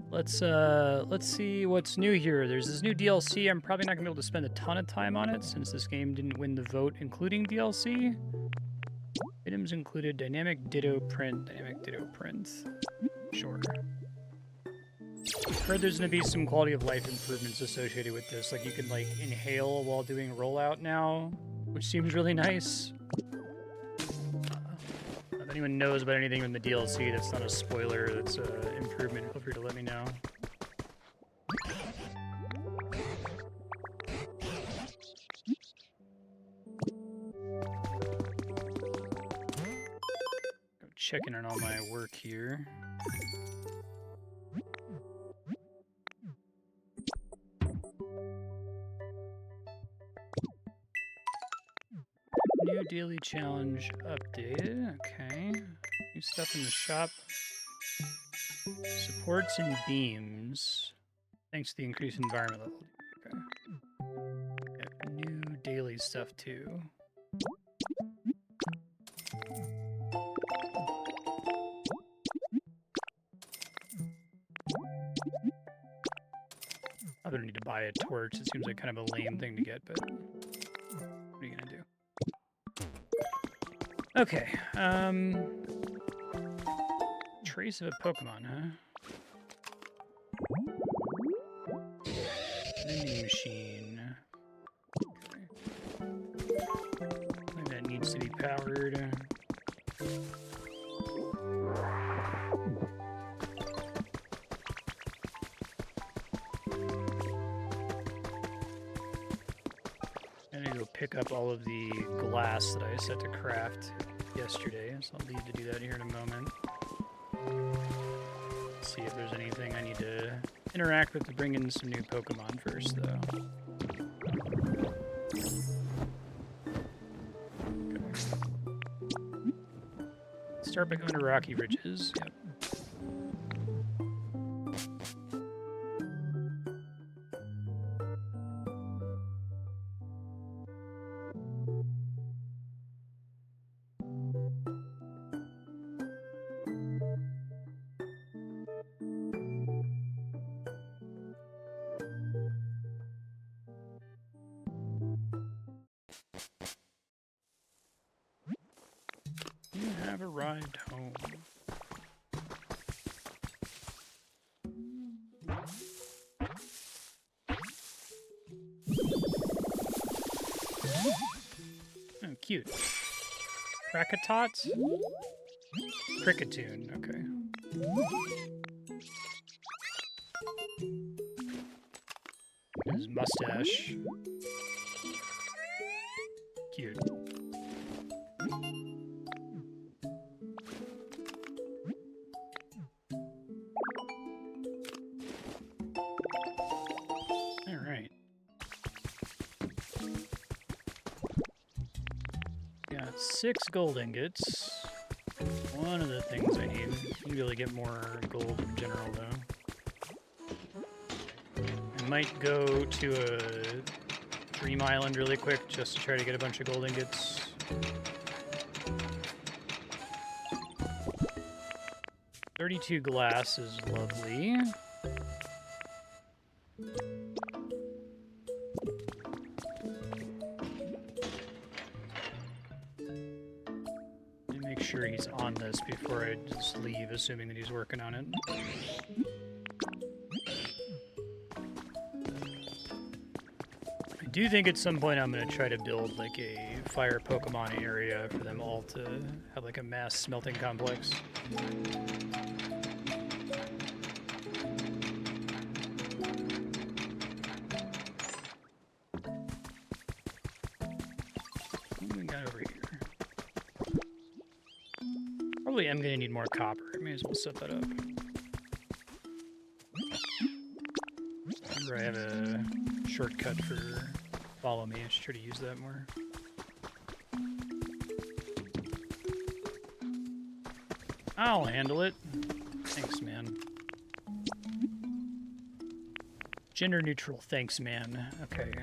Let's see what's new here. There's this new DLC. I'm probably not gonna be able to spend a ton of time on it since this game didn't win the vote, including DLC. Items included dynamic ditto print. Sure. Heard there's gonna be some quality of life improvements associated with this. Like you can like inhale while doing rollout now, which seems really nice. If anyone knows about anything in the DLC that's not a spoiler, that's an improvement, feel free to let me know. Checking on all my work here. New daily challenge updated. Okay. New stuff in the shop. Supports and beams. Thanks to the increased environment level. Okay. Got new daily stuff too. I don't need to buy a torch. It seems like kind of a lame thing to get, but what are you gonna do? Okay, trace of a Pokemon, huh? Vending machine. Okay. That needs to be powered. I need to go pick up all of the glass that I set to craft yesterday, so I'll need to do that here in a moment. Let's see if there's anything I need to interact with to bring in some new Pokemon first, though. Okay. Start by going to Rocky Ridges. Yep. You have arrived home. Oh, cute. Krakatot? Cricketoon, okay. His mustache. Cute. Alright. Got 6 gold ingots. One of the things I need. You really get more gold in general, though. I might go to a Dream Island really quick just to try to get a bunch of gold ingots. $32 glass is lovely. Make sure he's on this before I just leave, assuming that he's working on it. I do think at some point I'm going to try to build like a fire Pokemon area for them all to have like a mass smelting complex. What we got over here? Probably am going to need more copper. I may as well set that up. Remember I have a shortcut for follow me. I should try to use that more. I'll handle it. Thanks, man. Gender neutral, thanks, man. Okay,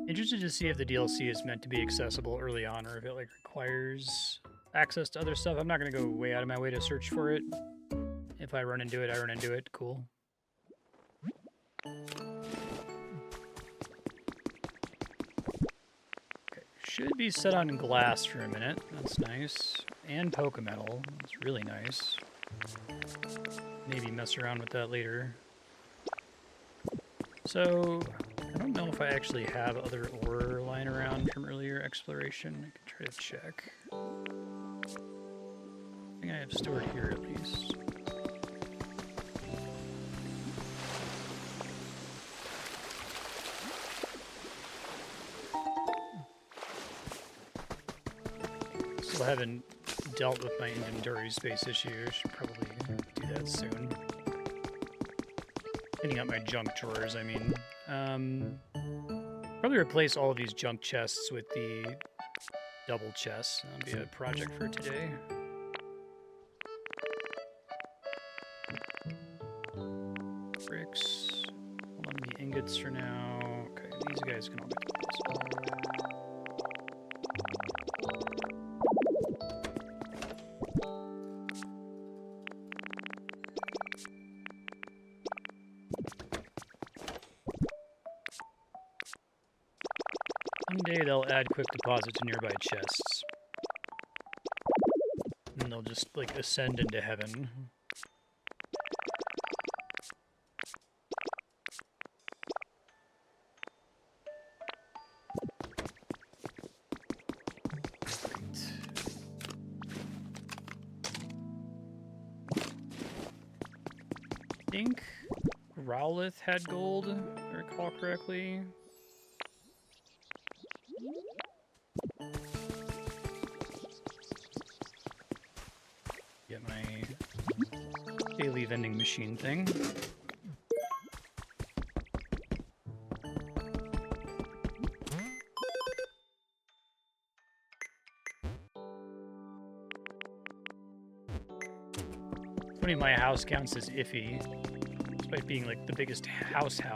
Interested to see if the DLC is meant to be accessible early on or if it like requires access to other stuff. I'm not going to go way out of my way to search for it. If I run into it, I run into it. Cool. Okay, should be set on glass for a minute. That's nice. And Pokemetal. That's really nice. Maybe mess around with that later. So, I don't know if I actually have other ore lying around from earlier exploration. I can try to check. I think I have stored here at least. Still haven't dealt with my inventory space issue. I should probably do that soon. Cleaning up my junk drawers, I mean. Probably replace all of these junk chests with the double chests. That'll be a project for today. Bricks. Hold on, the ingots for now. Okay, these guys can all be possible. One day they'll add quick deposit to nearby chests. And they'll just, like, ascend into heaven. I think Rowlith had gold, if I recall correctly. Get my daily vending machine thing. Funny, my house counts as iffy, despite being like the biggest house. I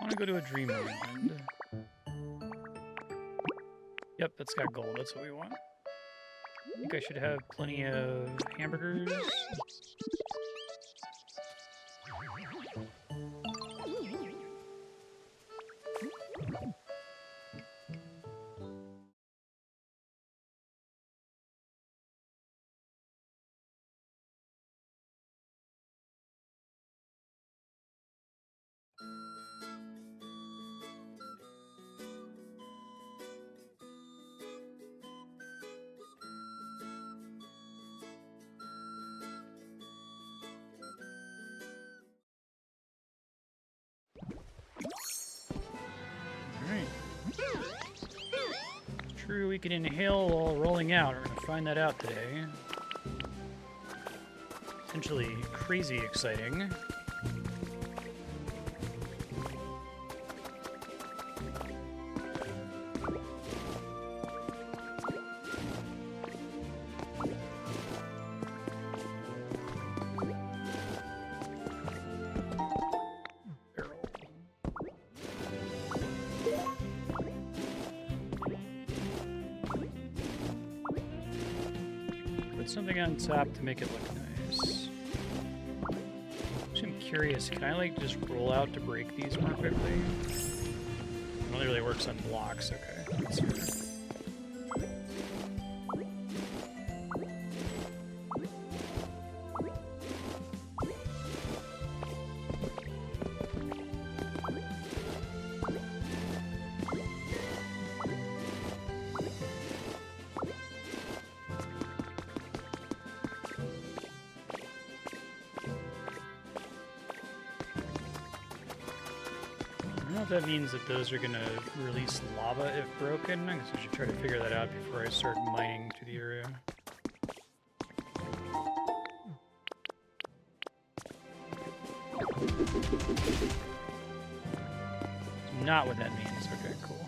want to go to a dreamland. Yep, that's got gold. That's what we want. I think I should have plenty of hamburgers. True, we can inhale while rolling out. We're going to find that out today. Potentially crazy exciting. Something on top to make it look nice. Actually, I'm curious, can I like just roll out to break these more quickly? It only really works on blocks, okay. That's fair. That means that those are going to release lava if broken. I guess I should try to figure that out before I start mining through the area. Not what that means. Okay, cool.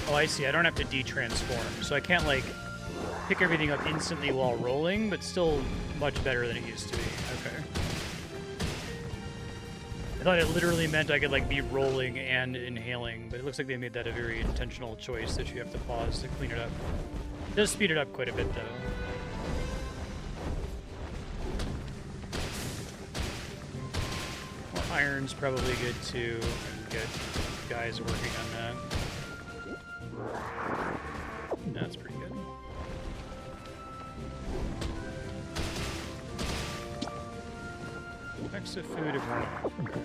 Oh, I see. I don't have to de-transform, so I can't, like, pick everything up instantly while rolling, but still much better than it used to be. Okay. I thought it literally meant I could, like, be rolling and inhaling, but it looks like they made that a very intentional choice that you have to pause to clean it up. It does speed it up quite a bit, though. More iron's probably good, too. And get guys working on that. That's pretty good. Packs of food if more. Okay.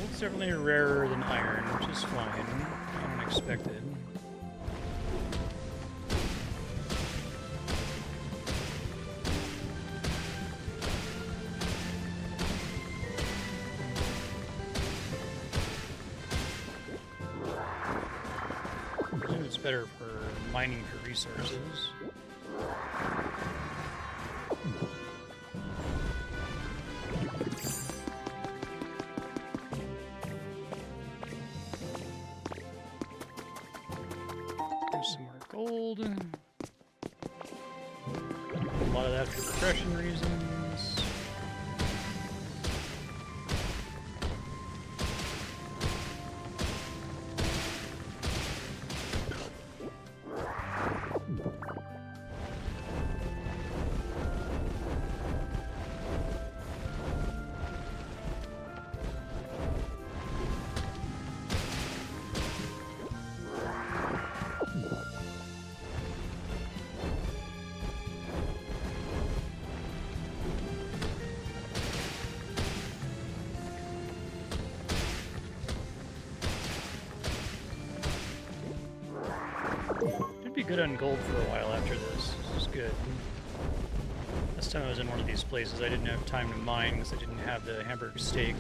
It's definitely rarer than iron, which is fine. Unexpected. I presume it's better for mining for resources. Some more gold. A lot of that for progression reasons. Should be good on gold for a while after this. This is good. Last time I was in one of these places, I didn't have time to mine because I didn't have the hamburger steak.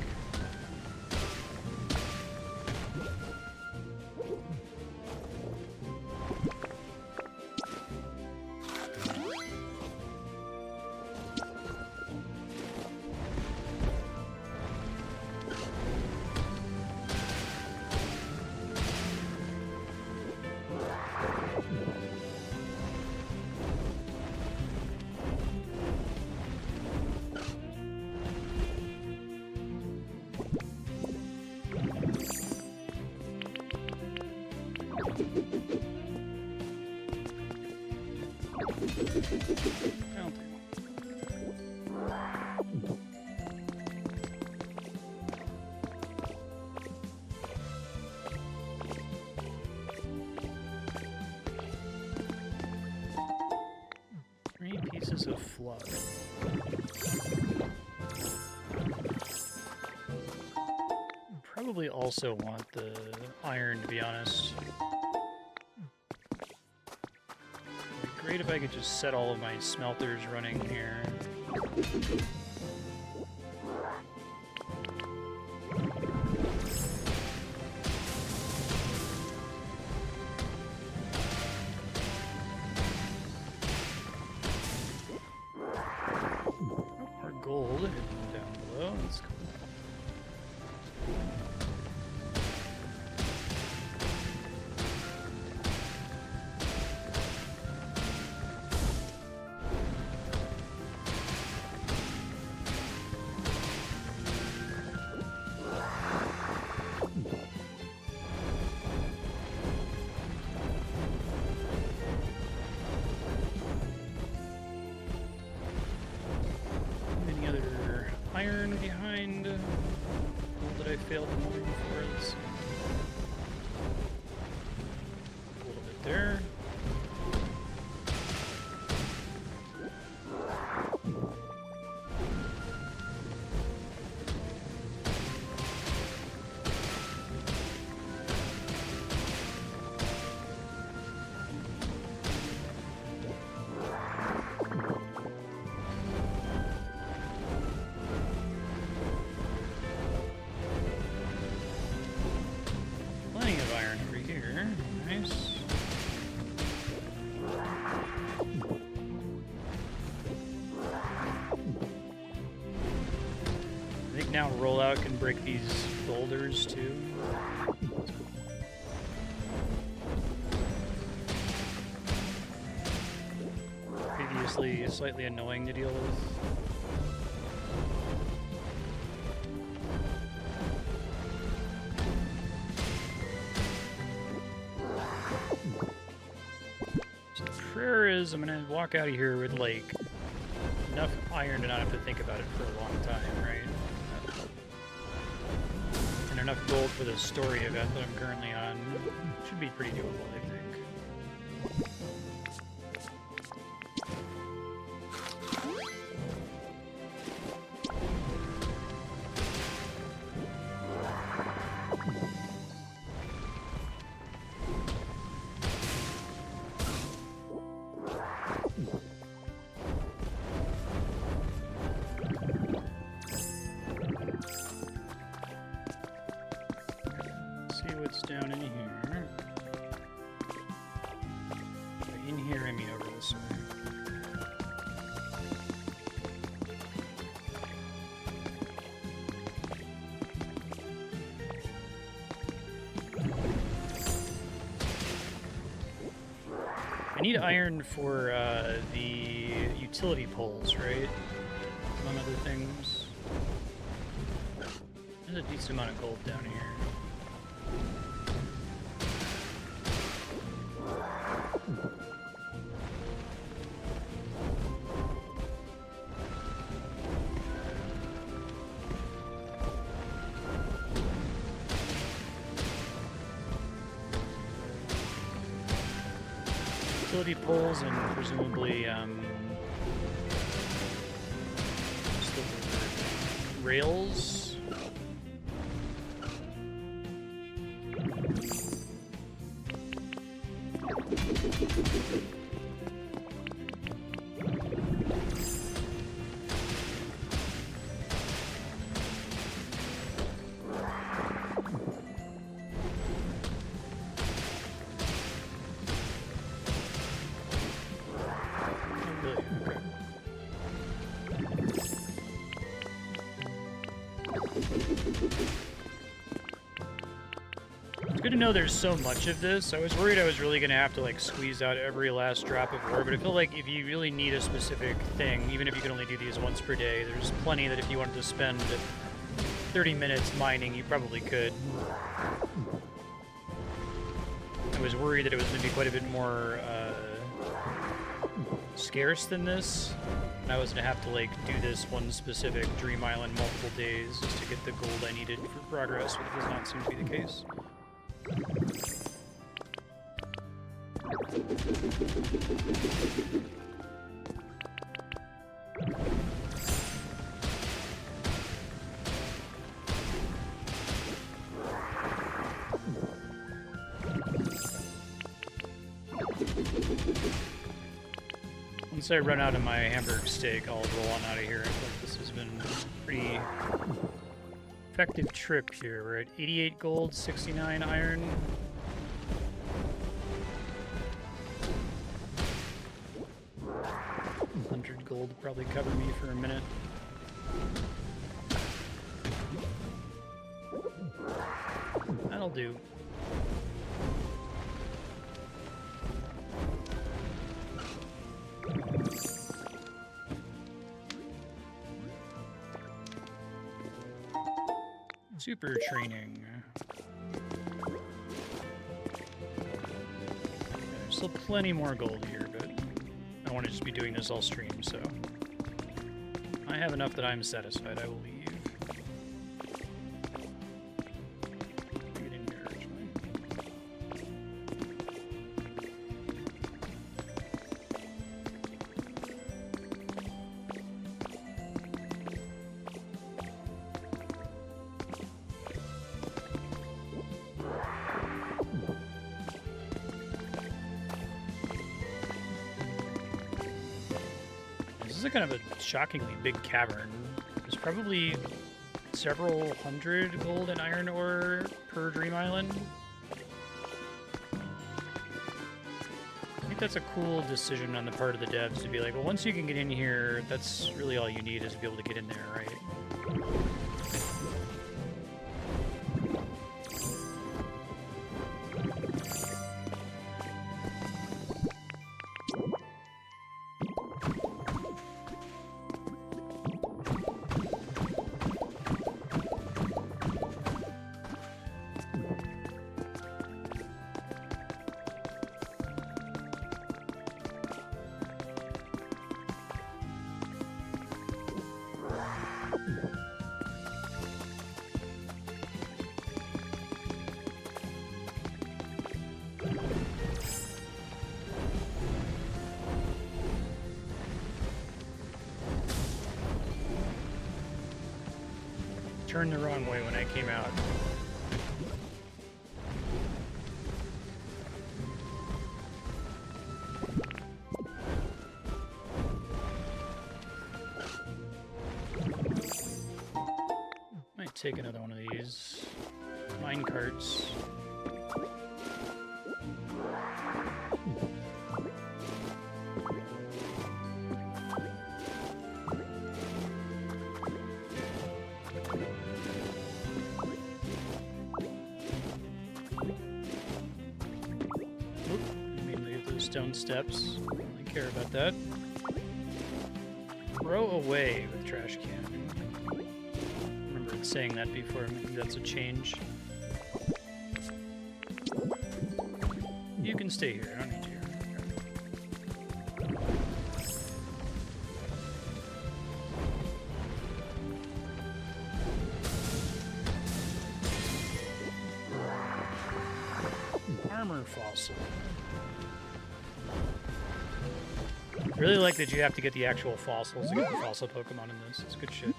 Three pieces of fluff. Probably also want the iron, to be honest. It'd be great if I could just set all of my smelters running here. Gold hidden down below. That's cool. here. Nice. I think now rollout can break these boulders too. Previously slightly annoying to deal with. So the prayer is I'm gonna walk out of here with like enough iron to not have to think about it for a long time, right? And enough gold for the story event that I'm currently on. Should be pretty doable, I think. See what's down in here. By in here, I mean over this way. I need iron for the utility poles, right? Among other things. There's a decent amount of gold down here. Utility poles and presumably what's the word? Rails. It's good to know there's so much of this. I was worried I was really going to have to like squeeze out every last drop of ore, but I feel like if you really need a specific thing, even if you can only do these once per day, there's plenty that if you wanted to spend 30 minutes mining, you probably could. I was worried that it was going to be quite a bit more scarce than this, and I was going to have to like do this one specific Dream Island multiple days just to get the gold I needed for progress, but it does not seem to be the case. Once I run out of my hamburger steak, I'll roll on out of here. I think this has been a pretty effective trip here. We're at 88 gold, 69 iron. Gold will probably cover me for a minute. That'll do. Super training. There's still plenty more gold here, but I want to just be doing this all stream, so I have enough that I'm satisfied. I will leave. Get in here originally. This is a kind of a shockingly big cavern. There's probably several hundred gold and iron ore per Dream Island. think that's a cool decision on the part of the devs to be like, well, once you can get in here, that's really all you need is to be able to get in there, right? Turned the wrong way when I came out. Might take another one of these mine carts. Stone steps. I don't really care about that. Throw away with trash can. I remember it saying that before. Maybe that's a change. You can stay here. I don't need you. Armor fossil. I really like that you have to get the actual fossils to get the fossil Pokemon in this. It's good shit.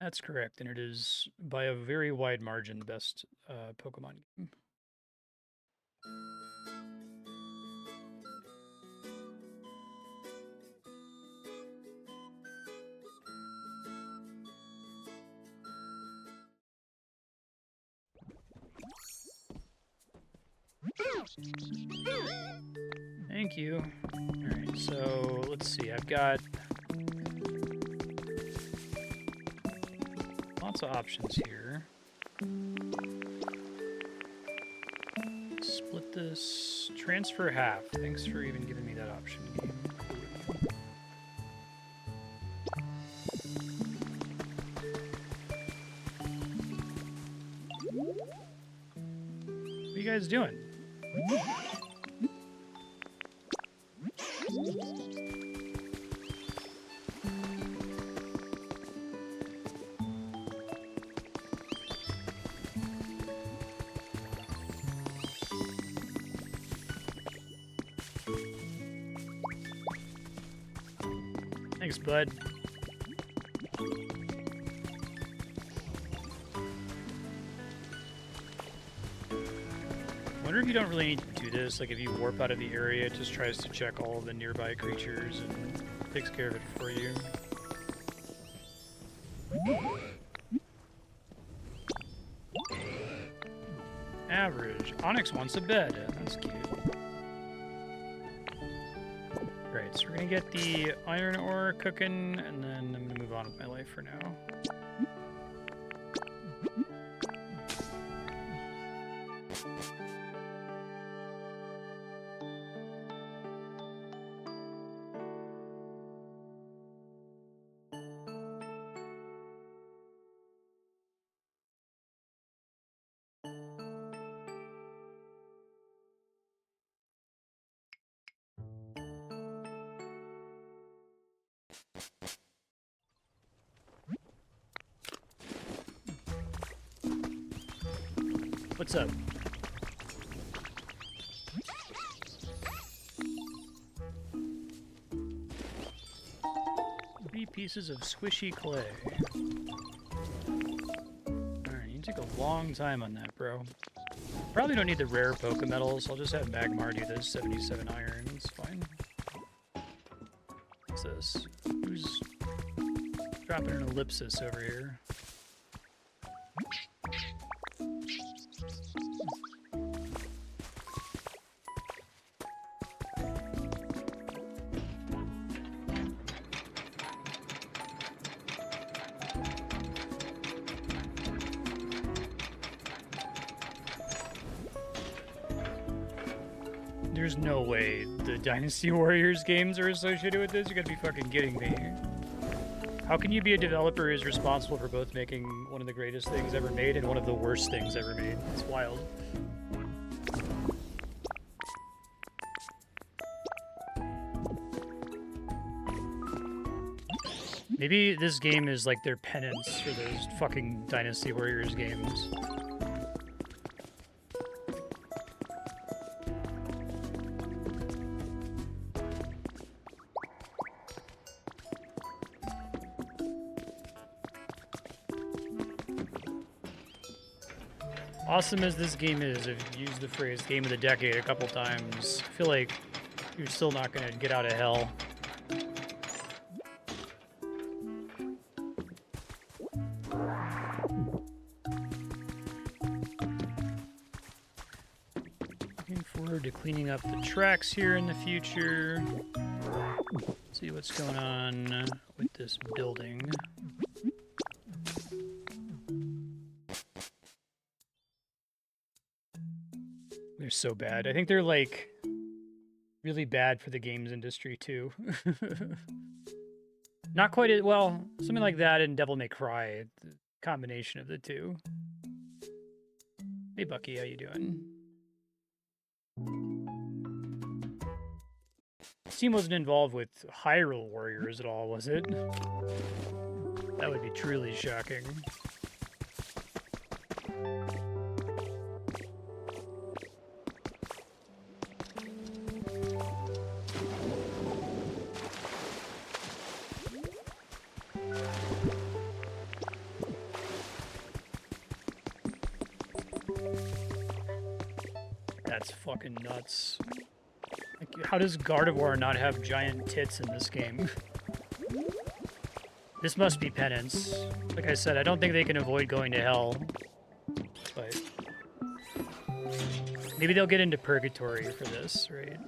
That's correct, and it is by a very wide margin the best Pokemon game. Thank you. Alright, so let's see. I've got lots of options here. Split this. Transfer half. Thanks for even giving me that option, game. What are you guys doing? Thanks, bud. I wonder if you don't really need to do this, like if you warp out of the area, it just tries to check all of the nearby creatures and takes care of it for you. Average. Onyx wants a bed. That's cute. Great, so we're gonna get the iron ore cooking, and then I'm gonna move on with my life for now. What's up? 3 pieces of squishy clay. Alright, you take a long time on that, bro. Probably don't need the rare Pokemetals, so I'll just have Magmar do this. 77 iron, it's fine. What's this? Who's dropping an ellipsis over here? There's no way the Dynasty Warriors games are associated with this. You gotta be fucking kidding me. How can you be a developer who's responsible for both making one of the greatest things ever made and one of the worst things ever made? It's wild. Maybe this game is like their penance for those fucking Dynasty Warriors games. Awesome as this game is, I've used the phrase game of the decade a couple times. I feel like you're still not gonna get out of hell. Looking forward to cleaning up the tracks here in the future. See what's going on with this building. They're so bad. I think they're like really bad for the games industry too. Not quite as well, something like that and Devil May Cry, the combination of the two. Hey Bucky, how you doing? This team wasn't involved with Hyrule Warriors at all, was it? That would be truly shocking. That's fucking nuts. Like, how does Gardevoir not have giant tits in this game? This must be penance. Like I said, I don't think they can avoid going to hell. But maybe they'll get into purgatory for this, right?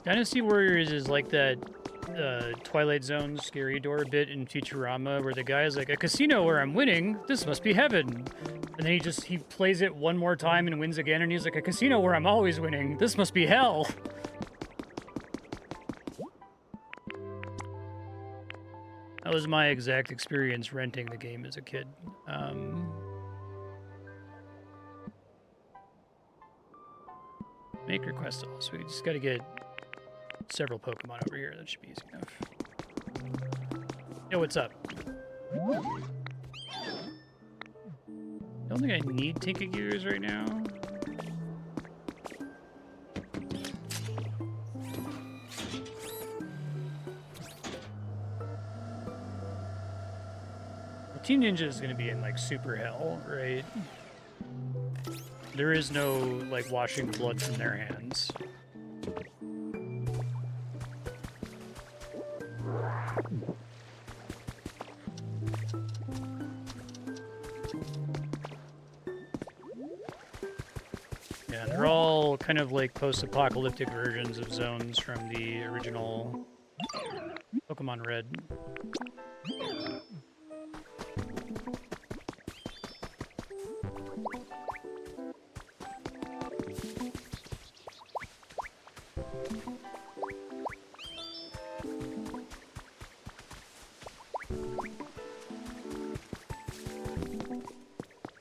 Dynasty Warriors is like that Twilight Zone scary door bit in Futurama where the guy is like, a casino where I'm winning, this must be heaven. And then he plays it one more time and wins again, and he's like, a casino where I'm always winning, this must be hell. That was my exact experience renting the game as a kid. Make request all, so we just gotta get several Pokemon over here. That should be easy enough. Yo, what's up? I don't think I need Tinkagears right now. Well, Team Ninja is going to be in, like, super hell, right? There is no, like, washing blood from their hands. Yeah, they're all kind of like post-apocalyptic versions of zones from the original Pokemon Red.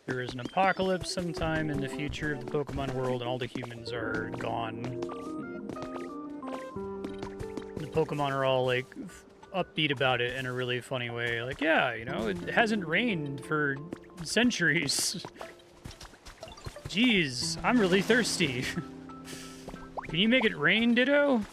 There is an apocalypse sometime in the future of the Pokemon world, and all the humans are gone. The Pokemon are all, like, upbeat about it in a really funny way. Like, yeah, you know, it hasn't rained for centuries. Jeez, I'm really thirsty. Can you make it rain, Ditto?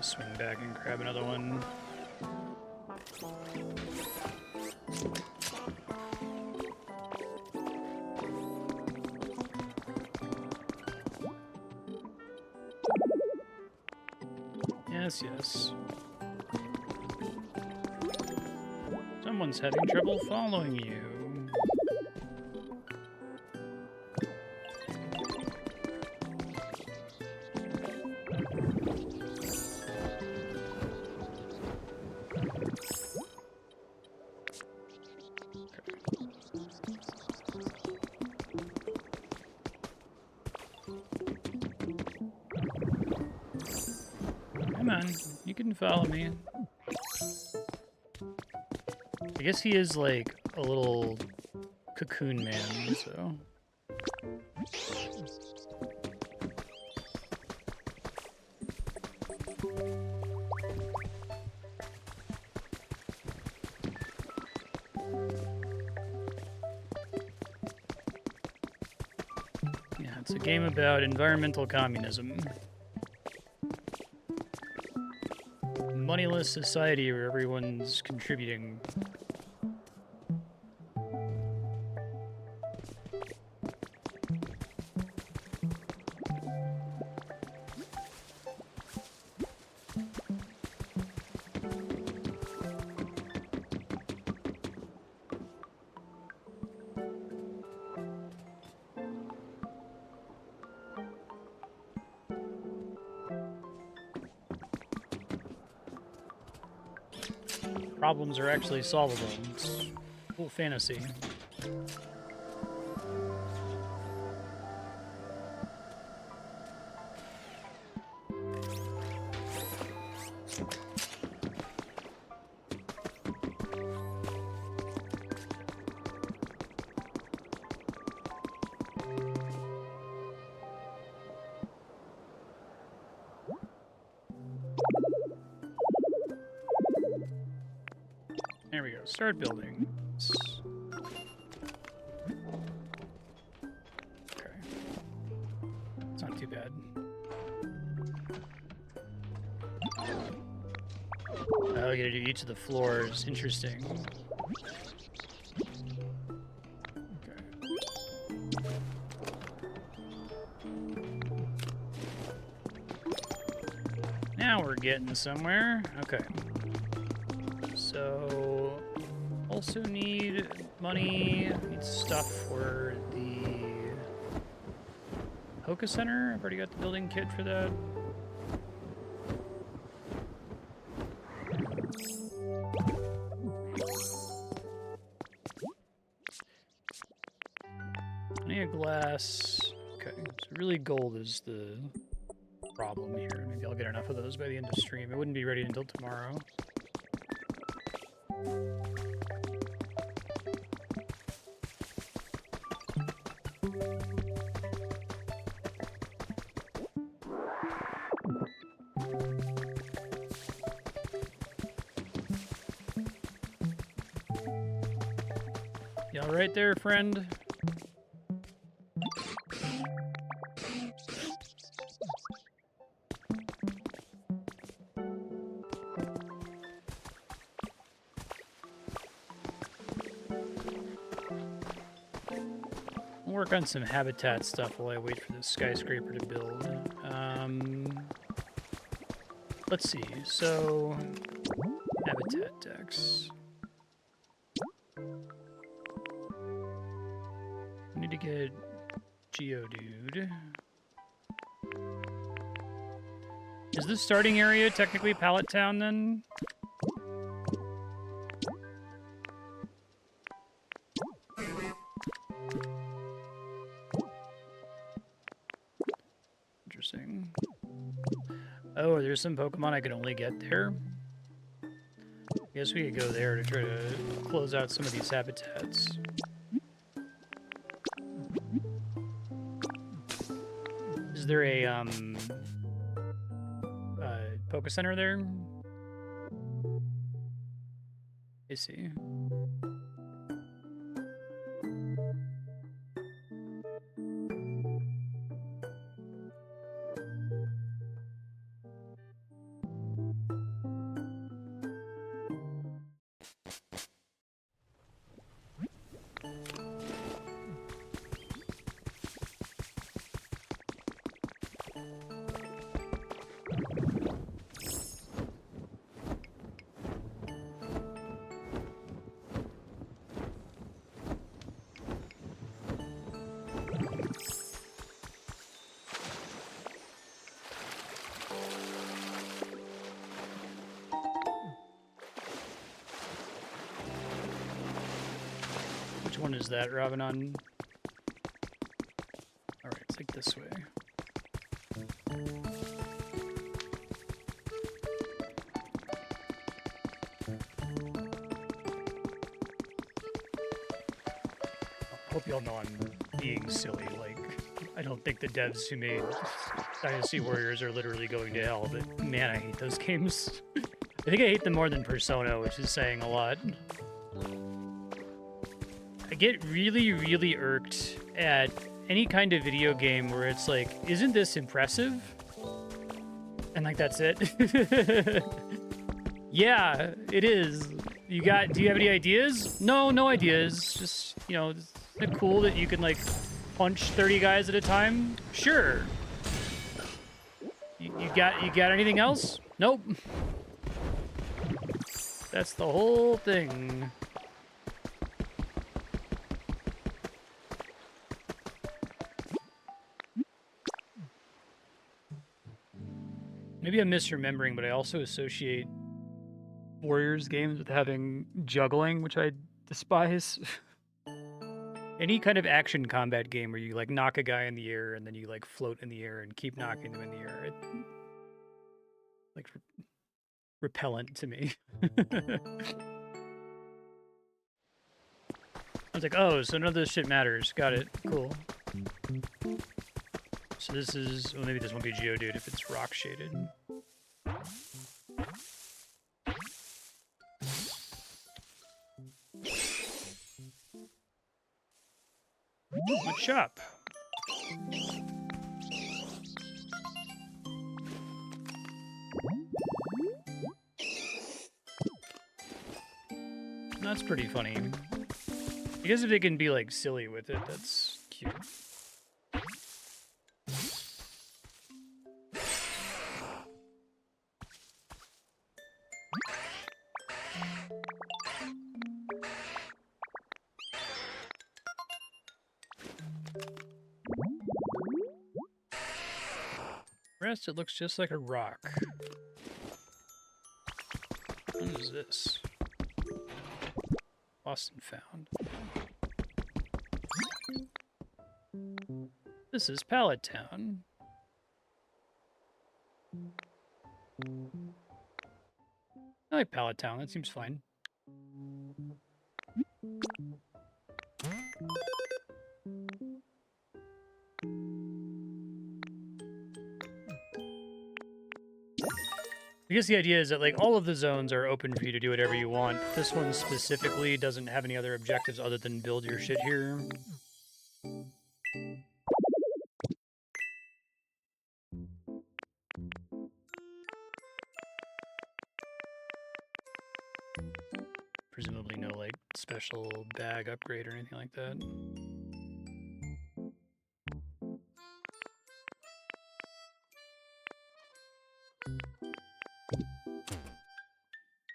Swing back and grab another one. Yes, yes. Someone's having trouble following you. Come on, you can follow me. I guess he is like a little cocoon man, so. Yeah, it's a game about environmental communism. Moneyless society where everyone's contributing. Problems are actually solvable. It's cool fantasy. There we go. Start building. Okay. It's not too bad. Oh, you gotta do each of the floors. Interesting. Okay. Now we're getting somewhere. Okay. So, also need money, need stuff for the Poké Center. I've already got the building kit for that. I need a glass. Okay, so really gold is the problem here. Maybe I'll get enough of those by the end of stream. It wouldn't be ready until tomorrow. You all right there, friend? Work on some habitat stuff while I wait for this skyscraper to build. Let's see. So, habitat decks. I need to get Geodude. Is this starting area technically Pallet Town then? Interesting. Oh, there's some Pokemon I could only get there. I guess we could go there to try to close out some of these habitats. Is there a Poké Center there? I see. one is that, Ravenon? Alright, it's like this way. I hope y'all know I'm being silly. Like, I don't think the devs who made Dynasty Warriors are literally going to hell, but man, I hate those games. I think I hate them more than Persona, which is saying a lot. I get really, really irked at any kind of video game where it's like, isn't this impressive? And like, that's it. Yeah, it is. Do you have any ideas? No, no ideas. Just, you know, isn't it cool that you can like punch 30 guys at a time? Sure. You got anything else? Nope. That's the whole thing. Maybe I'm misremembering, but I also associate Warriors games with having juggling, which I despise. Any kind of action combat game where you like knock a guy in the air and then you like float in the air and keep knocking them in the air. Like repellent to me. I was like, oh, so none of this shit matters. Got it. Cool. So this is, well, maybe this won't be Geodude if it's rock shaded. Let's shop. That's pretty funny. I guess if they can be like silly with it, that's cute. Rest, it looks just like a rock. What is this? Lost and found. This is Pallet Town. I like Pallet Town, that seems fine. I guess the idea is that like all of the zones are open for you to do whatever you want. This one specifically doesn't have any other objectives other than build your shit here. Presumably no like special bag upgrade or anything like that.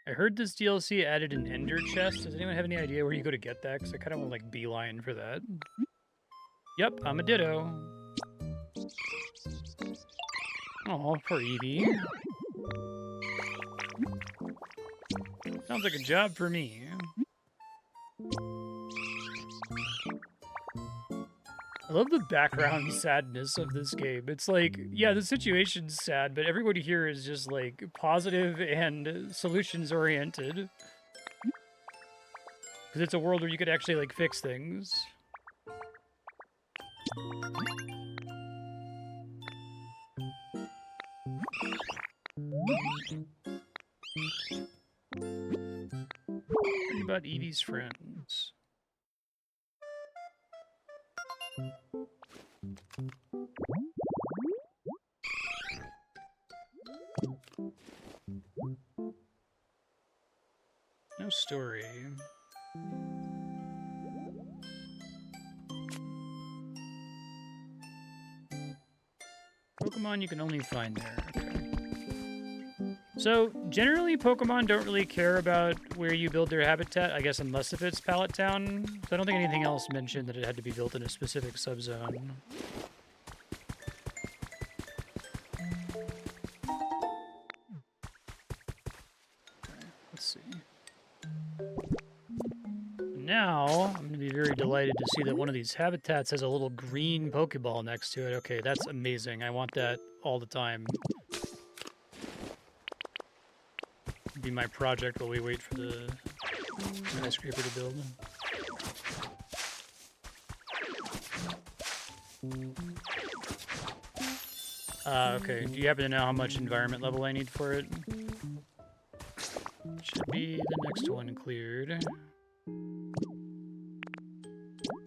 I heard this DLC added an ender chest. Does anyone have any idea where you go to get that? Because I kind of want to like beeline for that. Yep, I'm a ditto. Oh, poor Eevee. Sounds like a job for me. I love the background sadness of this game. It's like, yeah, the situation's sad, but everybody here is just like positive and solutions oriented. Because it's a world where you could actually like fix things. What about Eevee's friends? No story. Pokemon you can only find there. Okay. So, generally, Pokemon don't really care about where you build their habitat, I guess, unless if it's Pallet Town. So I don't think anything else mentioned that it had to be built in a specific subzone. Okay, let's see. Now, I'm going to be very delighted to see that one of these habitats has a little green Pokeball next to it. Okay, that's amazing. I want that all the time. Be my project while we wait for the skyscraper to build. Okay. Do you happen to know how much environment level I need for it? Should be the next one cleared.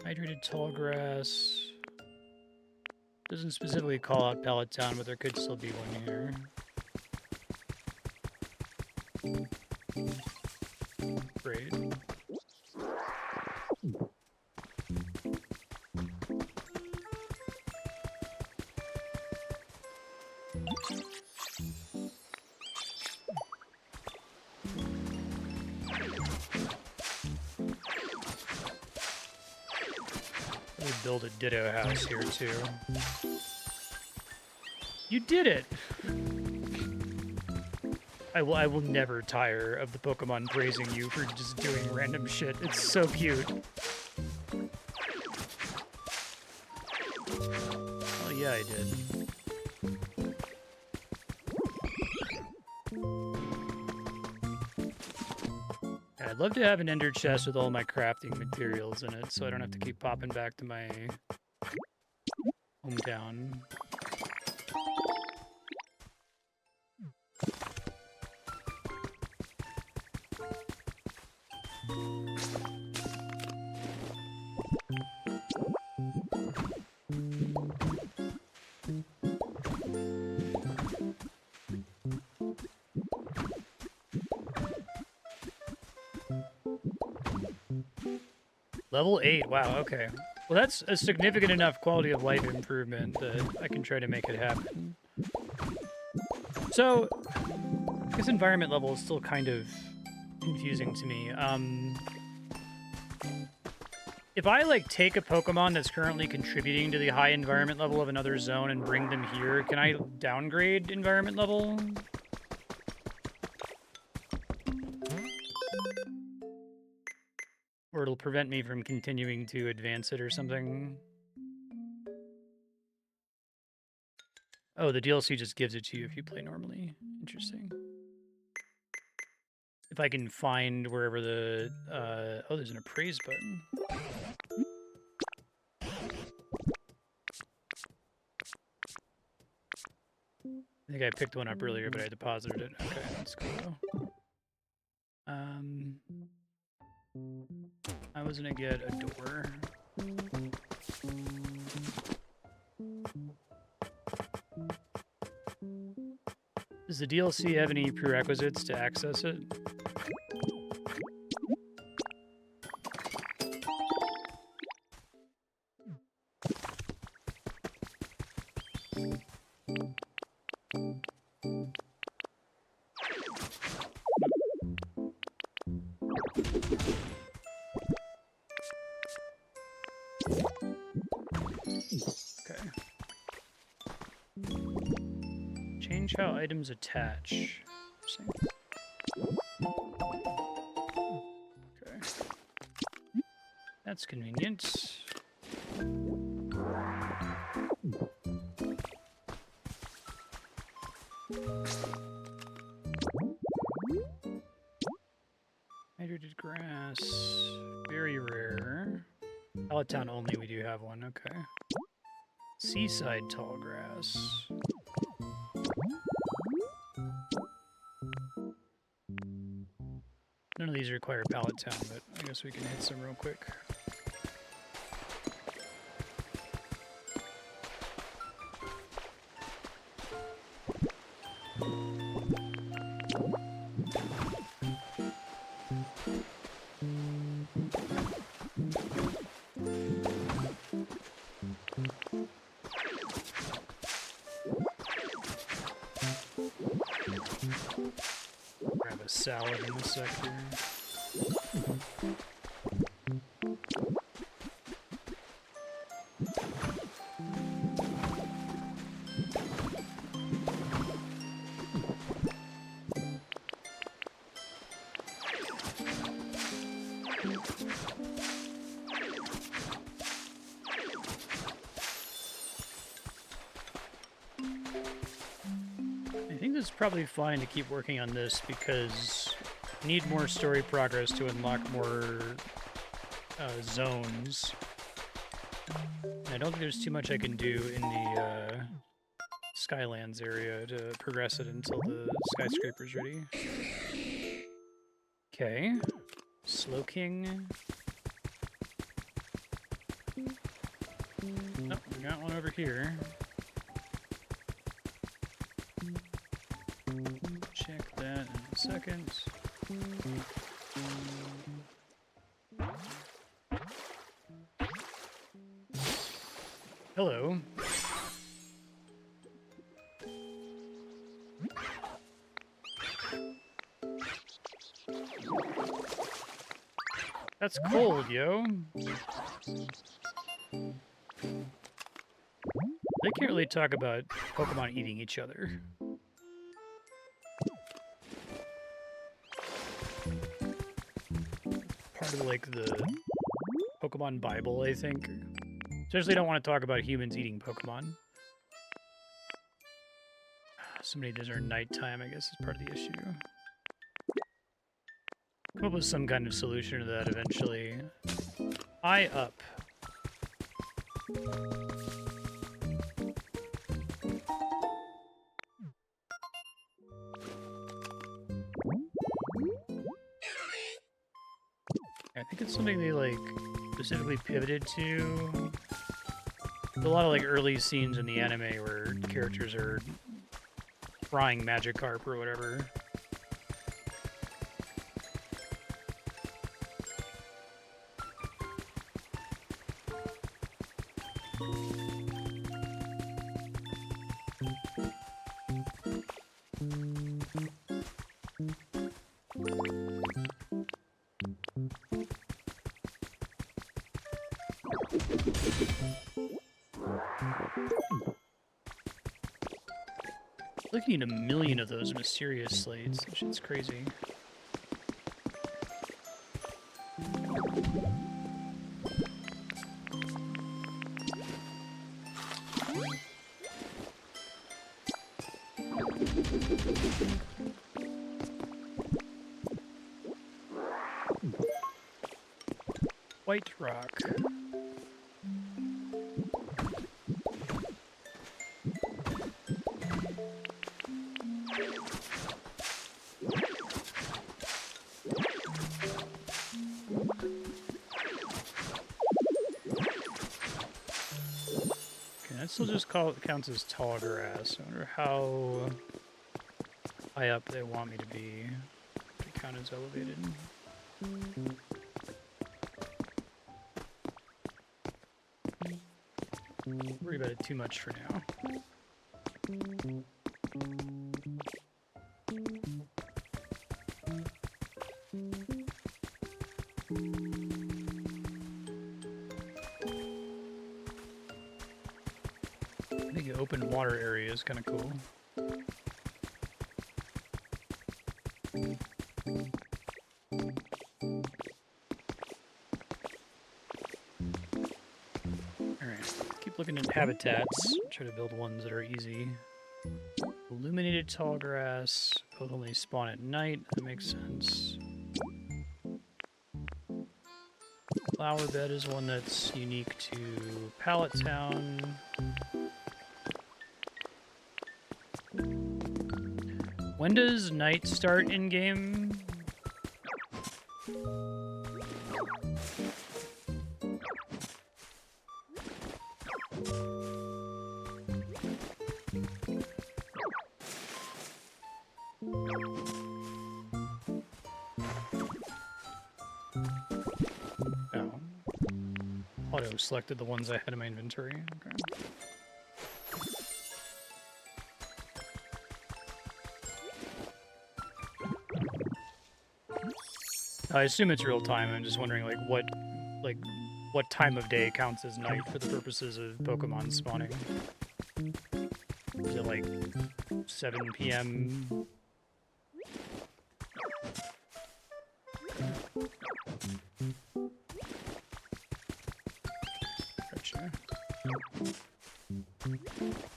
Hydrated tall grass. Doesn't specifically call out Pallet Town, but there could still be one here. Great. Build a ditto house here too. You did it! I will never tire of the Pokemon praising you for just doing random shit. It's so cute. Oh yeah, I did. I'd love to have an ender chest with all my crafting materials in it, so I don't have to keep popping back to my hometown. Level 8, wow, okay. Well, that's a significant enough quality of life improvement that I can try to make it happen. So, I guess environment level is still kind of confusing to me. If I, like, take a Pokemon that's currently contributing to the high environment level of another zone and bring them here, can I downgrade environment level? Or it'll prevent me from continuing to advance it or something. Oh, the DLC just gives it to you if you play normally. Interesting. If I can find wherever the... oh, there's an appraise button. I think I picked one up earlier, but I deposited it. Okay, let's go. I was gonna get a door. Does the DLC have any prerequisites to access it? Change how items attach. Okay. That's convenient. Hydrated grass. Very rare. Pallet Town only, we do have one, okay. Seaside tall grass. None of these require Pallet Town, but I guess we can hit some real quick. Grab a salad in the sector. I think it's probably fine to keep working on this because I need more story progress to unlock more zones. And I don't think there's too much I can do in the Skylands area to progress it until the skyscraper's ready. Okay. Slow King. Oh, we got one over here. Check that in a second. Hello. That's cold, yo. They can't really talk about Pokemon eating each other. Part of, like, the Pokemon Bible, I think. Especially don't want to talk about humans eating Pokemon. So many days are nighttime, I guess, is part of the issue. Come up with some kind of solution to that eventually. Eye up. I think it's something they, like, specifically pivoted to. There's a lot of, like, early scenes in the anime where characters are frying Magikarp or whatever. I need a million of those mysterious slates. That shit's crazy. White rock. Still just counts as tall grass. I wonder how high up they want me to be to count as elevated. Don't worry about it too much for now. Open water area is kind of cool. Alright, keep looking at habitats. Try to build ones that are easy. Illuminated tall grass. Both only spawn at night. That makes sense. Flower bed is one that's unique to Pallet Town. When does night start in game? Oh. Auto selected the ones I had in my inventory. Okay. I assume it's real time. I'm just wondering, like, what time of day counts as night for the purposes of Pokemon spawning? Is it like 7 p.m.? Gotcha.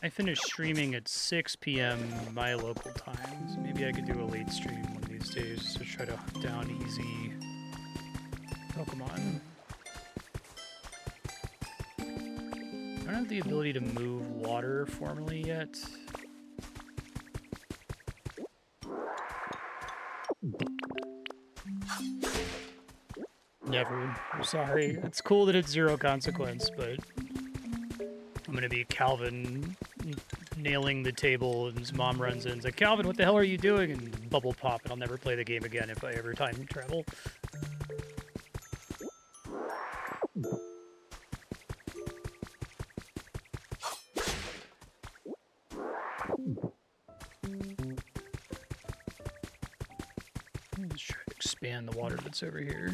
I finish streaming at 6 p.m. my local time, so maybe I could do a late stream one of these days to try to hunt down easy Pokemon. I don't have the ability to move water formally yet. Never. I'm sorry. It's cool that it's 0 consequence, but I'm gonna be Calvin nailing the table, and his mom runs in and is like, "Calvin, what the hell are you doing?" And bubble pop, and I'll never play the game again if I ever time travel. Let's try to expand the water that's over here.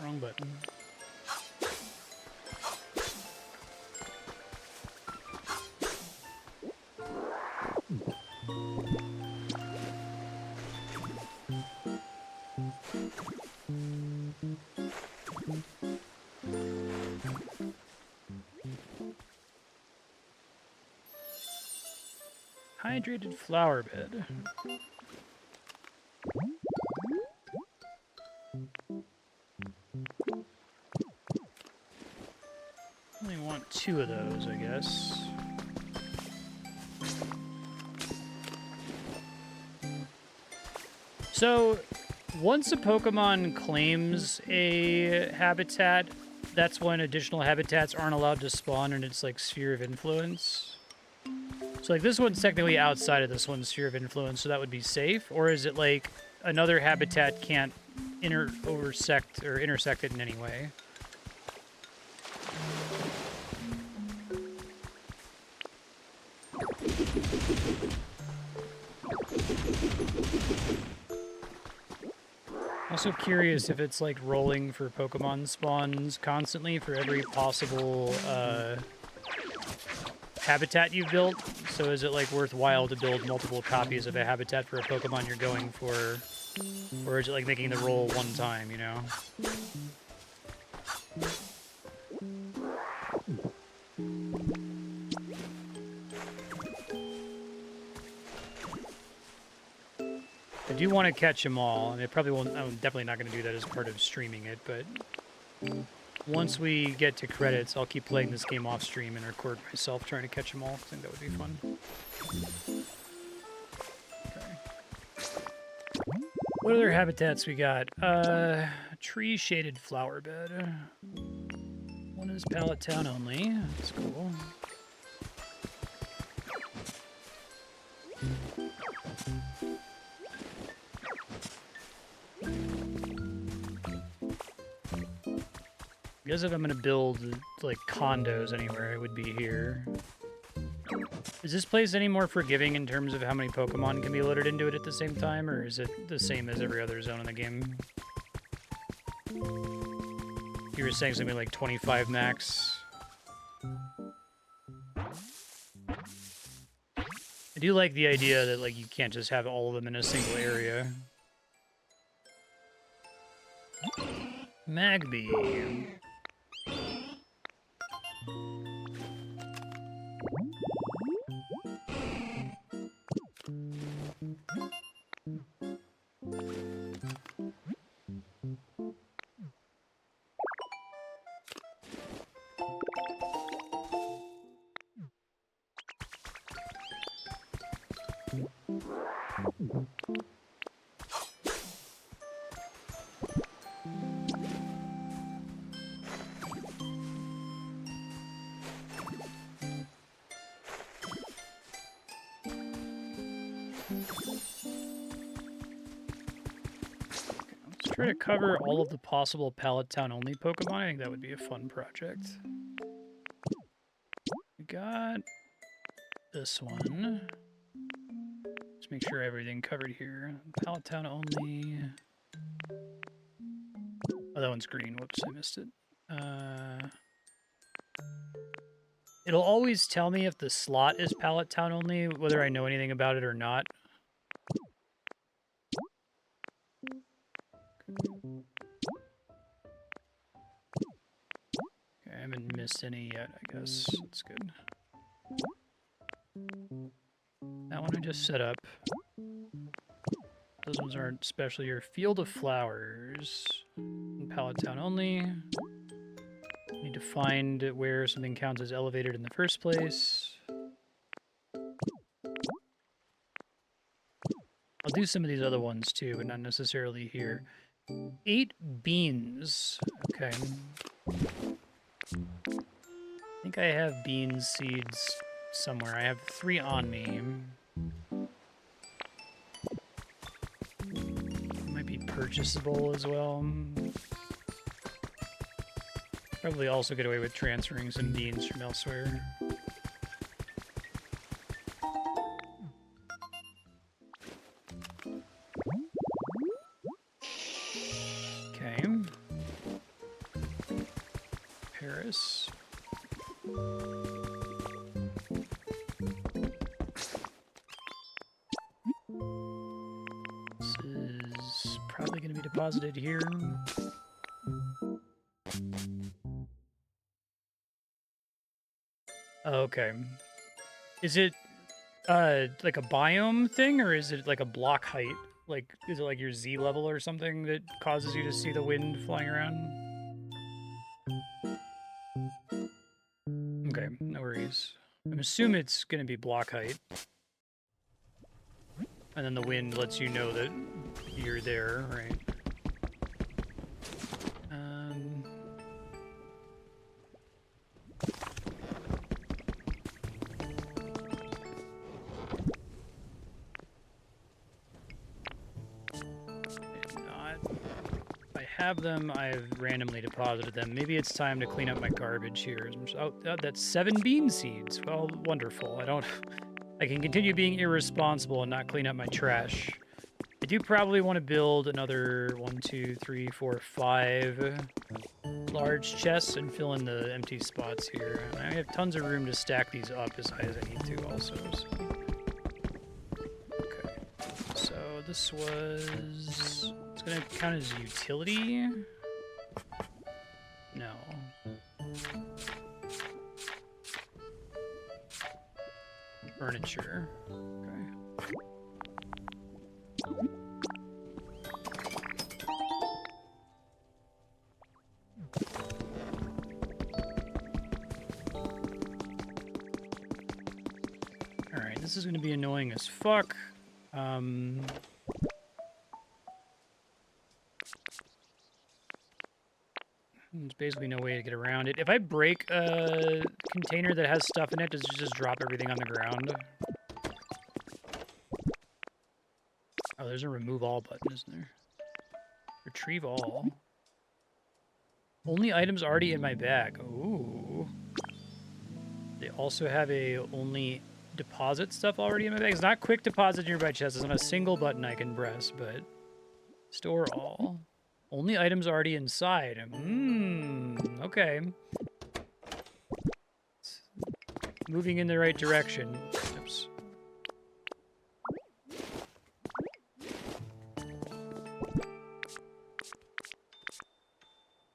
Wrong button. Hydrated flower bed. Only want 2 of those, I guess. So, once a Pokemon claims a habitat, that's when additional habitats aren't allowed to spawn in its, like, sphere of influence. So, like, this one's technically outside of this one's sphere of influence, so that would be safe? Or is it, like, another habitat can't intersect it in any way? Also curious if it's, like, rolling for Pokemon spawns constantly for every possible, habitat you've built. So is it, like, worthwhile to build multiple copies of a habitat for a Pokemon you're going for? Or is it, like, making the roll one time, you know? I do want to catch them all, and I probably won't. I'm definitely not going to do that as part of streaming it, but once we get to credits, I'll keep playing this game off stream and record myself trying to catch them all. I think that would be fun. Okay. What other habitats we got? Tree-shaded flower bed. One is Pallet Town only. That's cool. I guess if I'm gonna build, like, condos anywhere, it would be here. Is this place any more forgiving in terms of how many Pokemon can be loaded into it at the same time, or is it the same as every other zone in the game? You were saying something like 25 max. I do like the idea that, like, you can't just have all of them in a single area. Magby. Try to cover all of the possible Pallet Town only Pokemon. I think that would be a fun project. We got this one. Let's make sure everything covered here. Pallet Town only. Oh, that one's green. Whoops, I missed it. It'll always tell me if the slot is Pallet Town only, whether I know anything about it or not. Okay, I haven't missed any yet, I guess. That's good. That one I just set up. Those ones aren't special here. Field of Flowers. Pallet Town only. Need to find where something counts as elevated in the first place. I'll do some of these other ones too, but not necessarily here. 8 beans. Okay. I think I have bean seeds somewhere. I have 3 on me. Might be purchasable as well. Probably also get away with transferring some beans from elsewhere. Okay. Paris. This is probably going to be deposited here. Okay. Is it like a biome thing, or is it like a block height? Like, is it like your Z level or something that causes you to see the wind flying around? Okay, no worries. I'm assuming it's gonna be block height. And then the wind lets you know that you're there, right? Have them, I've randomly deposited them. Maybe it's time to clean up my garbage here. Oh, that's 7 bean seeds. Well, wonderful. I can continue being irresponsible and not clean up my trash. I do probably want to build another 1, 2, 3, 4, 5 large chests and fill in the empty spots here. I have tons of room to stack these up as high as I need to also. So. Okay. So this was... It's gonna count as utility? No. Furniture. Okay. Alright, this is gonna be annoying as fuck. There's basically no way to get around it. If I break a container that has stuff in it, does it just drop everything on the ground? Oh, there's a remove all button, isn't there? Retrieve all. Only items already in my bag. Ooh. They also have a only deposit stuff already in my bag. It's not quick deposit nearby chest. It's not a single button I can press, but store all. Only items already inside. Okay. It's moving in the right direction. Oops.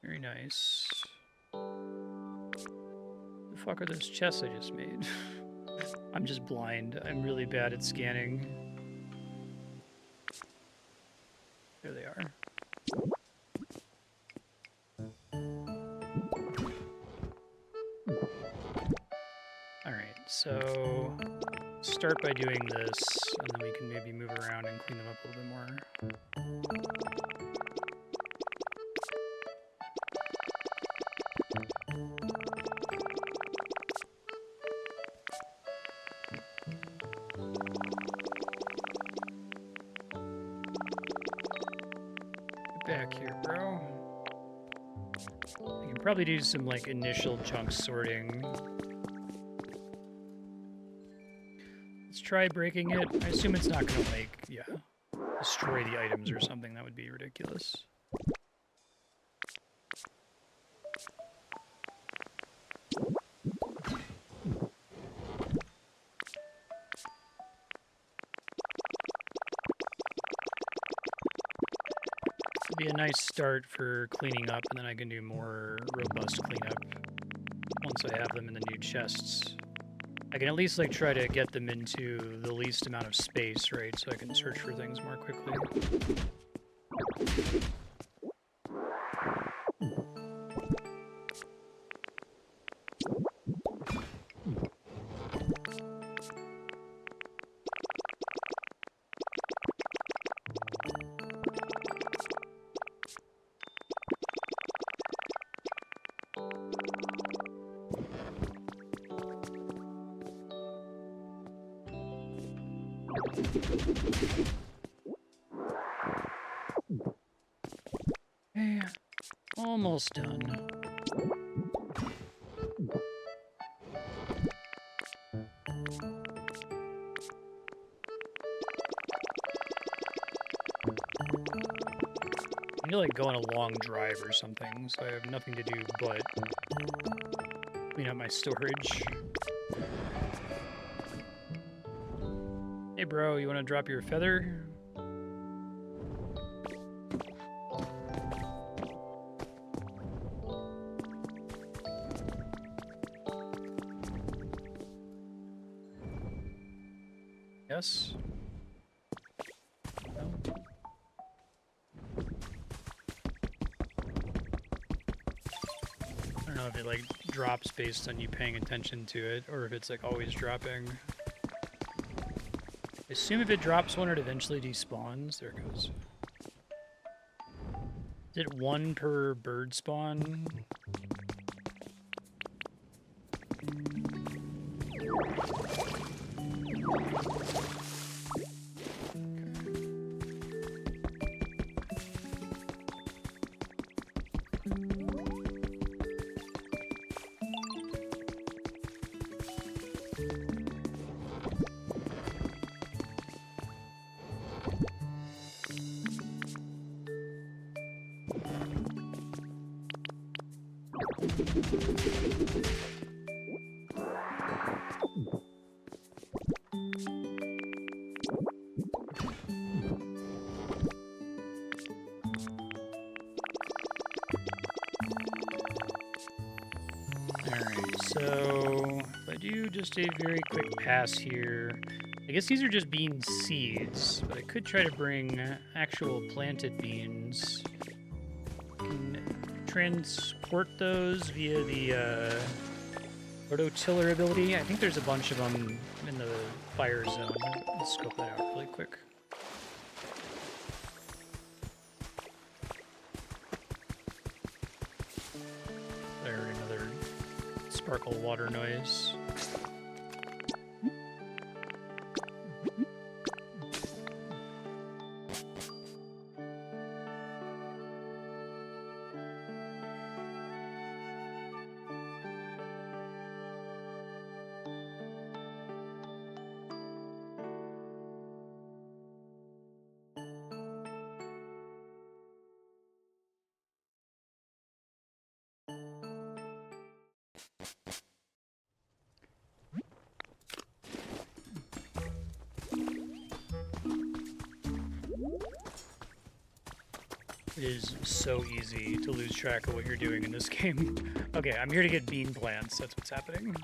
Very nice. The fuck are those chests I just made? I'm just blind. I'm really bad at scanning. There they are. So start by doing this, and then we can maybe move around and clean them up a little bit more. Get back here, bro. I can probably do some, like, initial junk sorting. Let's try breaking it. I assume it's not gonna, like, yeah, destroy the items or something. That would be ridiculous. It'd be a nice start for cleaning up, and then I can do more robust cleanup once I have them in the new chests. I can at least, like, try to get them into the least amount of space, right? So I can search for things more quickly. Okay, almost done. I need to, like, go on a long drive or something, so I have nothing to do but clean up my storage. Hey bro, you want to drop your feather? Yes? No? I don't know if it, like, drops based on you paying attention to it, or if it's, like, always dropping. I assume if it drops one, it eventually despawns. There it goes. Is it one per bird spawn? Alright, so if I do just a very quick pass here, I guess these are just bean seeds, but I could try to bring actual planted beans. I can transport those via the rototiller ability. I think there's a bunch of them in the fire zone. Let's scope that out really quick. I heard another sparkle water noise. It is so easy to lose track of what you're doing in this game. Okay, I'm here to get bean plants. That's what's happening.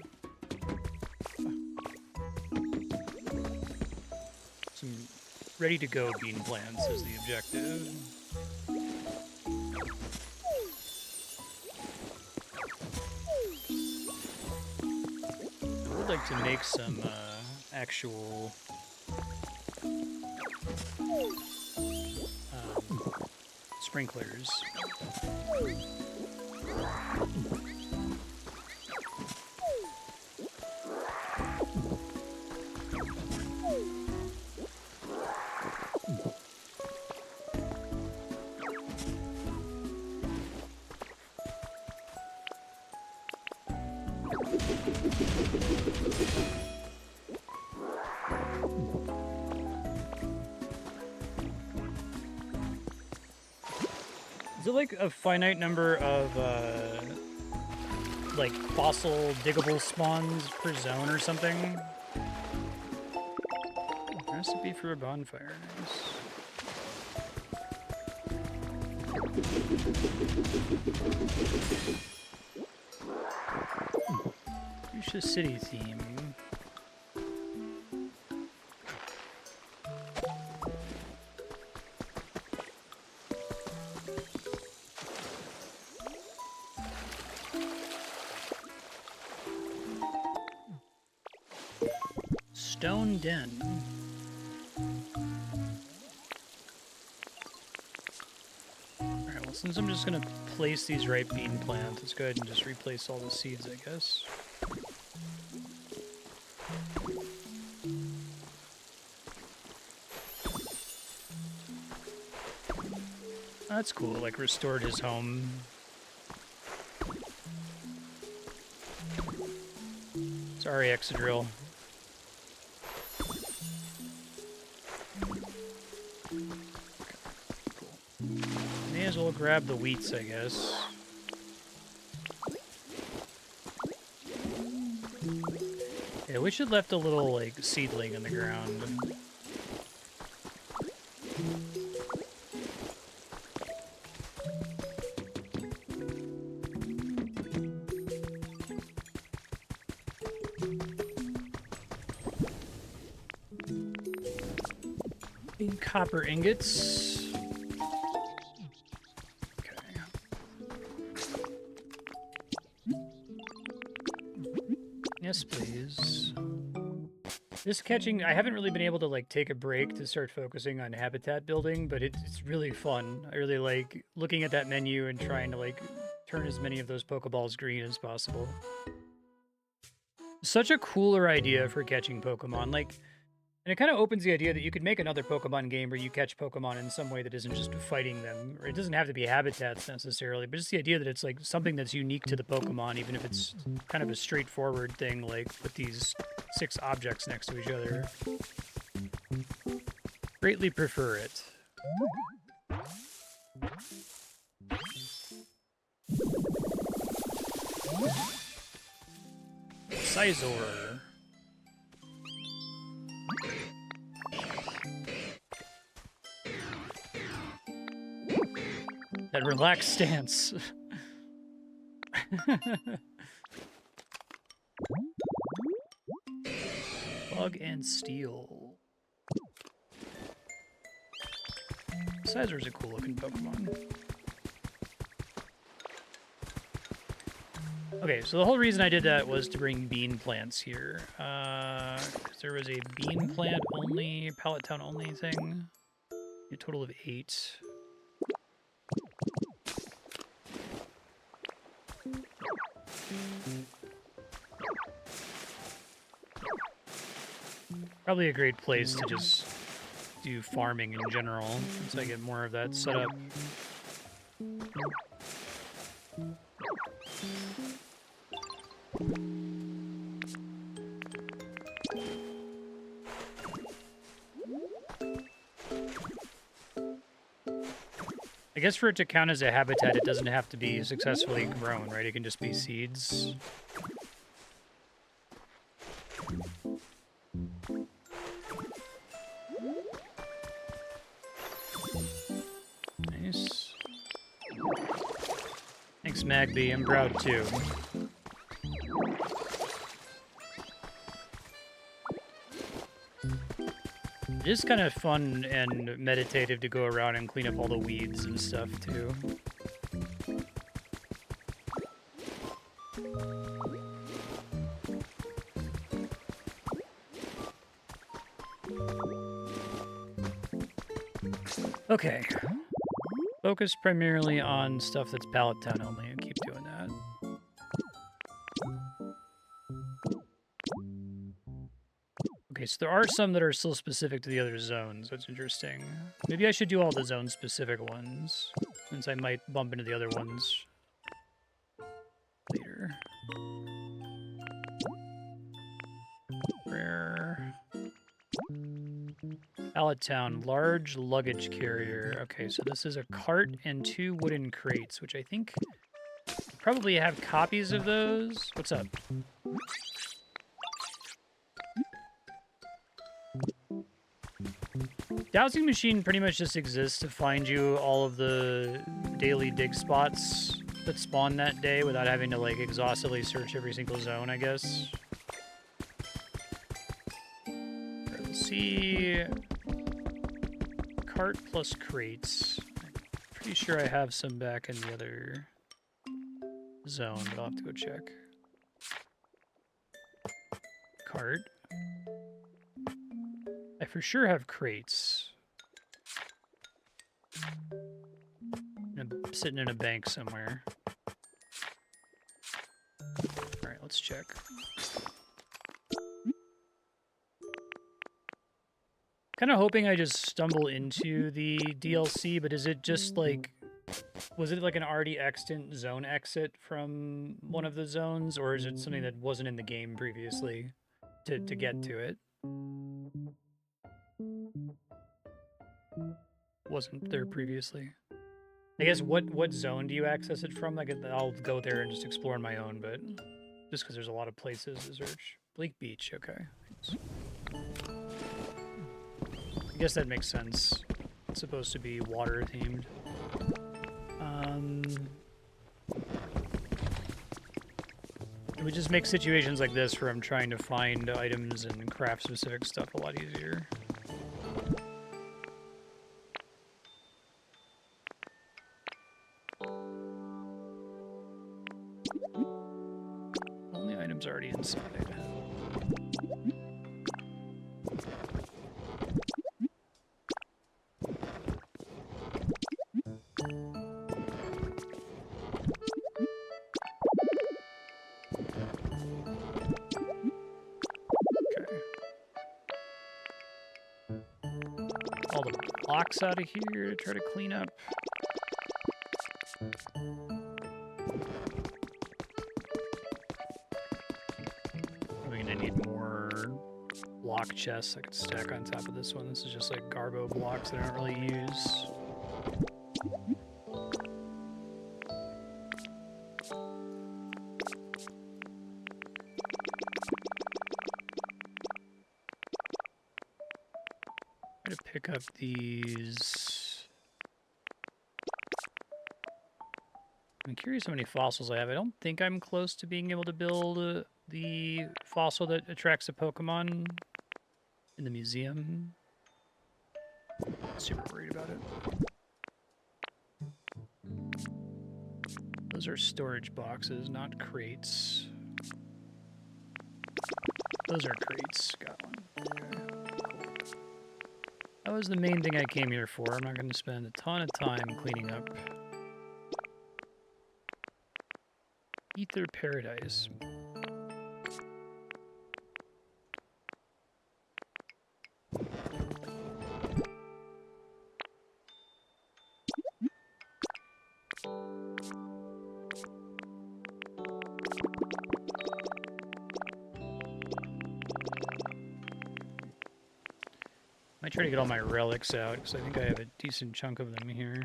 Some ready-to-go bean plants is the objective. I would like to make some actual sprinklers. Is it like a finite number of like fossil diggable spawns per zone or something? Recipe for a bonfire. Nice. Fuchsia City theme. Stone Den. Alright, well, since I'm just gonna place these ripe bean plants, let's go ahead and just replace all the seeds, I guess. That's cool, like restored his home. Sorry, Exadrill. May as well grab the wheats, I guess. Yeah, we should left a little, like, seedling in the ground. Copper ingots. Okay. Yes, please. This catching, I haven't really been able to like take a break to start focusing on habitat building, but it's really fun. I really like looking at that menu and trying to like turn as many of those Pokeballs green as possible. Such a cooler idea for catching Pokemon. Like, and it kind of opens the idea that you could make another Pokemon game where you catch Pokemon in some way that isn't just fighting them. Or it doesn't have to be habitats necessarily, but just the idea that it's like something that's unique to the Pokemon, even if it's kind of a straightforward thing, like with these 6 objects next to each other. Greatly prefer it. Scizor. That relaxed stance. Bug and Steel. Scizor's a cool looking Pokemon. Okay, so the whole reason I did that was to bring bean plants here. 'Cause there was a bean plant only, Pallet Town only thing. A total of 8. Probably a great place to just do farming in general, once I get more of that set up. I guess for it to count as a habitat, it doesn't have to be successfully grown, right? It can just be seeds. Nice. Thanks, Magby. I'm proud too. It is kind of fun and meditative to go around and clean up all the weeds and stuff, too. Okay. Focus primarily on stuff that's pallet town only and keep doing that. Okay, so there are some that are still specific to the other zones. That's interesting. Maybe I should do all the zone-specific ones, since I might bump into the other ones later. Rare. Pallet Town, large luggage carrier. Okay, so this is a cart and 2 wooden crates, which I think probably have copies of those. What's up? Dowsing machine pretty much just exists to find you all of the daily dig spots that spawn that day without having to, like, exhaustively search every single zone, I guess. Right, let's see. Cart plus crates. I'm pretty sure I have some back in the other zone, but I'll have to go check. Cart. I for sure have crates. Sitting in a bank somewhere. Alright, let's check. Kind of hoping I just stumble into the DLC, but is it just like... Was it like an already extant zone exit from one of the zones, or is it something that wasn't in the game previously to get to it? Wasn't there previously. I guess what zone do you access it from? Like, I'll go there and just explore on my own, but just because there's a lot of places to search. Bleak Beach, okay. I guess that makes sense. It's supposed to be water themed. It would just make situations like this where I'm trying to find items and craft specific stuff a lot easier. Only items already inside. All the blocks out of here to try to clean up. Probably gonna need more block chests I could stack on top of this one. This is just like garbo blocks that I don't really use. Pick up these. I'm curious how many fossils I have. I don't think I'm close to being able to build the fossil that attracts a Pokemon in the museum. Super worried about it. Those are storage boxes, not crates. Those are crates. Got one. Okay. That was the main thing I came here for. I'm not going to spend a ton of time cleaning up. Ether Paradise. I might try to get all my relics out, because I think I have a decent chunk of them here.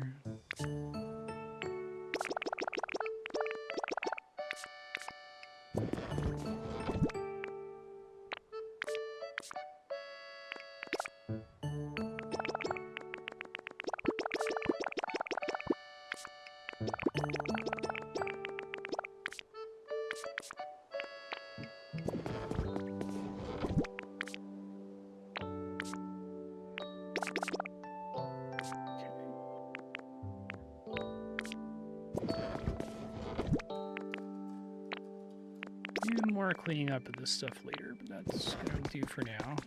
More cleaning up of this stuff later, but that's gonna do for now.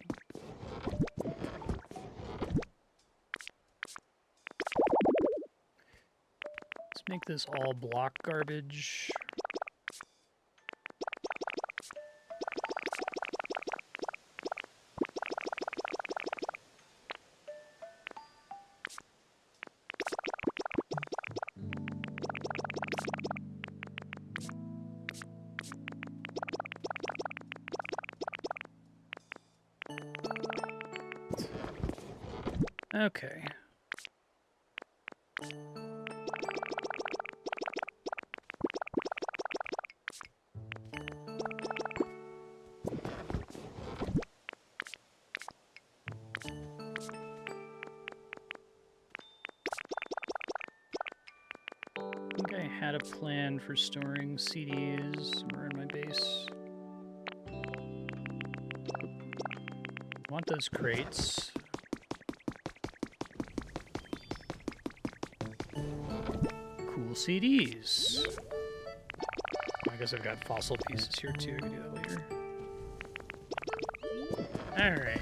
Make this all block garbage. Okay. I think I had a plan for storing CDs somewhere in my base. I want those crates. Cool CDs. I guess I've got fossil pieces here too. I can do that later. Alright.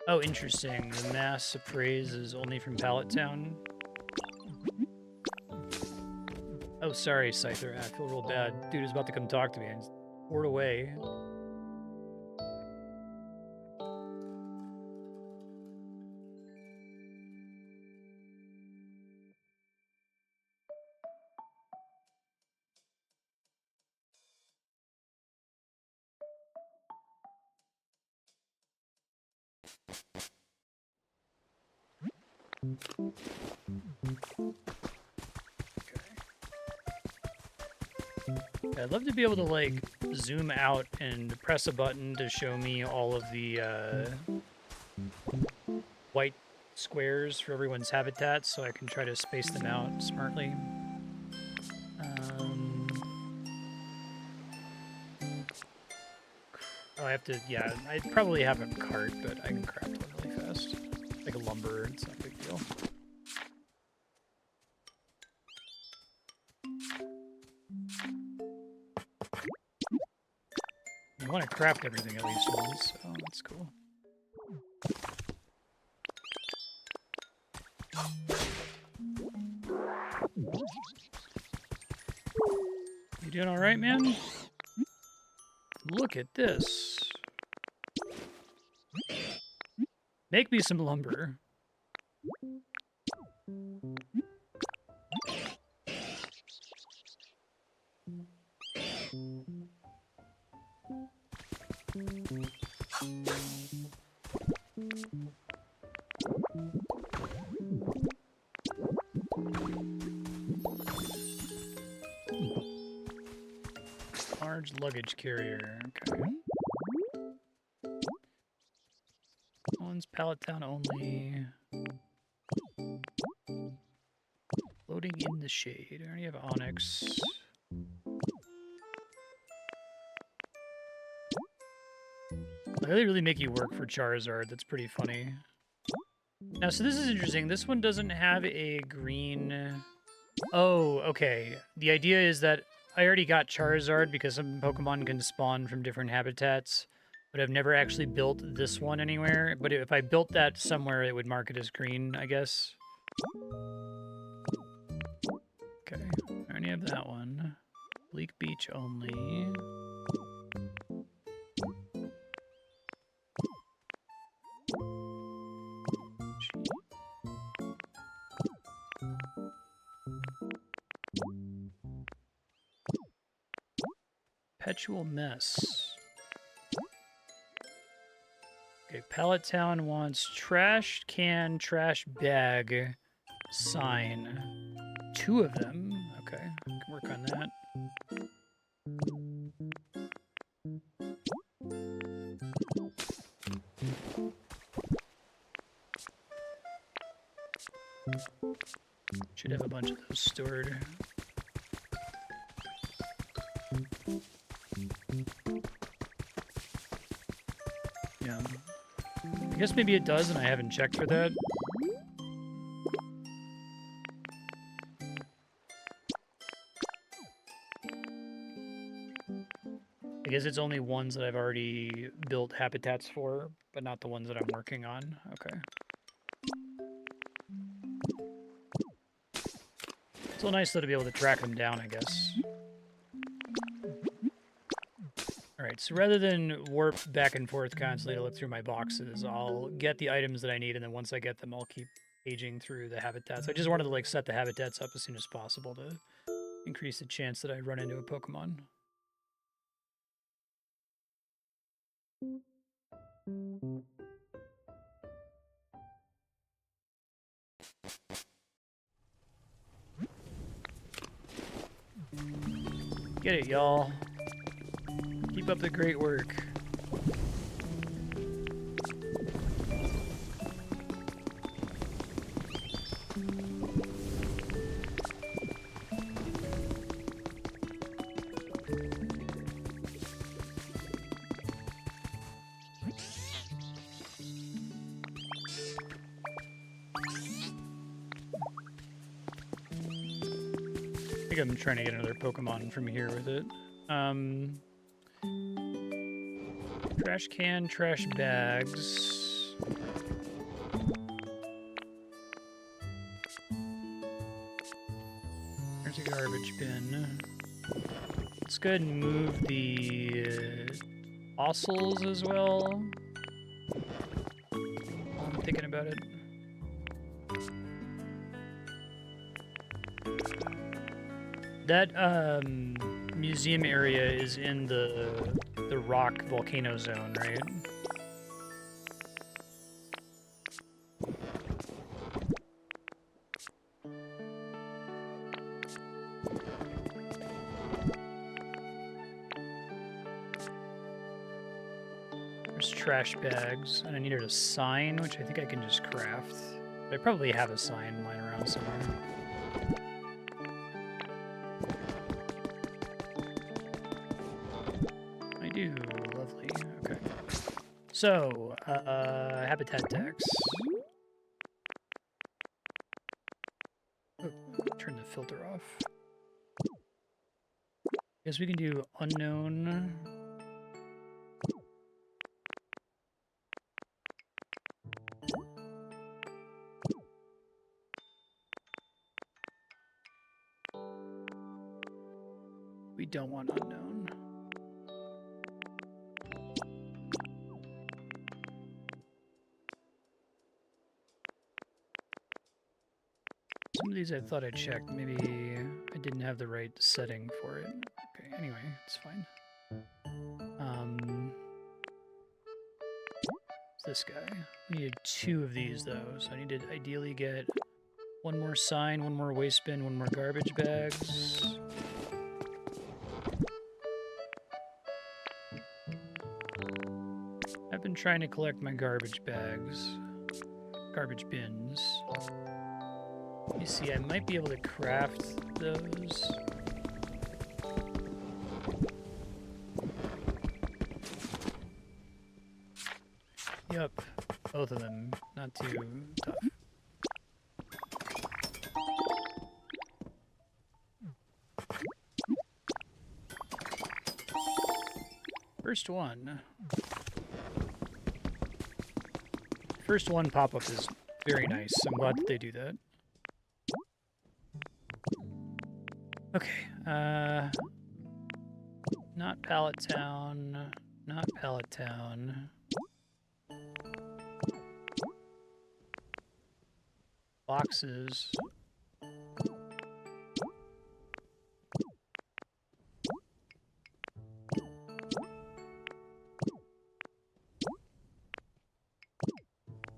Oh, interesting. The mass appraise is only from Pallet Town. Oh, sorry, Scyther. I feel real bad. Dude is about to come talk to me. I just poured away. I'd love to be able to, like, zoom out and press a button to show me all of the white squares for everyone's habitats so I can try to space them out smartly. Oh, I have to, yeah, I probably have a cart, but I can craft one really fast. Like a lumber, it's not a big deal. I want to craft everything at least once, so that's cool. You doing all right, man? Look at this. Make me some lumber. Large luggage carrier, okay. One's Pallet Town only. Loading in the shade. I already have Onyx. They really make you work for Charizard. That's pretty funny. Now, so this is interesting. This one doesn't have a green... Oh, okay. The idea is that I already got Charizard because some Pokemon can spawn from different habitats, but I've never actually built this one anywhere. But if I built that somewhere, it would mark it as green, I guess. Okay, I already have that one. Bleak Beach only. Perpetual Mess. Okay, Pallet Town wants trash can, trash bag, sign. 2 of them. Okay, I can work on that. Should have a bunch of those stored. Yeah. I guess maybe it does and I haven't checked for that. I guess it's only ones that I've already built habitats for, but not the ones that I'm working on. Okay. Still nice though to be able to track them down, I guess. Alright, so rather than warp back and forth constantly to look through my boxes, I'll get the items that I need, and then once I get them, I'll keep paging through the habitats. I just wanted to like set the habitats up as soon as possible to increase the chance that I run into a Pokemon. Get it, y'all. Keep up the great work. I think I'm trying to get another Pokemon from here with it. Trash can, trash bags. There's a garbage bin. Let's go ahead and move the fossils as well. While I'm thinking about it. That museum area is in the rock volcano zone, right? There's trash bags, and I needed a sign, which I think I can just craft. I probably have a sign lying around somewhere. Lovely. Okay. So, habitat tax. Oh, turn the filter off. Guess we can do unknown. We don't want unknown. Some of these I thought I checked. Maybe I didn't have the right setting for it. Okay, anyway, it's fine. It's this guy. We needed 2 of these, though, so I need to ideally get 1 more sign, 1 more waste bin, 1 more garbage bags. I've been trying to collect my garbage bags. Garbage bins. You see, I might be able to craft those. Yep, both of them. Not too tough. First one. First one pop-up is very nice. I'm glad that they do that. Okay, not Pallet Town, not Pallet Town. Boxes.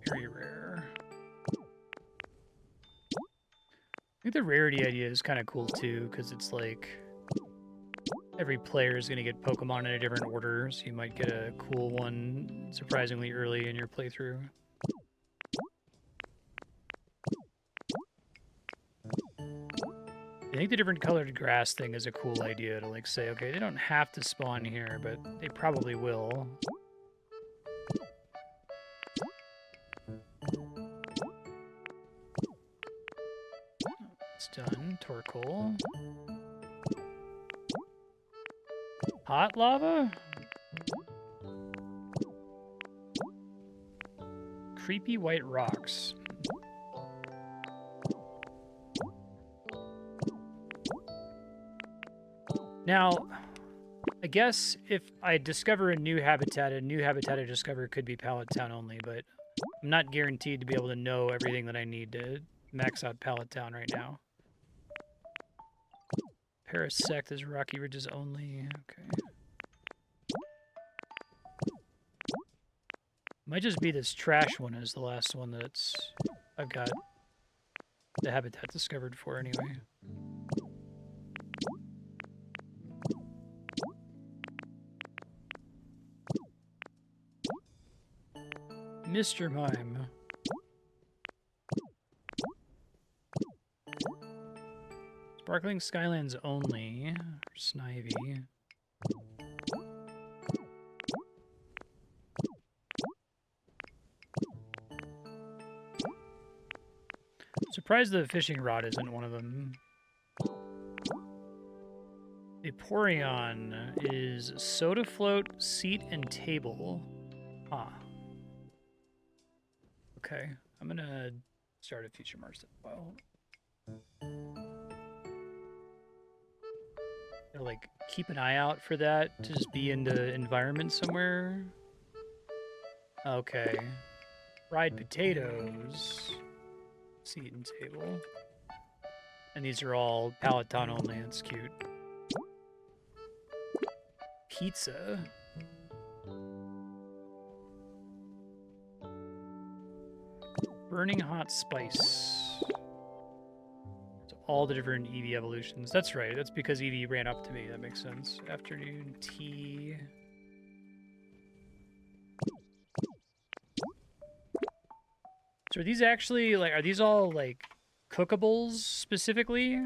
Very rare. I think the rarity idea is kind of cool too, because it's like every player is going to get Pokemon in a different order, so you might get a cool one surprisingly early in your playthrough. I think the different colored grass thing is a cool idea to like say, okay, they don't have to spawn here, but they probably will. It's done. Torkoal. Hot lava? Creepy white rocks. Now, I guess if I discover a new habitat I discover could be Pallet Town only, but I'm not guaranteed to be able to know everything that I need to max out Pallet Town right now. Parasect is Rocky Ridges only. Okay. Might just be this trash one is the last one that's I've got the habitat discovered for anyway. Mr. Mime. Sparkling Skylands only. Snivy. Surprised the fishing rod isn't one of them. Vaporeon is soda float, seat, and table. Ah. Okay, I'm gonna start a future Marstead file. Gotta, like, keep an eye out for that to just be in the environment somewhere. Okay. Fried potatoes. Seat and table. And these are all Pallet Town only, that's cute. Pizza. Burning hot spice. So all the different Eevee evolutions. That's right, that's because Eevee ran up to me, that makes sense. Afternoon tea. So are these actually, like, are these all, like, cookables specifically?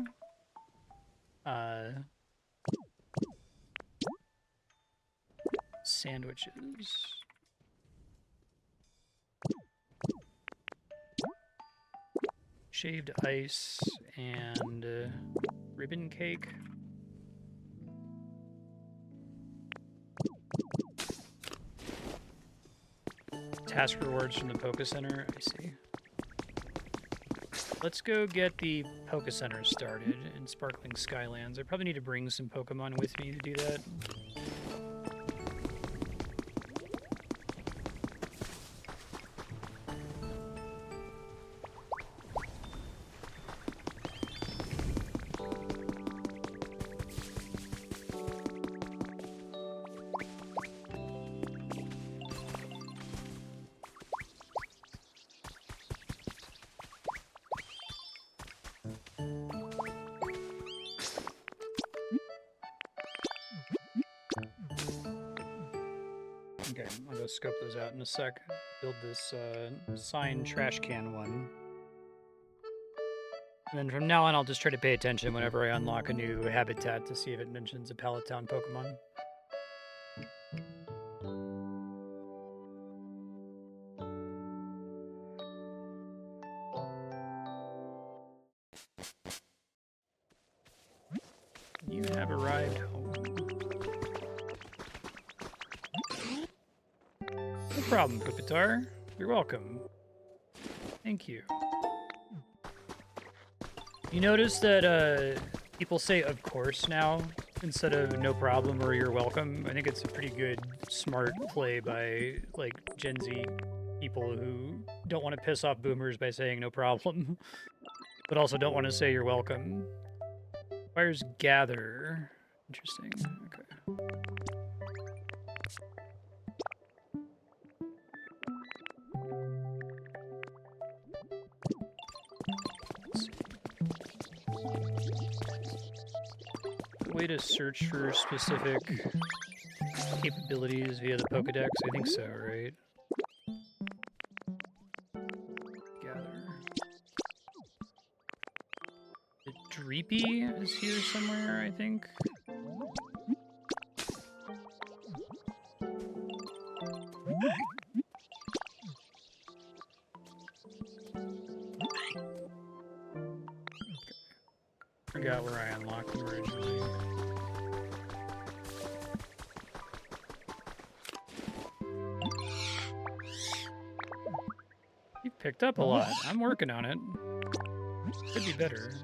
Sandwiches. Shaved ice and ribbon cake. Task rewards from the Poké Center, I see. Let's go get the Poké Center started in Sparkling Skylands. I probably need to bring some Pokemon with me to do that. Okay, I'll go scope those out in a sec. Build this sign trash can one. And then from now on, I'll just try to pay attention whenever I unlock a new habitat to see if it mentions a Pallet Town Pokemon. You have arrived home. No problem, Pupitar. You're welcome. Thank you. You notice that people say "of course" now instead of "no problem" or "you're welcome." I think it's a pretty good, smart play by, like, Gen Z people who don't want to piss off boomers by saying "no problem," but also don't want to say "you're welcome." Fires gather. Interesting. Okay. Way to search for specific capabilities via the Pokedex? I think so, right? Gather. The Dreepy is here somewhere, I think. Forgot where I unlocked them originally. picked up a lot. I'm working on it. Could be better.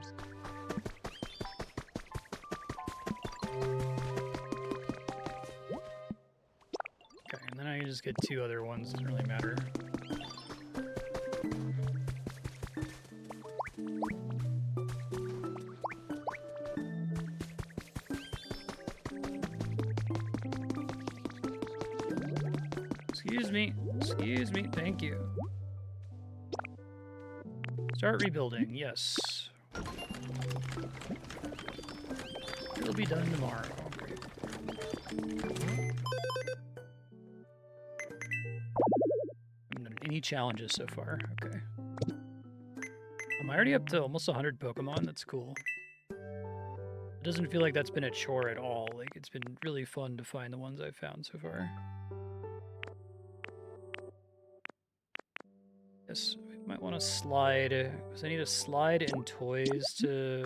Okay, and then I just get 2 other ones. Doesn't really matter. Excuse me, thank you. Start rebuilding, yes. It'll be done tomorrow. Great. Haven't done any challenges so far, okay. Am I already up to almost 100 Pokemon? That's cool. It doesn't feel like that's been a chore at all. Like, it's been really fun to find the ones I've found so far. Yes, I might want to slide, because I need a slide and toys to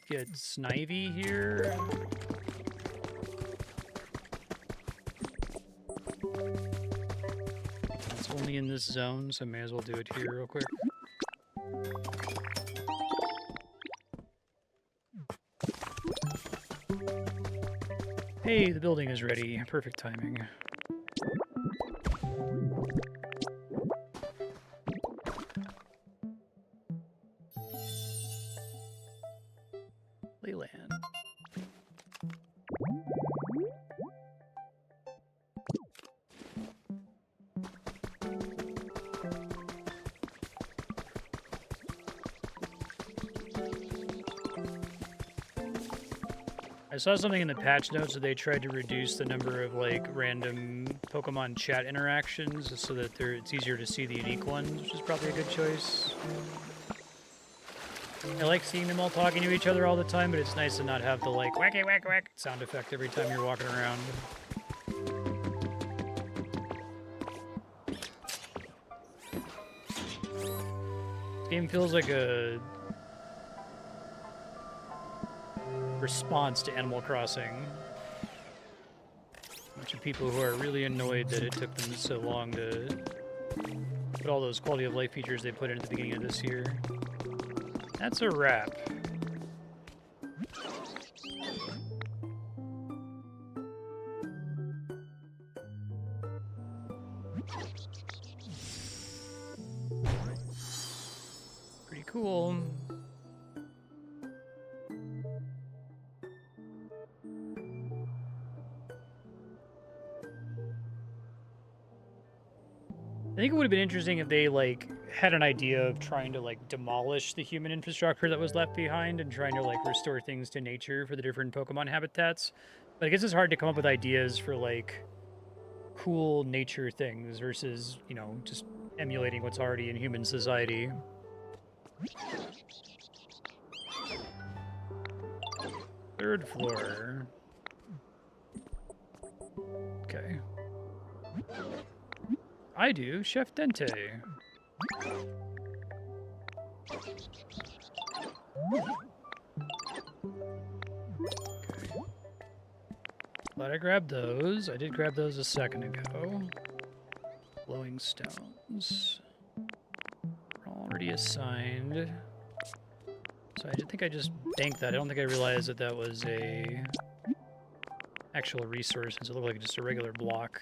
get Snivy here. It's only in this zone, so I may as well do it here real quick. Hey, the building is ready. Perfect timing. Leyland. I saw something in the patch notes that they tried to reduce the number of like random Pokemon chat interactions so that it's easier to see the unique ones, which is probably a good choice. I like seeing them all talking to each other all the time, but it's nice to not have the like wacky whack whack sound effect every time you're walking around. This game feels like a response to Animal Crossing. A bunch of people who are really annoyed that it took them so long to put all those quality of life features they put in at the beginning of this year. That's a wrap. Pretty cool. I think it would have been interesting if they, like, had an idea of trying to, like, demolish the human infrastructure that was left behind and trying to, like, restore things to nature for the different Pokemon habitats. But I guess it's hard to come up with ideas for, like, cool nature things versus, you know, just emulating what's already in human society. Third floor. Okay. I do, Chef Dente. Okay. Glad I grabbed those. I did grab those a second ago. Glowing stones. Already assigned. So I think I just banked that. I don't think I realized that that was a actual resource, since it looked like just a regular block.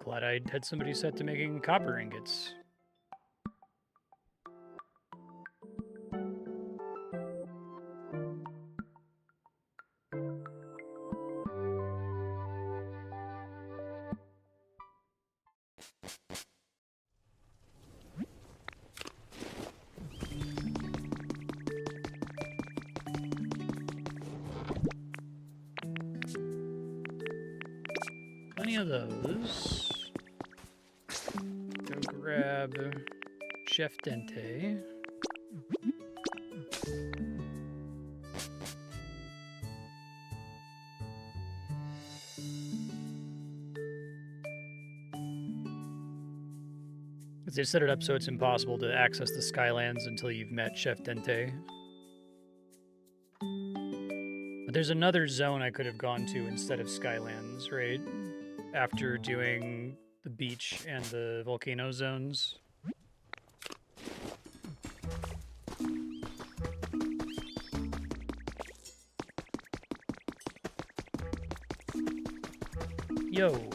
Glad I had somebody set to making copper ingots. Plenty of those. Go grab Chef Dente. They've set it up so it's impossible to access the Skylands until you've met Chef Dente. But there's another zone I could have gone to instead of Skylands, right? After doing the beach and the volcano zones. Yo.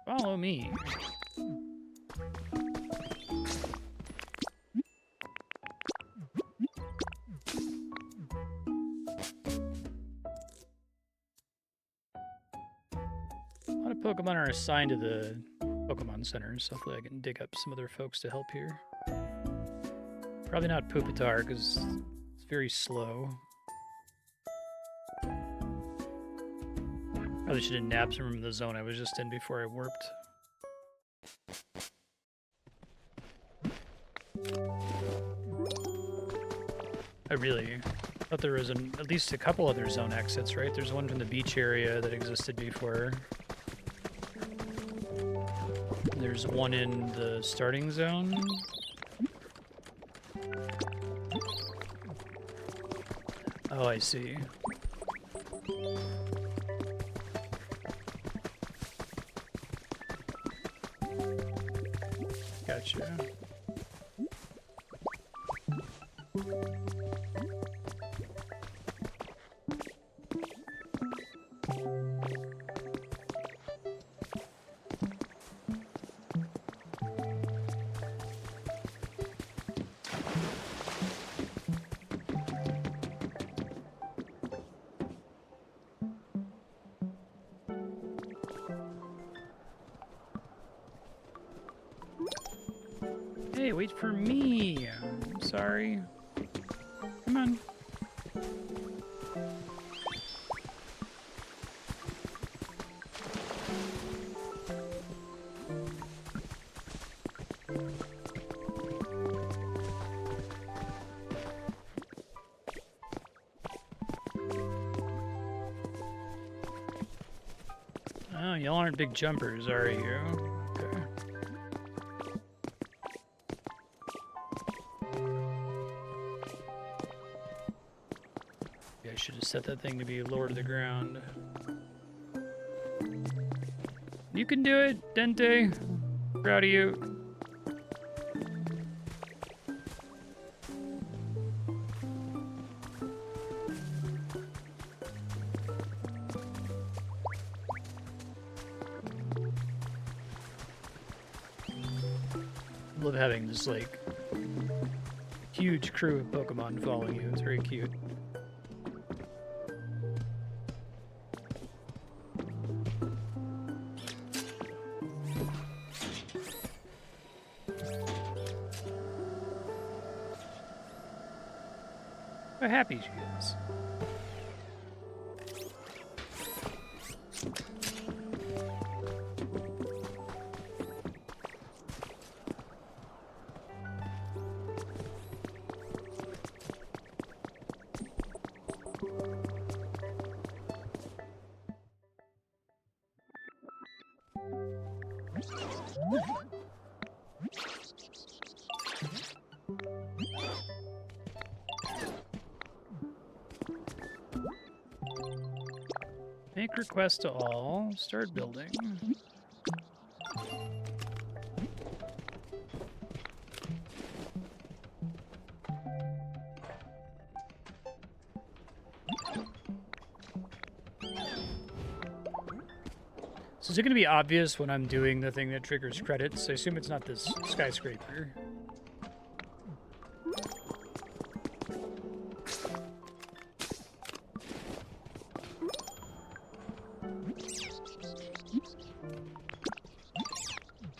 Follow me. A lot of Pokemon are assigned to the Pokemon centers. Hopefully I can dig up some other folks to help here. Probably not Pupitar, because it's very slow. Probably should have nabbed him from the zone I was just in before I warped. I really thought there was at least a couple other zone exits, right? There's one from the beach area that existed before. There's one in the starting zone. Oh, I see. Gotcha. Hey, wait for me. I'm sorry. Come on. Oh, y'all aren't big jumpers, are you? Okay. I should have set that thing to be lower to the ground. You can do it, Dente. Proud of you. Love having this, like, huge crew of Pokemon following you. It's very cute. How happy she is. Make request to all. Start building. So is it going to be obvious when I'm doing the thing that triggers credits? I assume it's not this skyscraper.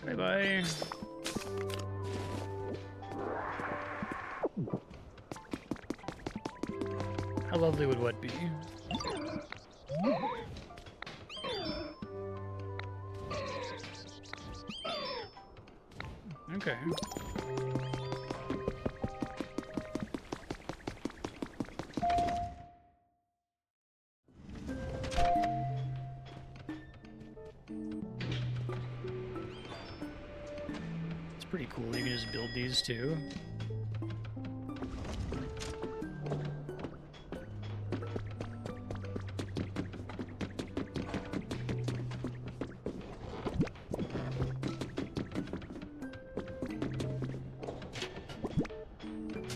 Bye-bye. How lovely would what be? Okay. pretty cool. You can just build these too.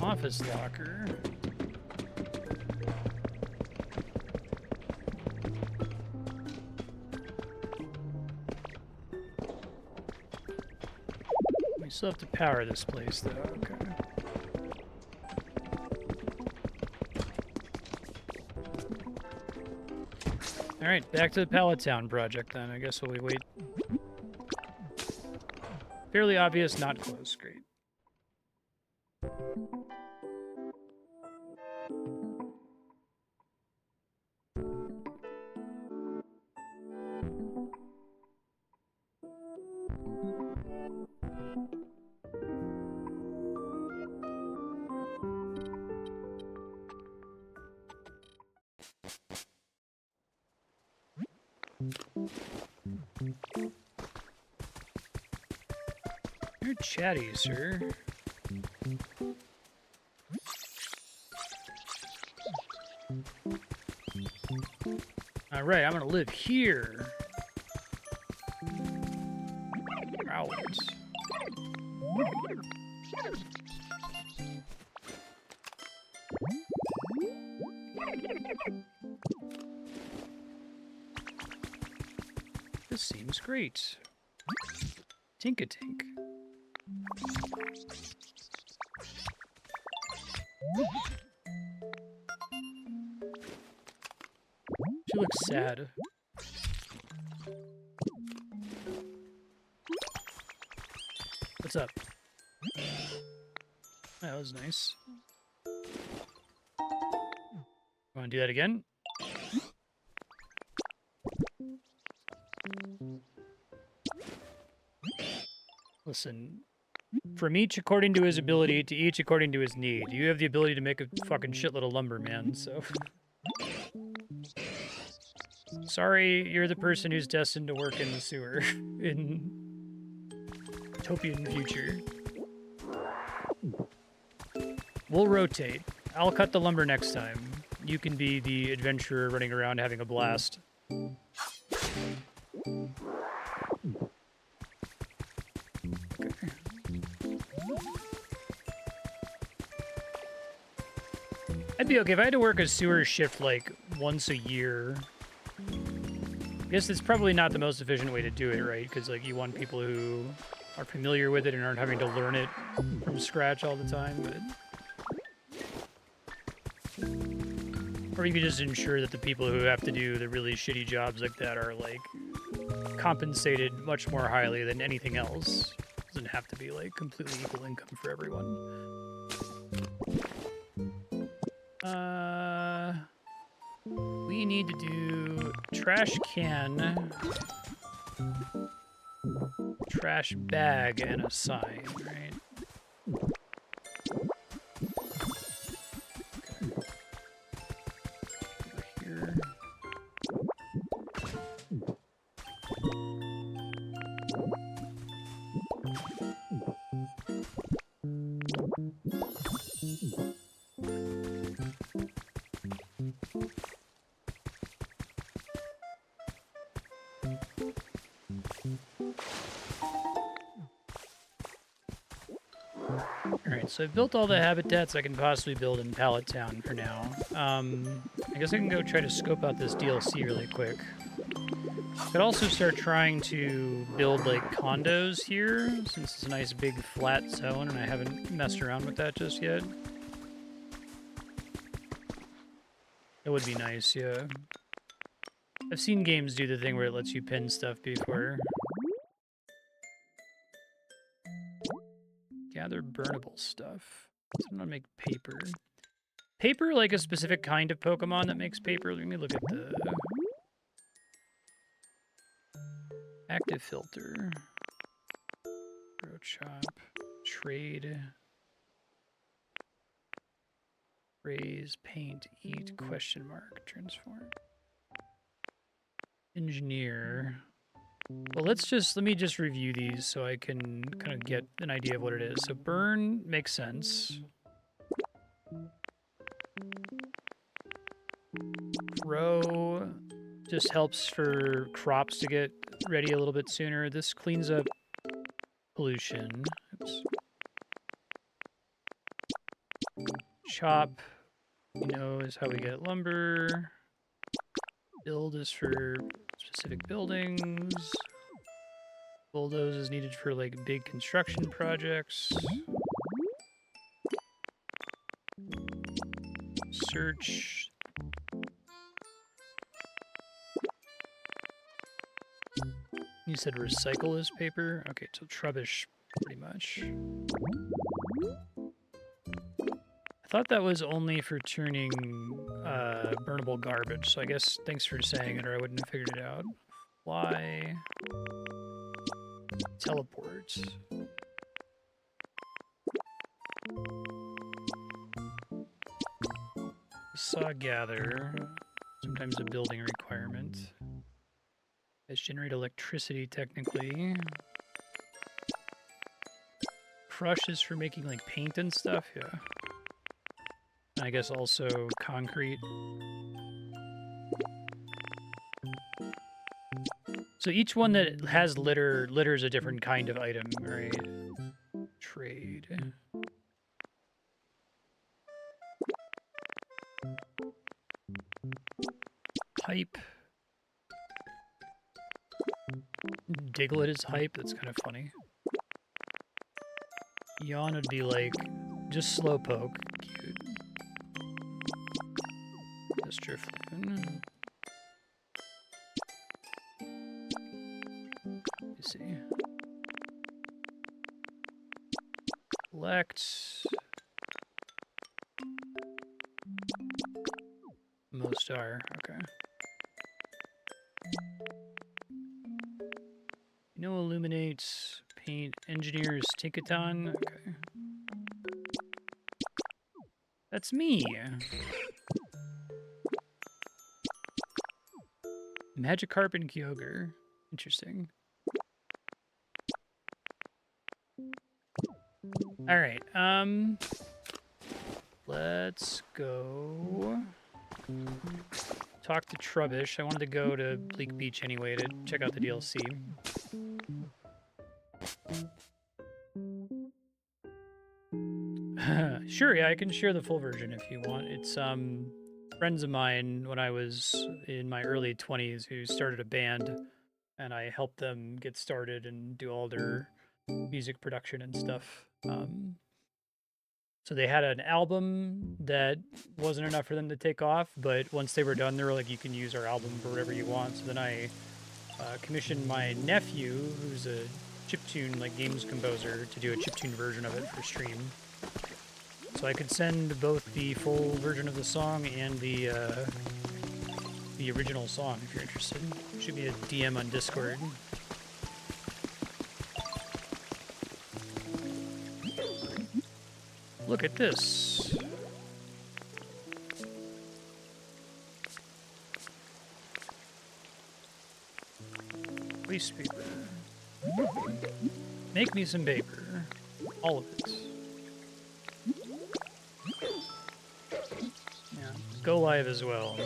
Office locker. We still have to power this place, though. Okay. Alright, back to the Pallet Town project, then. I guess we'll wait. Fairly obvious, not close. Great. You're chatty, sir. Alright, I'm gonna live here. Out. This seems great. Tink-a-tink. She looks sad. What's up? That was nice. Want to do that again? Listen, from each according to his ability to each according to his need. You have the ability to make a fucking shitload of lumber, man, so... Sorry, you're the person who's destined to work in the sewer in utopian future. We'll rotate. I'll cut the lumber next time. You can be the adventurer running around having a blast. Okay. I'd be okay if I had to work a sewer shift like once a year. I guess it's probably not the most efficient way to do it, right? Because like you want people who are familiar with it and aren't having to learn it from scratch all the time. But... Or you could just ensure that the people who have to do the really shitty jobs like that are like compensated much more highly than anything else. It doesn't have to be like completely equal income for everyone. We need to do trash can, trash bag, and a sign, right? Okay. Over here. Alright, so I've built all the habitats I can possibly build in Pallet Town for now. I guess I can go try to scope out this DLC really quick. I could also start trying to build, like, condos here, since it's a nice big flat zone and I haven't messed around with that just yet. That would be nice, yeah. I've seen games do the thing where it lets you pin stuff before. Gather burnable stuff. So I'm gonna make paper. Paper, like a specific kind of Pokemon that makes paper. Let me look at the active filter. Grow chop. Trade. Raise, paint, eat, question mark, transform. Engineer. Well, let me just review these so I can kind of get an idea of what it is. So burn makes sense. Grow just helps for crops to get ready a little bit sooner. This cleans up pollution. Oops. Chop, is how we get lumber. Build is for specific buildings. Bulldoze is needed for like big construction projects. Search. You said recycle is paper? Okay, so trubbish, pretty much. I thought that was only for turning burnable garbage, so I guess thanks for saying it or I wouldn't have figured it out. Fly. Teleport. Saw gather. Sometimes a building requirement. Guys generate electricity technically. Crush is for making like paint and stuff, yeah. And I guess also concrete. So each one that has litter is a different kind of item, right? Trade. Hype. Diglett is hype, that's kind of funny. Yawn would be like, just slowpoke. Cute. Distriflin. You see. Collect. Most are, okay. Illuminates, paint, engineers, Tinkaton. Okay. That's me. Magikarp and Kyogre. Interesting. All right. Let's go talk to Trubbish. I wanted to go to Bleak Beach anyway to check out the DLC. Sure, yeah, I can share the full version if you want. It's friends of mine when I was in my early 20s who started a band, and I helped them get started and do all their music production and stuff. So they had an album that wasn't enough for them to take off, but once they were done, they were like, you can use our album for whatever you want. So then I commissioned my nephew, who's a chiptune like games composer, to do a chiptune version of it for stream. So I could send both the full version of the song and the original song if you're interested. Should be a DM on Discord. Look at this. Waste paper. Make me some paper. All of it. Yeah. Go live as well.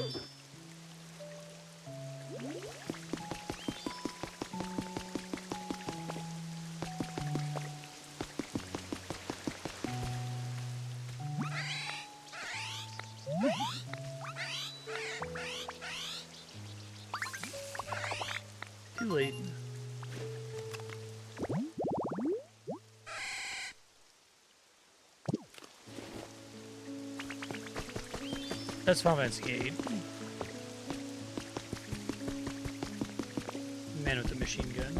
Too late. That's Final Fantasy 8. Man with the machine gun.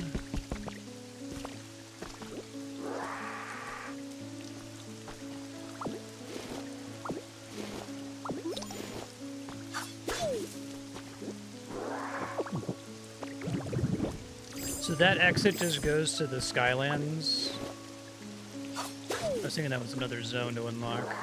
So that exit just goes to the Skylands. I was thinking that was another zone to unlock.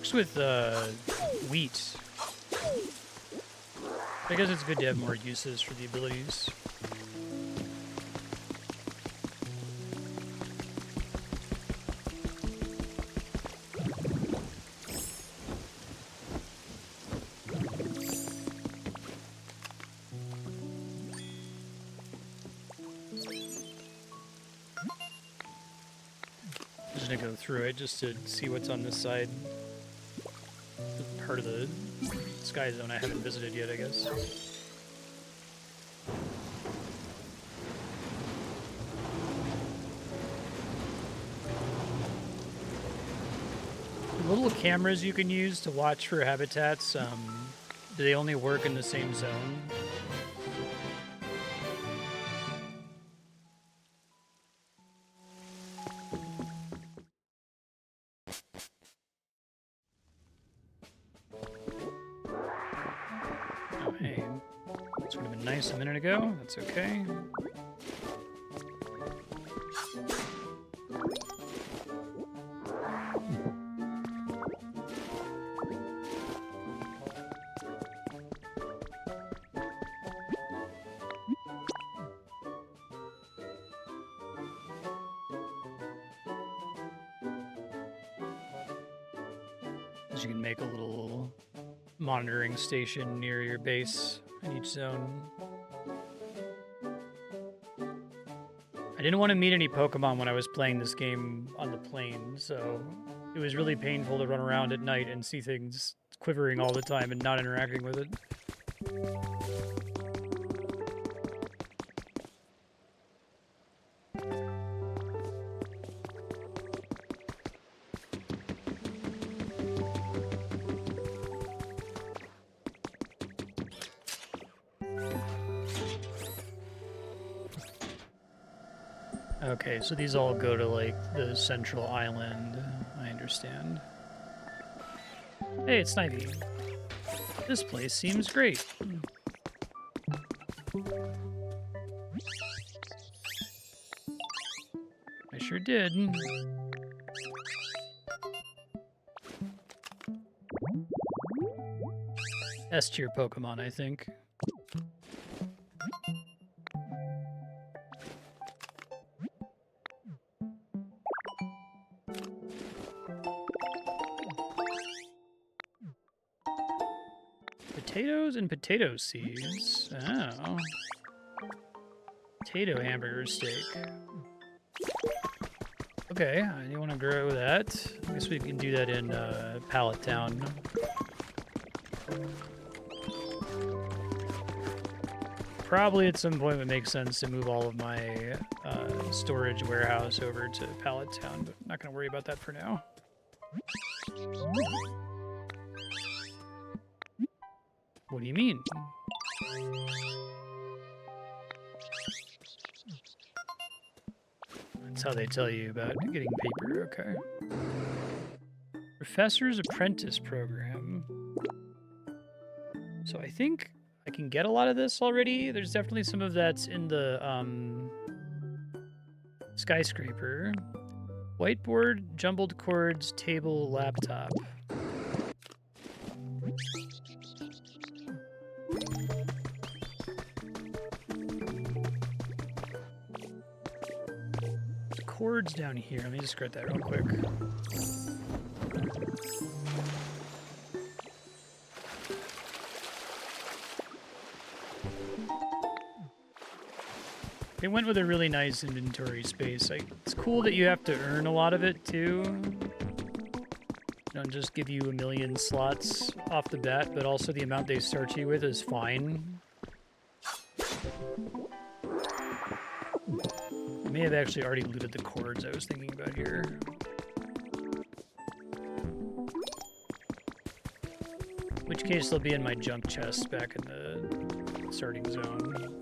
works with wheat. I guess it's good to have more uses for the abilities. Just gonna go through it just to see what's on this side. Part of the sky zone I haven't visited yet, I guess. The little cameras you can use to watch for habitats, do they only work in the same zone? A minute ago. That's okay. You can make a little monitoring station near your base in each zone. I didn't want to meet any Pokemon when I was playing this game on the plane, so it was really painful to run around at night and see things quivering all the time and not interacting with it. Okay, so these all go to, like, the central island. I understand. Hey, it's Snivy. This place seems great. I sure did. S-tier Pokemon, I think. Potatoes and potato seeds. Oh. Potato hamburger steak. Okay, I want to grow that. I guess we can do that in Pallet Town. Probably at some point it would make sense to move all of my storage warehouse over to Pallet Town, but I'm not going to worry about that for now. What do you mean? That's how they tell you about getting paper, okay. Professor's Apprentice Program. So I think I can get a lot of this already. There's definitely some of that's in the skyscraper. Whiteboard, jumbled chords, table, laptop. Chords down here. Let me just get that real quick. They went with a really nice inventory space. It's cool that you have to earn a lot of it too. Don't just give you a million slots off the bat, but also the amount they start you with is fine. I may have actually already looted the chords I was thinking about here. In which case they'll be in my junk chest back in the starting zone.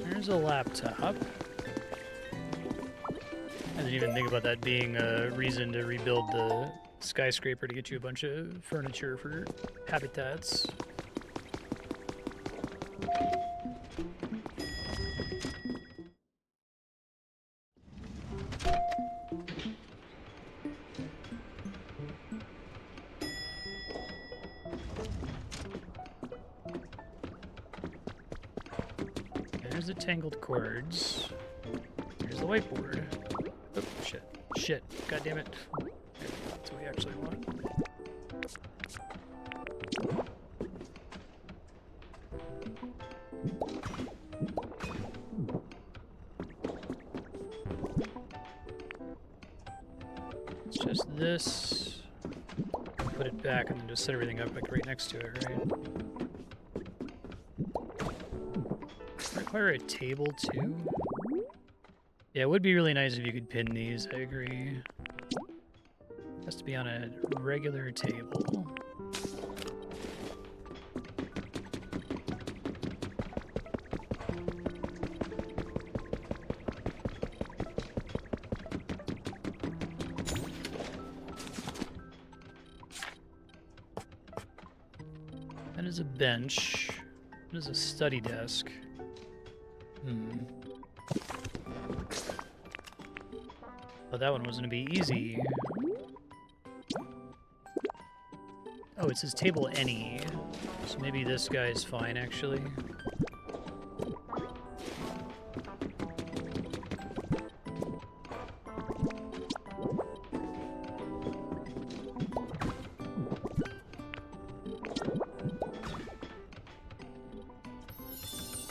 There's a laptop. I didn't even think about that being a reason to rebuild the skyscraper to get you a bunch of furniture for habitats. There's the tangled cords. There's the whiteboard. Oh, shit. Shit. God damn it. That's what we actually want. It's just this. Put it back and then just set everything up like right next to it, right? Require a table too? Yeah, it would be really nice if you could pin these, I agree. It has to be on a regular table. That is a bench. That is a study desk. Oh, that one was gonna be easy. Oh, it says table any. So maybe this guy is fine, actually.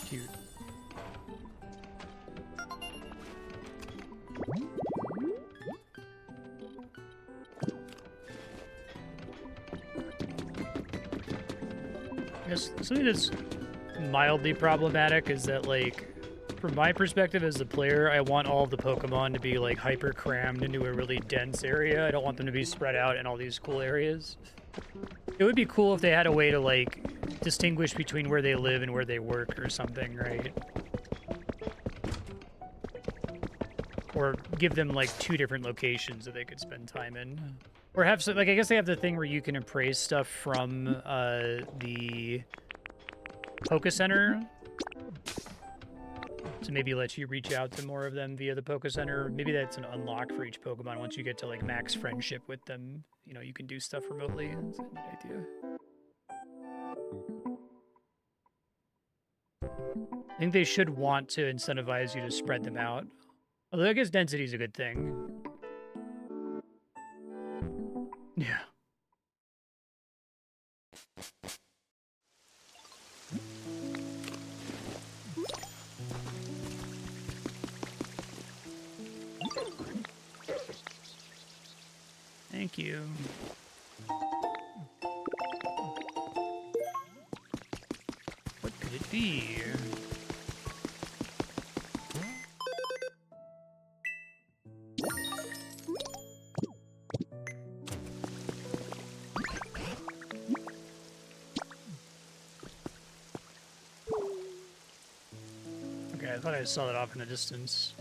Cute. I guess something that's mildly problematic is that, like, from my perspective as the player, I want all of the Pokemon to be, like, hyper crammed into a really dense area. I don't want them to be spread out in all these cool areas. It would be cool if they had a way to, like, distinguish between where they live and where they work or something, right? Or give them, like, 2 different locations that they could spend time in. Or have, so, like, I guess they have the thing where you can appraise stuff from the Poke Center to maybe let you reach out to more of them via the Poke Center. Maybe that's an unlock for each Pokemon. Once you get to, like, max friendship with them, you know, you can do stuff remotely. That's a good idea. I think they should want to incentivize you to spread them out. Although I guess density is a good thing. Yeah. Thank you. What could it be? Okay, I thought I saw that off in the distance.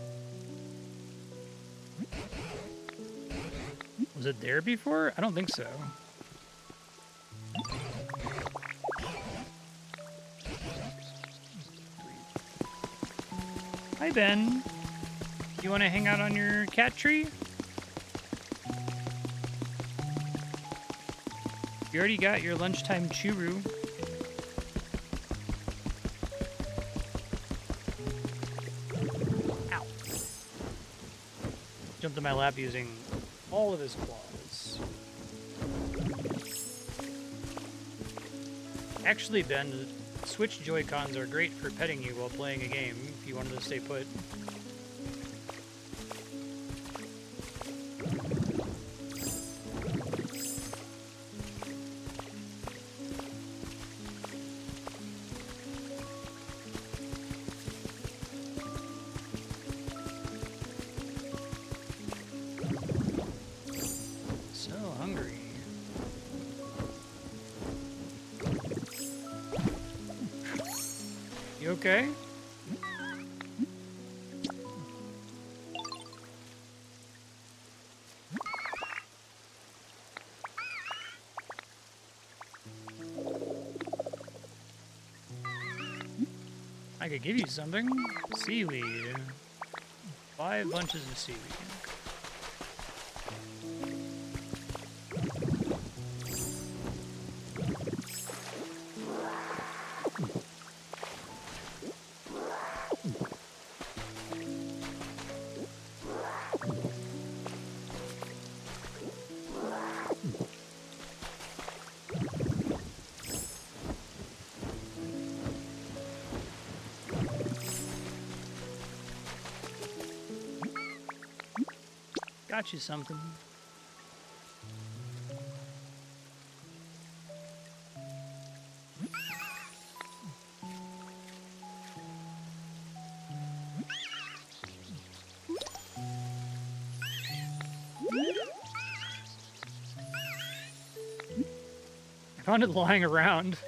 Was it there before? I don't think so. Hi, Ben. You want to hang out on your cat tree? You already got your lunchtime churu. Ow. Jumped in my lap using all of his claws. Actually, Ben, the Switch Joy-Cons are great for petting you while playing a game, if you wanted to stay put. Okay. I could give you something. Seaweed. 5 bunches of seaweed. Got you something. I found it lying around.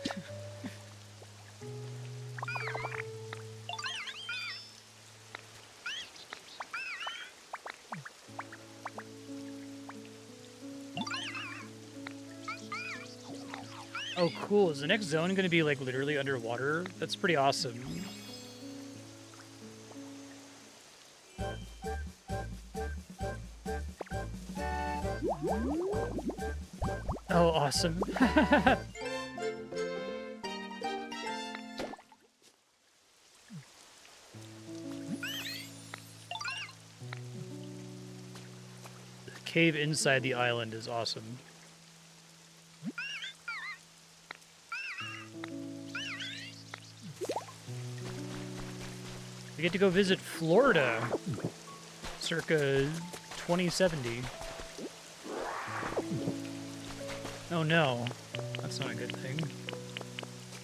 Oh, cool. Is the next zone going to be, like, literally underwater? That's pretty awesome. Oh, awesome. The cave inside the island is awesome. We get to go visit Florida, circa 2070. Oh no, that's not a good thing.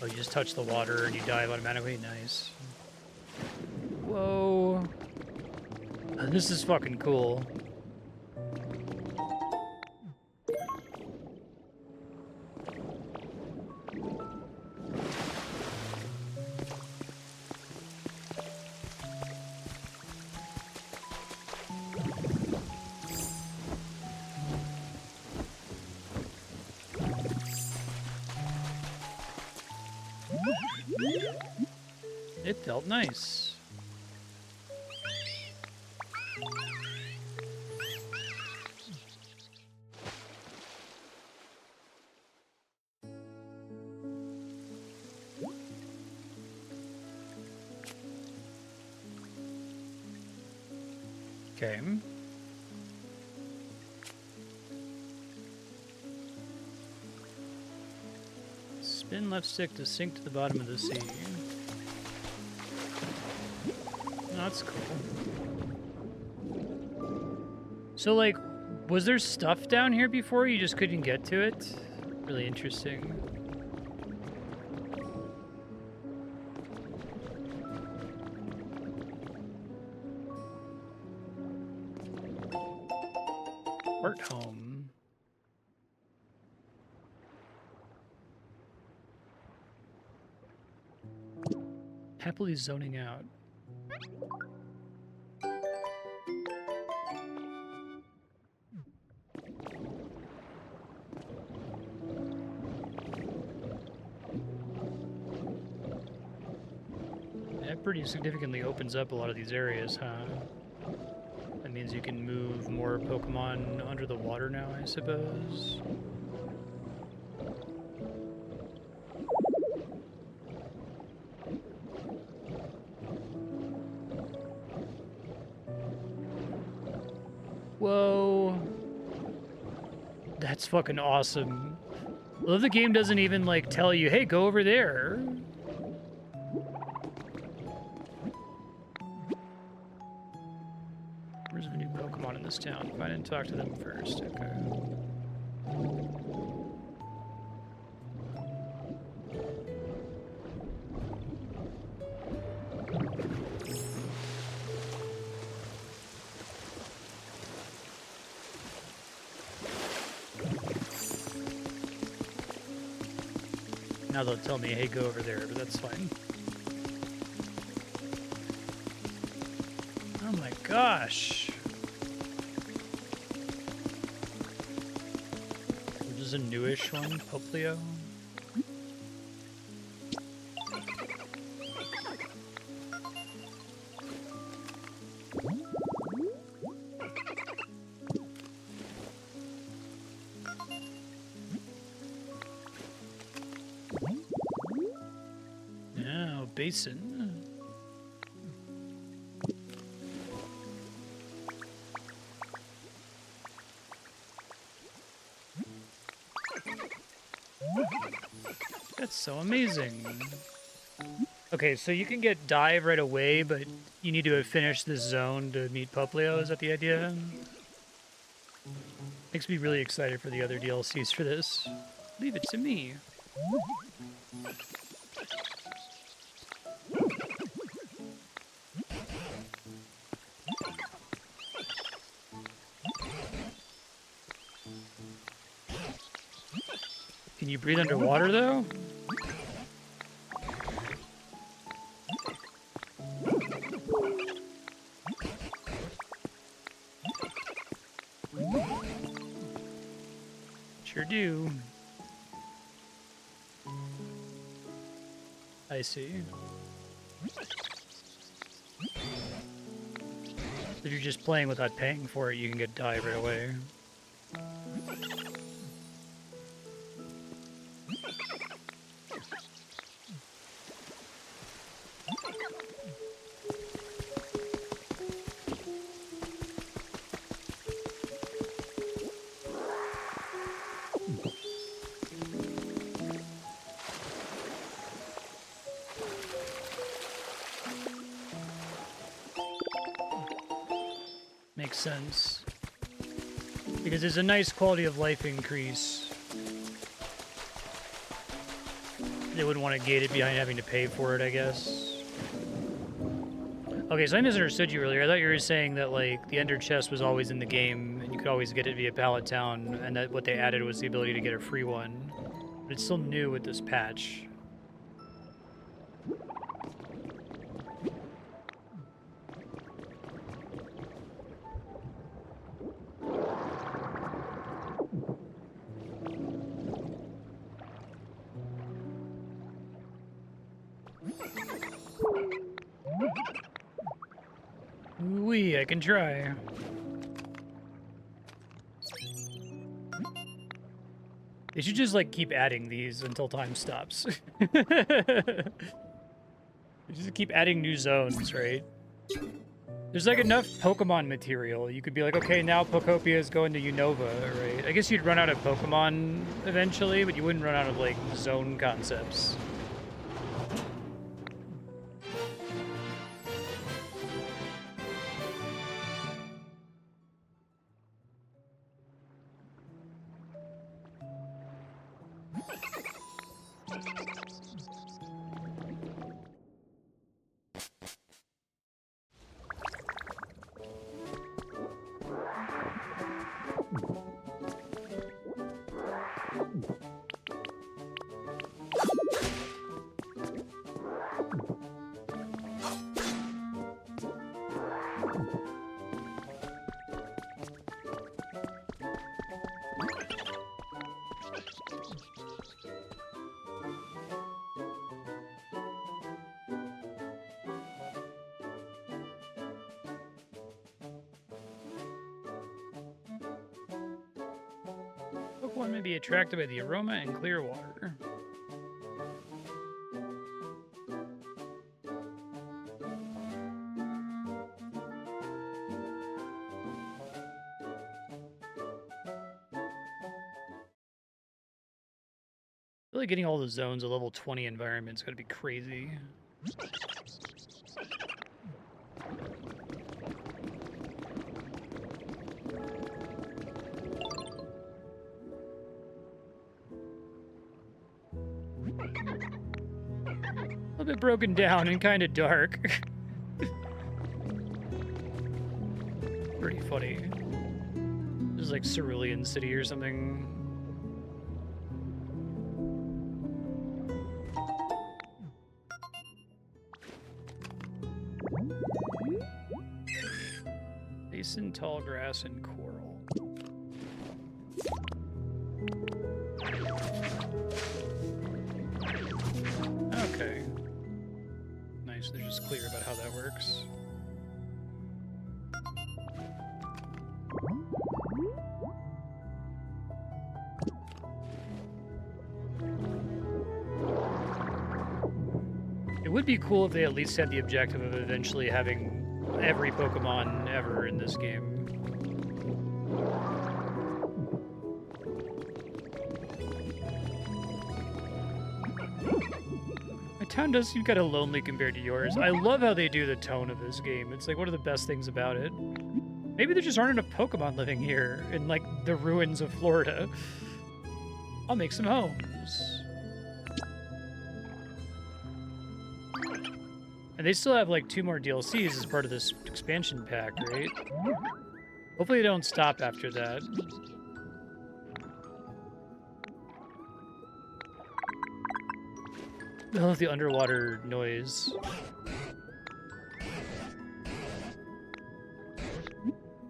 Oh, you just touch the water and you dive automatically? Nice. Whoa. This is fucking cool. It felt nice. Okay. Spin left stick to sink to the bottom of the sea. That's cool. So, like, was there stuff down here before? You just couldn't get to it? Really interesting. Art home. Happily zoning out. Pretty significantly opens up a lot of these areas, huh? That means you can move more Pokemon under the water now, I suppose. Whoa. That's fucking awesome. I love the game doesn't even, like, tell you, hey, go over there. Where's the new Pokemon in this town? If I didn't talk to them first, okay. Now they'll tell me, hey, go over there, but that's fine. gosh. Which is a newish one, Poplio. Yeah, basin. That's so amazing. Okay, so you can get dive right away, but you need to have finished this zone to meet Poplio. Is that the idea? Makes me really excited for the other DLCs for this. Leave it to me. Can you breathe underwater, though? Sure do. I see. If you're just playing without paying for it, you can get dive right away. Makes sense. Because there's a nice quality of life increase. They wouldn't want to gate it behind having to pay for it, I guess. Okay, so I misunderstood you earlier. I thought you were saying that, like, the Ender chest was always in the game, and you could always get it via Pallet Town, and that what they added was the ability to get a free one. But it's still new with this patch. Wee, I can try. They should just, like, keep adding these until time stops. They just keep adding new zones, right? There's, like, enough Pokemon material. You could be like, okay, now Pokopia is going to Unova, right? I guess you'd run out of Pokemon eventually, but you wouldn't run out of, like, zone concepts. Pokemon may be attracted by the aroma and clear water. Really getting all the zones a level 20 environment is going to be crazy. A little bit broken down and kind of dark. Pretty funny. This is like Cerulean City or something. Basin, tall grass, and coral. Okay. Nice, they're just clear about how that works. It would be cool if they at least had the objective of eventually having every Pokemon ever in this game. My town does seem kind of lonely compared to yours. I love how they do the tone of this game. It's like one of the best things about it. Maybe there just aren't enough Pokemon living here in like the ruins of Florida. I'll make some homes. And they still have like 2 more DLCs as part of this expansion pack, right? Hopefully they don't stop after that. I love the underwater noise.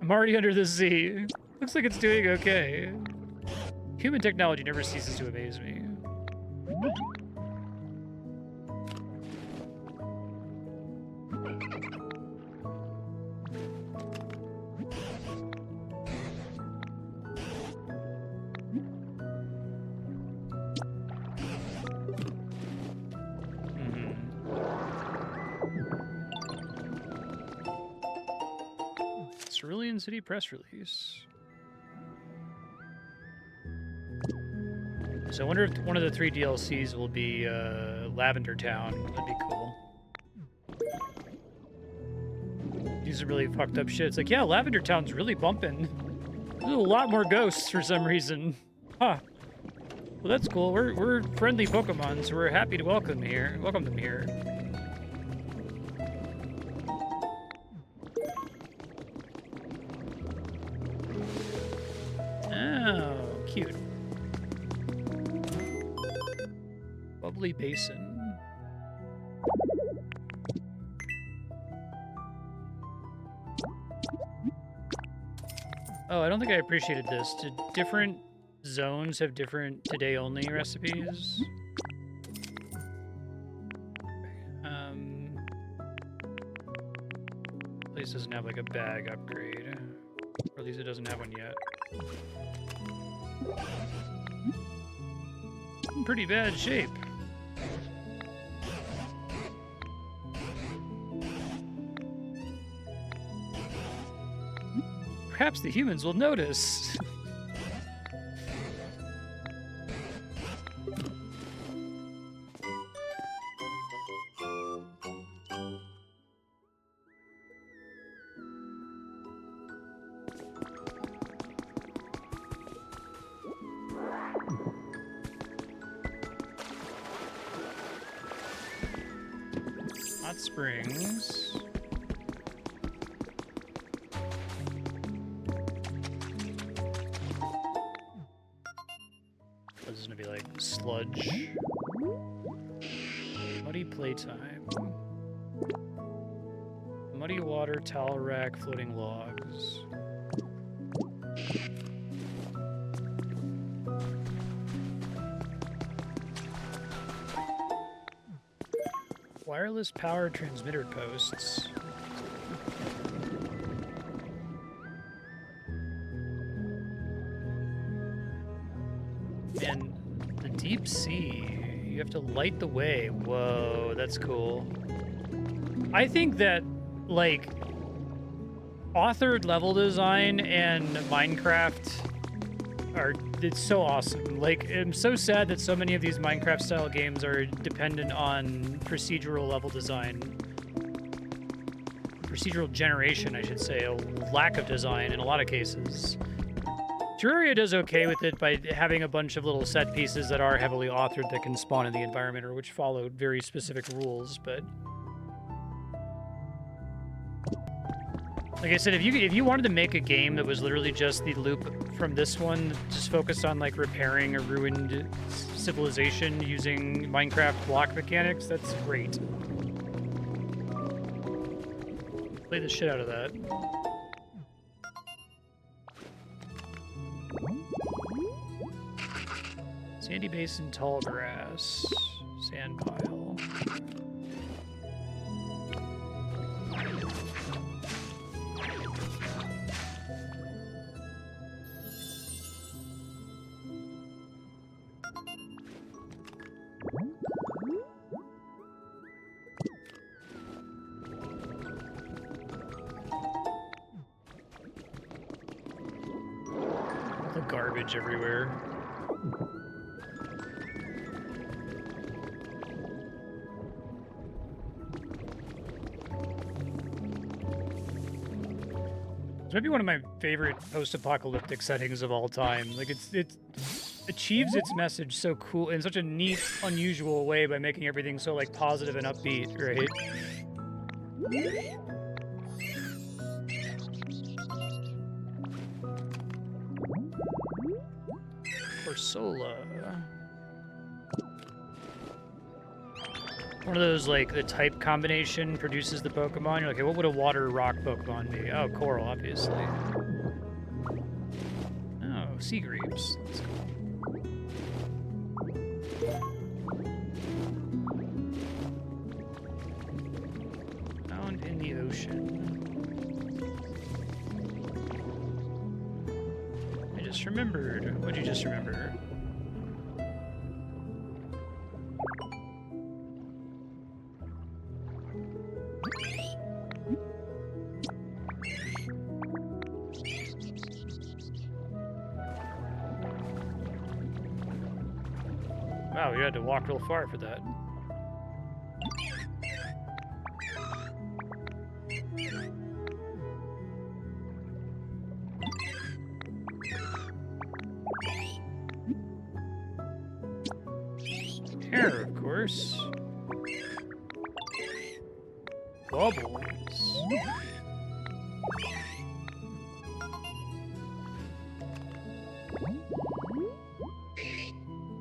I'm already under the sea. Looks like it's doing okay. Human technology never ceases to amaze me. Cerulean City press release. So I wonder if one of the 3 DLCs will be Lavender Town. That'd be cool. Do some really fucked up shit. It's like, yeah, Lavender Town's really bumping. There's a lot more ghosts for some reason. Huh. Well, that's cool. We're friendly Pokemon, so we're happy to welcome them here. Oh, cute. Bubbly Basin. Oh, I don't think I appreciated this. Do different zones have different today-only recipes? Place doesn't have like a bag upgrade. Or at least it doesn't have one yet. In pretty bad shape. Perhaps the humans will notice. Hot springs. This is gonna be like sludge. Muddy playtime. Muddy water, towel rack, floating logs. Wireless power transmitter posts. Man, the deep sea. You have to light the way. Whoa, that's cool. I think that, like, authored level design and Minecraft it's so awesome. Like, I'm so sad that so many of these Minecraft-style games are dependent on procedural level design. Procedural generation, I should say. A lack of design in a lot of cases. Terraria does okay with it by having a bunch of little set pieces that are heavily authored that can spawn in the environment or which follow very specific rules, but... Like I said, if you wanted to make a game that was literally just the loop from this one, just focused on like repairing a ruined civilization using Minecraft block mechanics, that's great. Play the shit out of that. Sandy basin, tall grass, sand pile. The garbage everywhere. Maybe one of my favorite post-apocalyptic settings of all time. Like it achieves its message so cool in such a neat, unusual way by making everything so like positive and upbeat, right? Corsola. One of those, like, the type combination produces the Pokemon. You're like, okay, what would a water rock Pokemon be? Oh, coral, obviously. Oh, sea grapes. That's cool. Found in the ocean. I just remembered. What'd you just remember? Wow, you had to walk real far for that. Air, of course. Bubbles.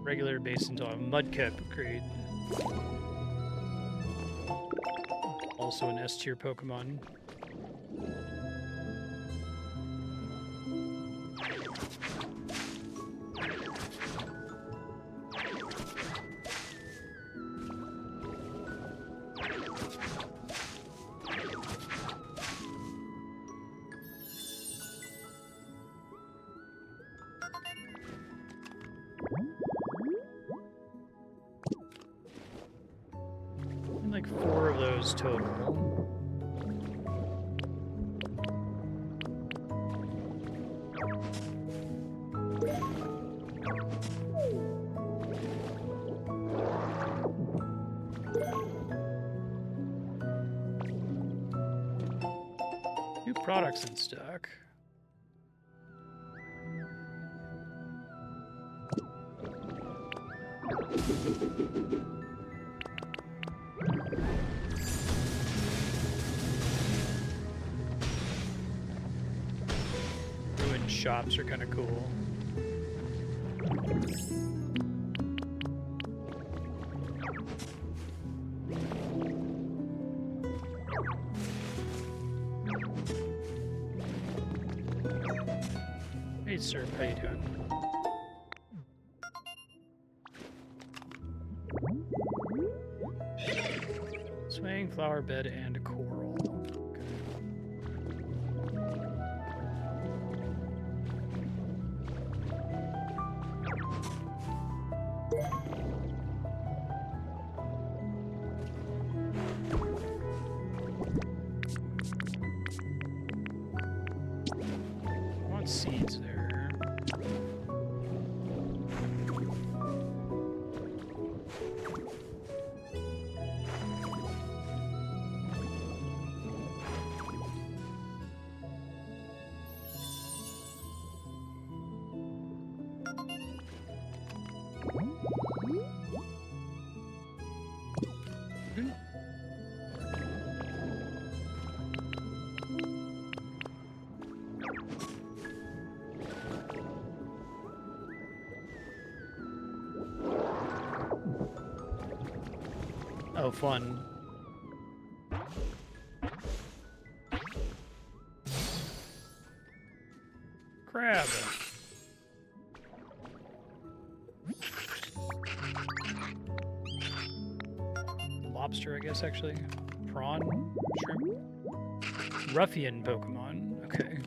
Regular basin dog. Mudkip, great. Also an S tier Pokemon. Like 4 of those total. New products in stock. Ruined shops are kind of cool. Hey, sir, how you doing? Swaying flower bed and coral. Okay. I want seeds there. Oh, fun. Crab. lobster, I guess, actually. Prawn? Shrimp? Ruffian Pokemon. Okay.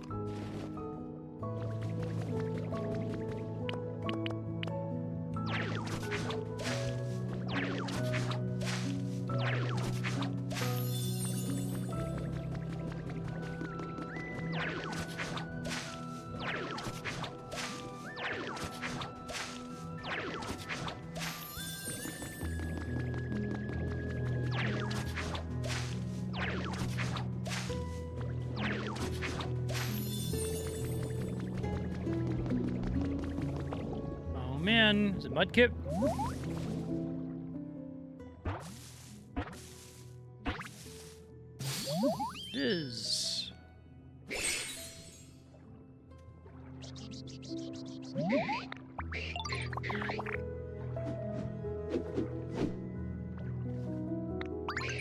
Man, is it Mudkip? It is.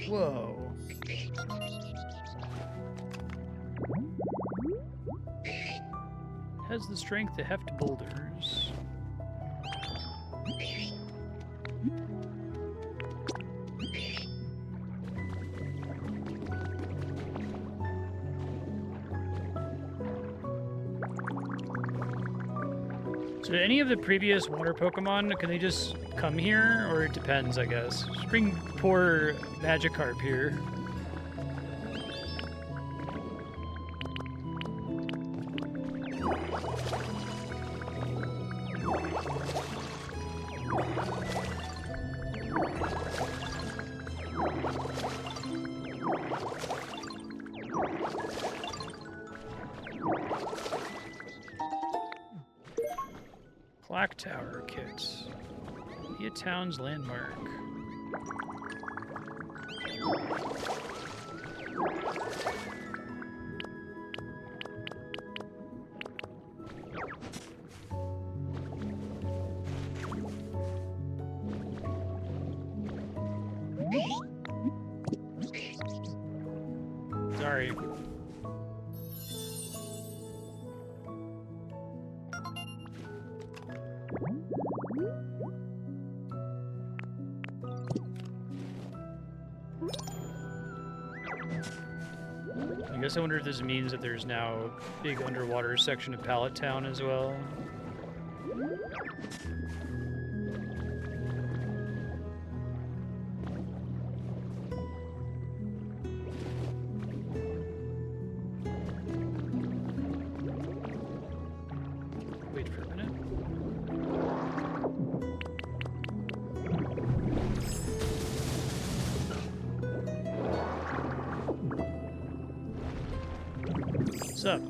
Whoa. Has the strength to heft boulders. So any of the previous water Pokemon, can they just come here? Or it depends, I guess. Just bring poor Magikarp here. Clock Tower kit. Be a town's landmark. Sorry. I guess I wonder if this means that there's now a big underwater section of Pallet Town as well. Wait for a minute. What's up?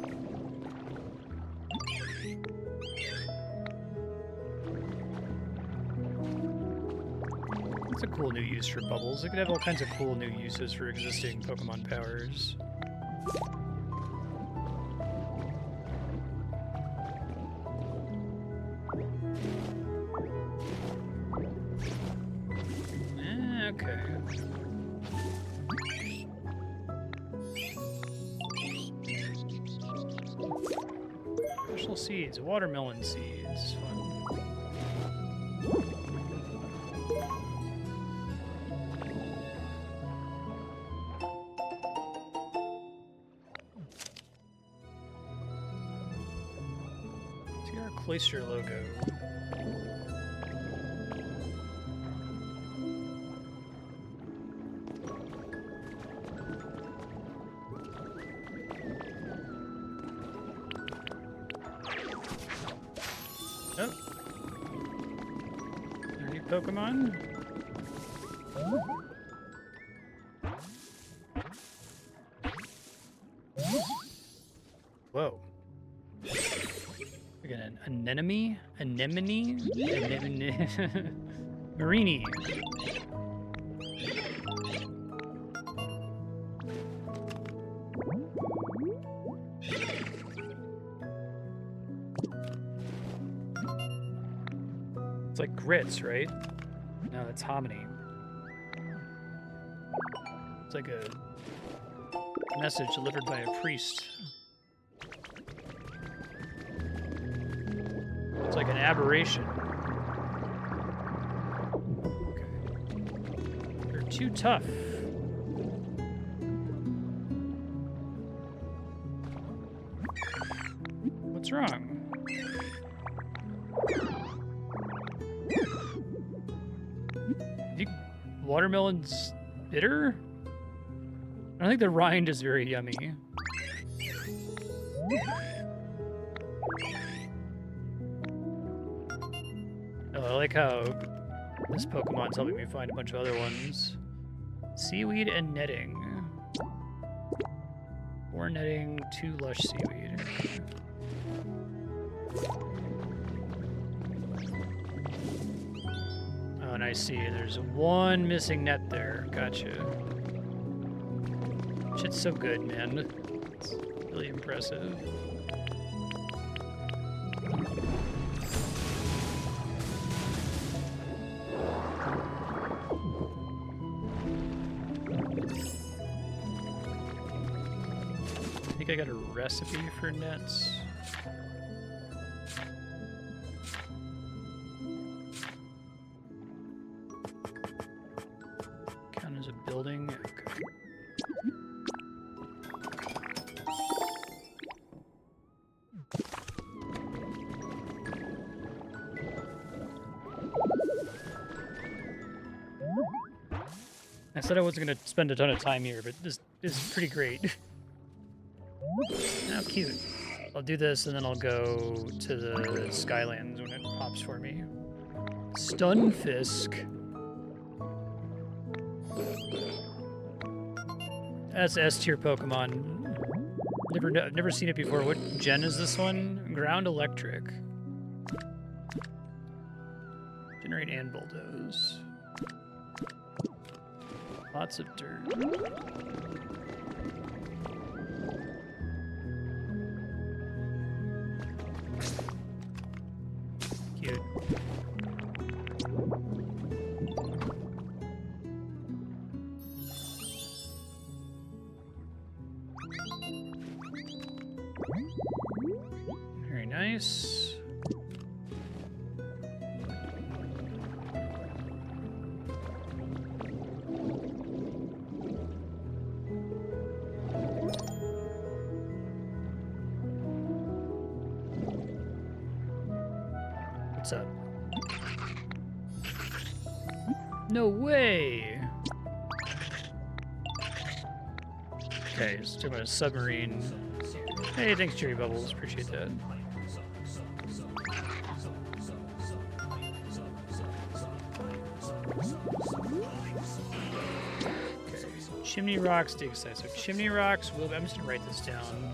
That's a cool new use for bubbles. It could have all kinds of cool new uses for existing Pokemon powers. Okay. Special seeds, watermelon seeds. Fun. See our Cloister logo. Oh. Any Pokemon? Whoa. We got an anemone? Anemone? Marini. It's like grits, right? No, that's hominy. It's like a message delivered by a priest. It's like an aberration. Okay. too tough. What's wrong? I think watermelon's bitter? I don't think the rind is very yummy. Oh, I like how this Pokemon's helping me find a bunch of other ones. Seaweed and netting. 4 netting, 2 lush seaweed. Oh, and I see. There's 1 missing net there. Gotcha. Shit's so good, man. It's really impressive. I think I got a recipe for nets. Count as a building. Okay. I said I wasn't going to spend a ton of time here, but this is pretty great. How cute. I'll do this and then I'll go to the Skylands when it pops for me. Stunfisk. That's S-tier Pokemon. Never seen it before. What gen is this one? Ground Electric. Generate and bulldoze. Lots of dirt. Cute. Very nice. What's up? No way! Okay, let's talk about a submarine. Hey, thanks, Cherry Bubbles. Appreciate that. Okay, Chimney Rocks, dig size. So Chimney Rocks, I'm just gonna write this down.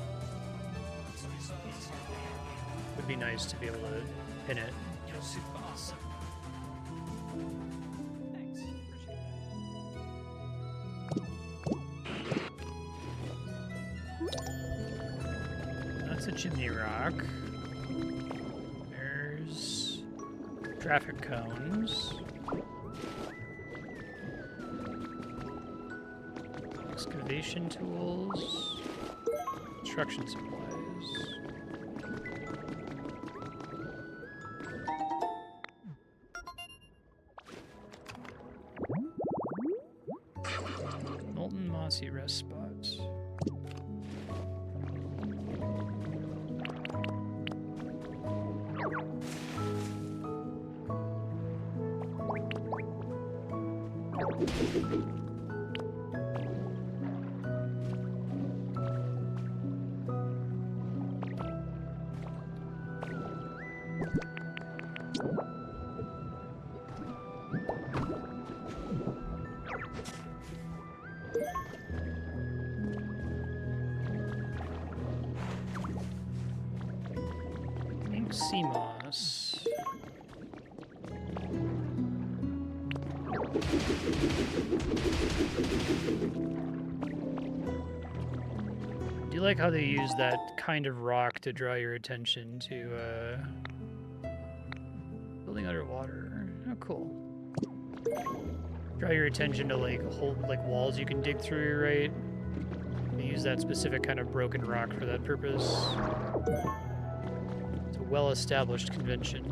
Would be nice to be able to pin it. Super awesome. Thanks. That's a chimney rock. There's traffic cones. Excavation tools. Construction supplies. Rest spots. Sea moss. Do you like how they use that kind of rock to draw your attention to building underwater? Oh, cool. Draw your attention to like walls you can dig through, right? They use that specific kind of broken rock for that purpose. Well-established convention.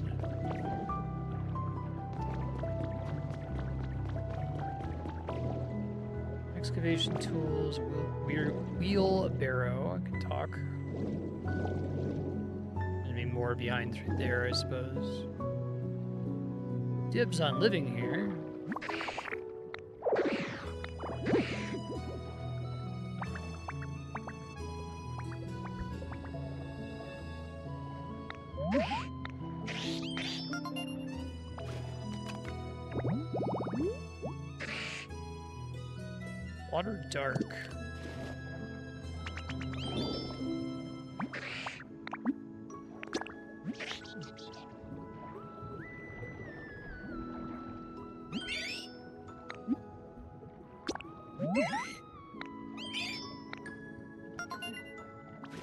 excavation tools, wheelbarrow. I can talk. There'd be more behind through there, I suppose. Dibs on living here. Water dark.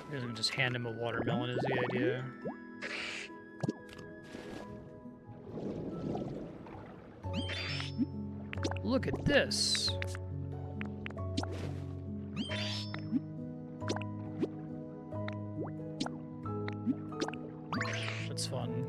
He doesn't just hand him a watermelon is the idea. Look at this. That's fun.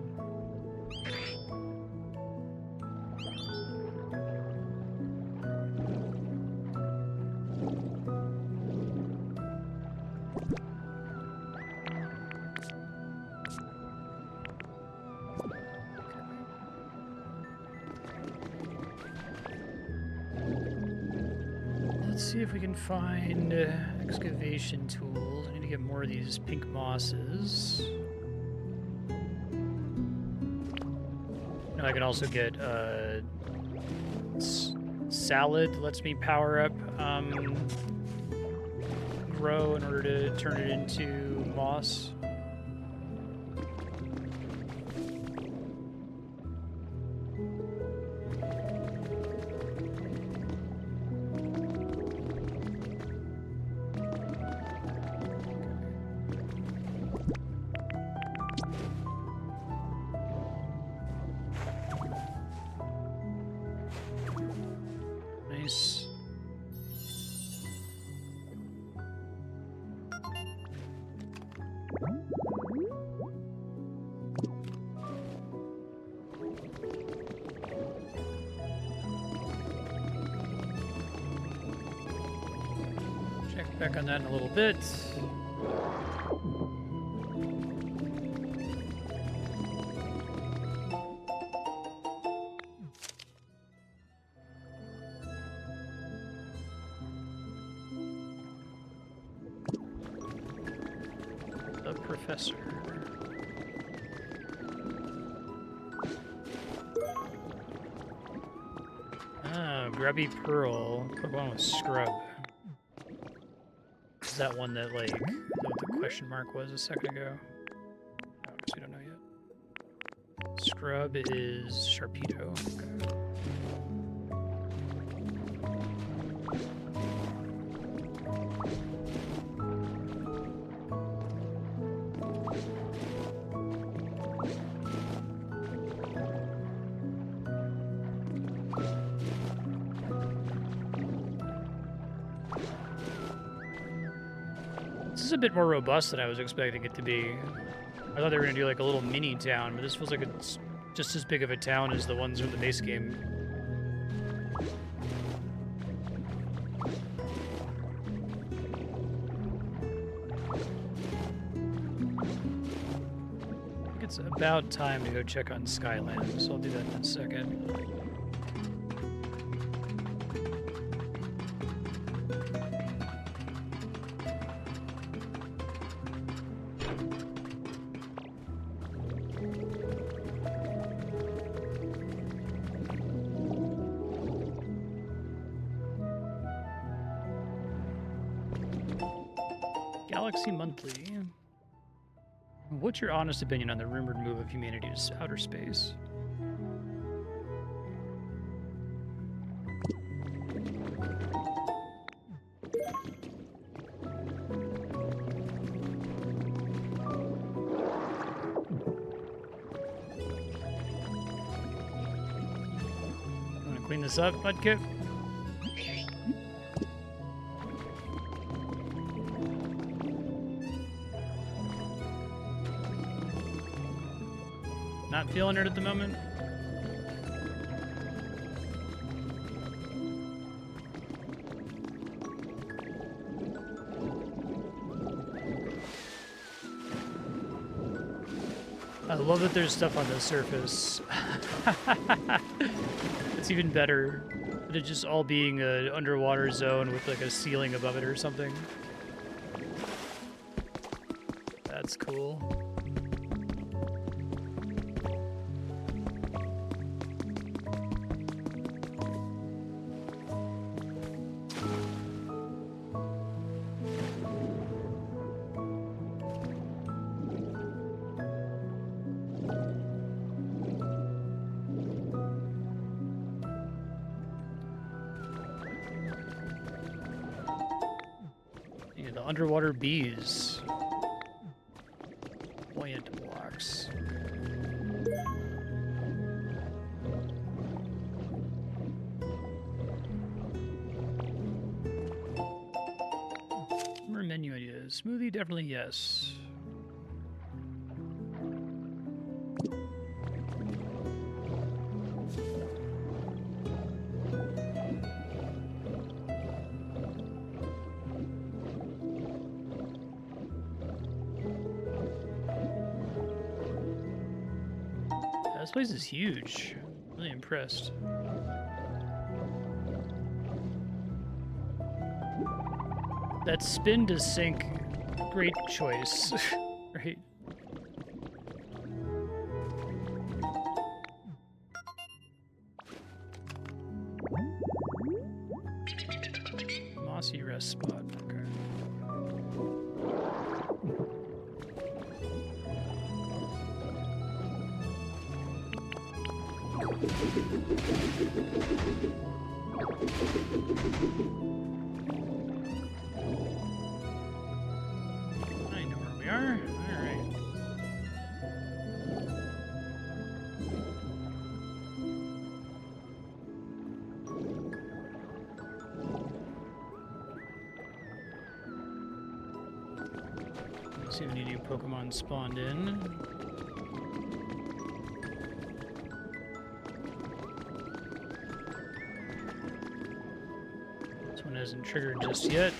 Let's see if we can find excavation tools. I need to get more of these pink mosses. No, I can also get salad. Lets me power up grow in order to turn it into moss. Nice. Check back on that in a little bit. The professor. Ah, Grubby Pearl. Pokemon with Scrub. Is that one that, like, what the question mark was a second ago? Oh, I guess we don't know yet. Scrub is Sharpedo. Okay. This is a bit more robust than I was expecting it to be. I thought they were going to do like a little mini town, but this feels like it's just as big of a town as the ones from the base game. I think it's about time to go check on Skyland, so I'll do that in a second. Galaxy Monthly. What's your honest opinion on the rumored move of humanity to outer space? Want to clean this up, Mudkip? Not feeling it at the moment. I love that there's stuff on the surface. It's even better than it just all being an underwater zone with like a ceiling above it or something. That's cool. Underwater bees. Buoyant blocks. More menu ideas. Smoothie, definitely yes. This place is huge. Really impressed. That spin to sink, great choice, right? Mossy rest spot. Okay. I know where we are. All right. Let's see if any new Pokemon spawned in. Isn't triggered just yet.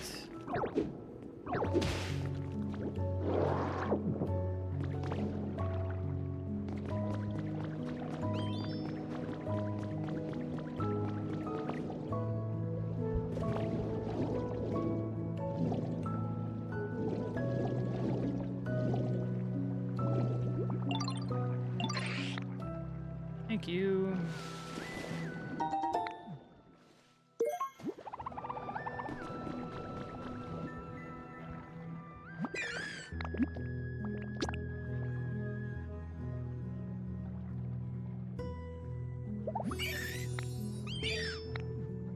Thank you.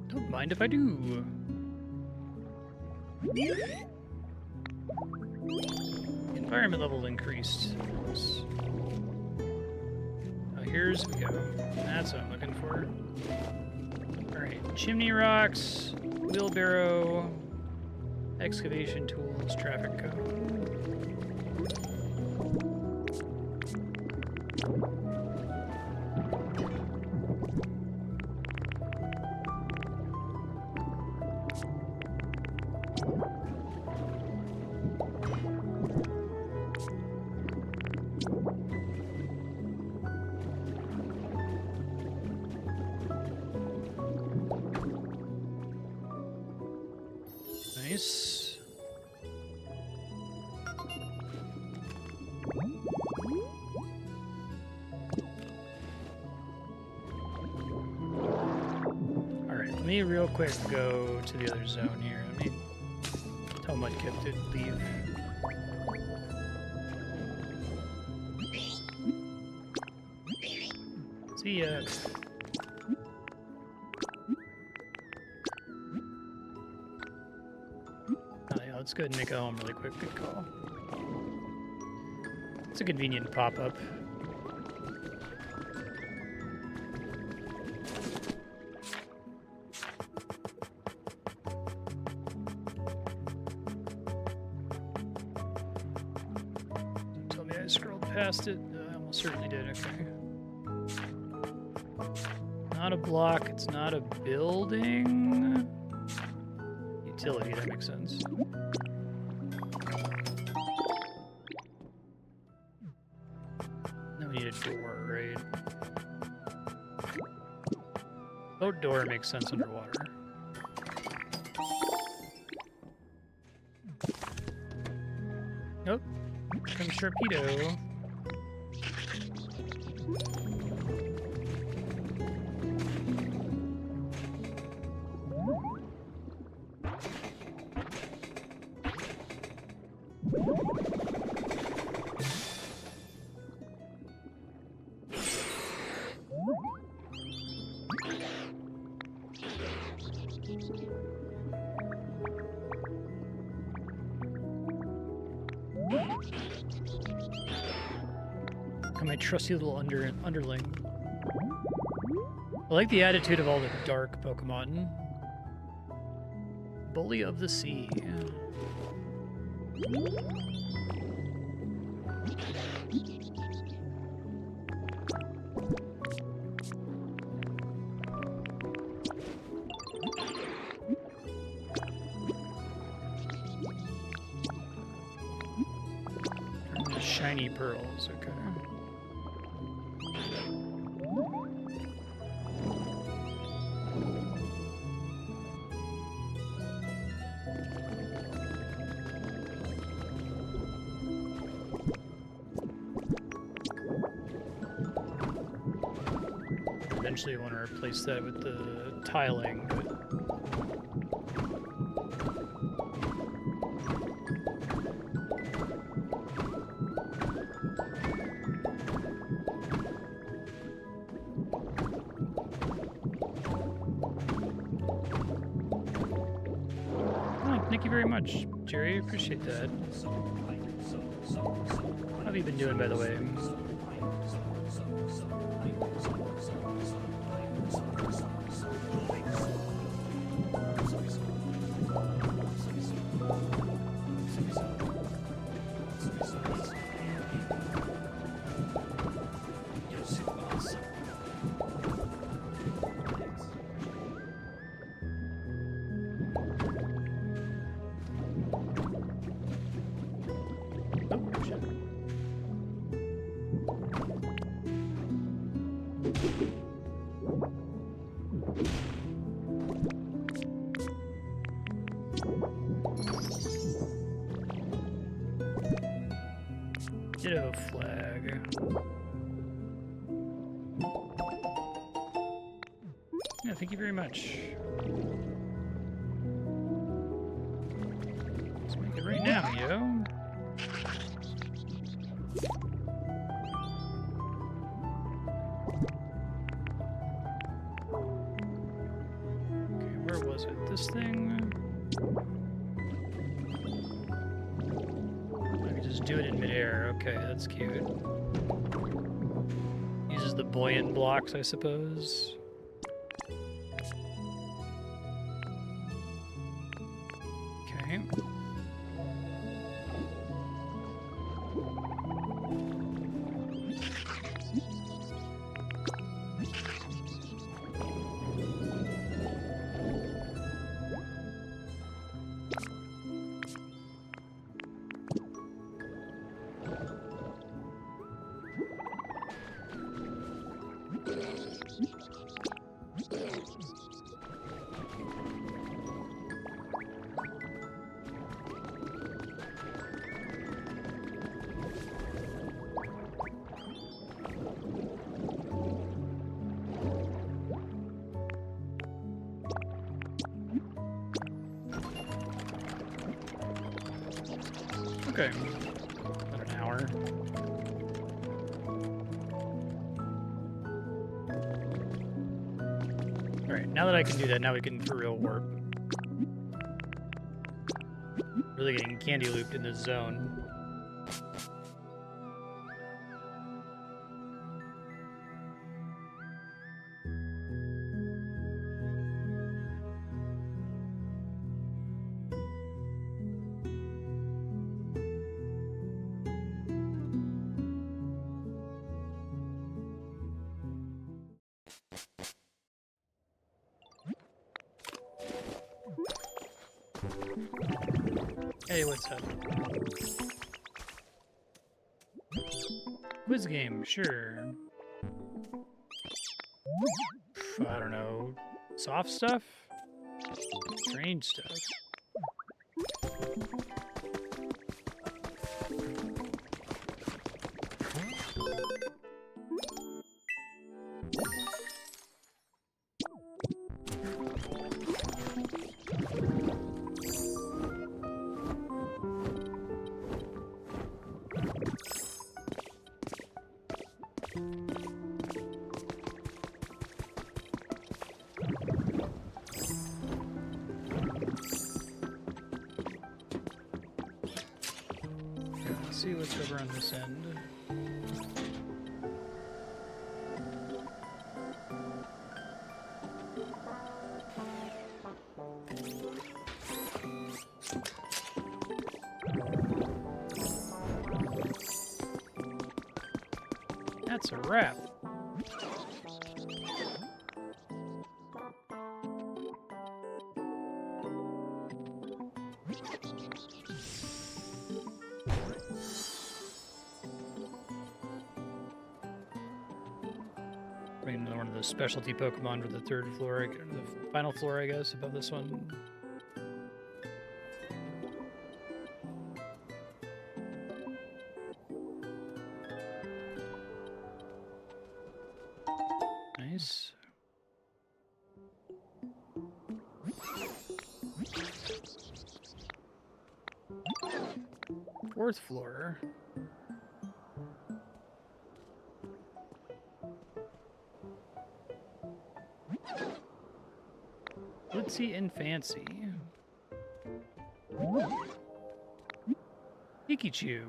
Don't mind if I do. Environment level increased. Oh, here's we go. That's what I'm looking for. Alright, chimney rocks, wheelbarrow, excavation tools, traffic cone. Nice. Alright, let me real quick go to the other zone here. Let me tell Mudkip to leave. See ya. Let's go ahead and make it home really quick. Good call. It's a convenient pop-up. Tell me I scrolled past it. I almost certainly did. Okay. Not a block. It's not a building. Utility. That makes sense. We need a door, right? Boat door makes sense underwater. Nope. Comes Sharpedo. My trusty little underling. I like the attitude of all the dark Pokemon. Bully of the Sea. Shiny pearls, okay. Eventually, want to replace that with the tiling. Oh, thank you very much, Jerry. Appreciate that. How have you been doing, by the way? Ditto flag. Yeah, thank you very much. Let's make it right now, yo. Okay, where was it? This thing? Just do it in midair. Okay, that's cute. Uses the buoyant blocks, I suppose. Okay. Okay. About an hour. Alright, now that I can do that, now we can for real warp. Really getting candy looped in this zone. Hey, what's up? Quiz game, sure. I don't know. Soft stuff? Strange stuff. See what's over on this end. That's a wrap. One of the specialty Pokemon for the third floor, the final floor, I guess, above this one. Nice. Fourth floor. Glitzy and fancy. Pikachu.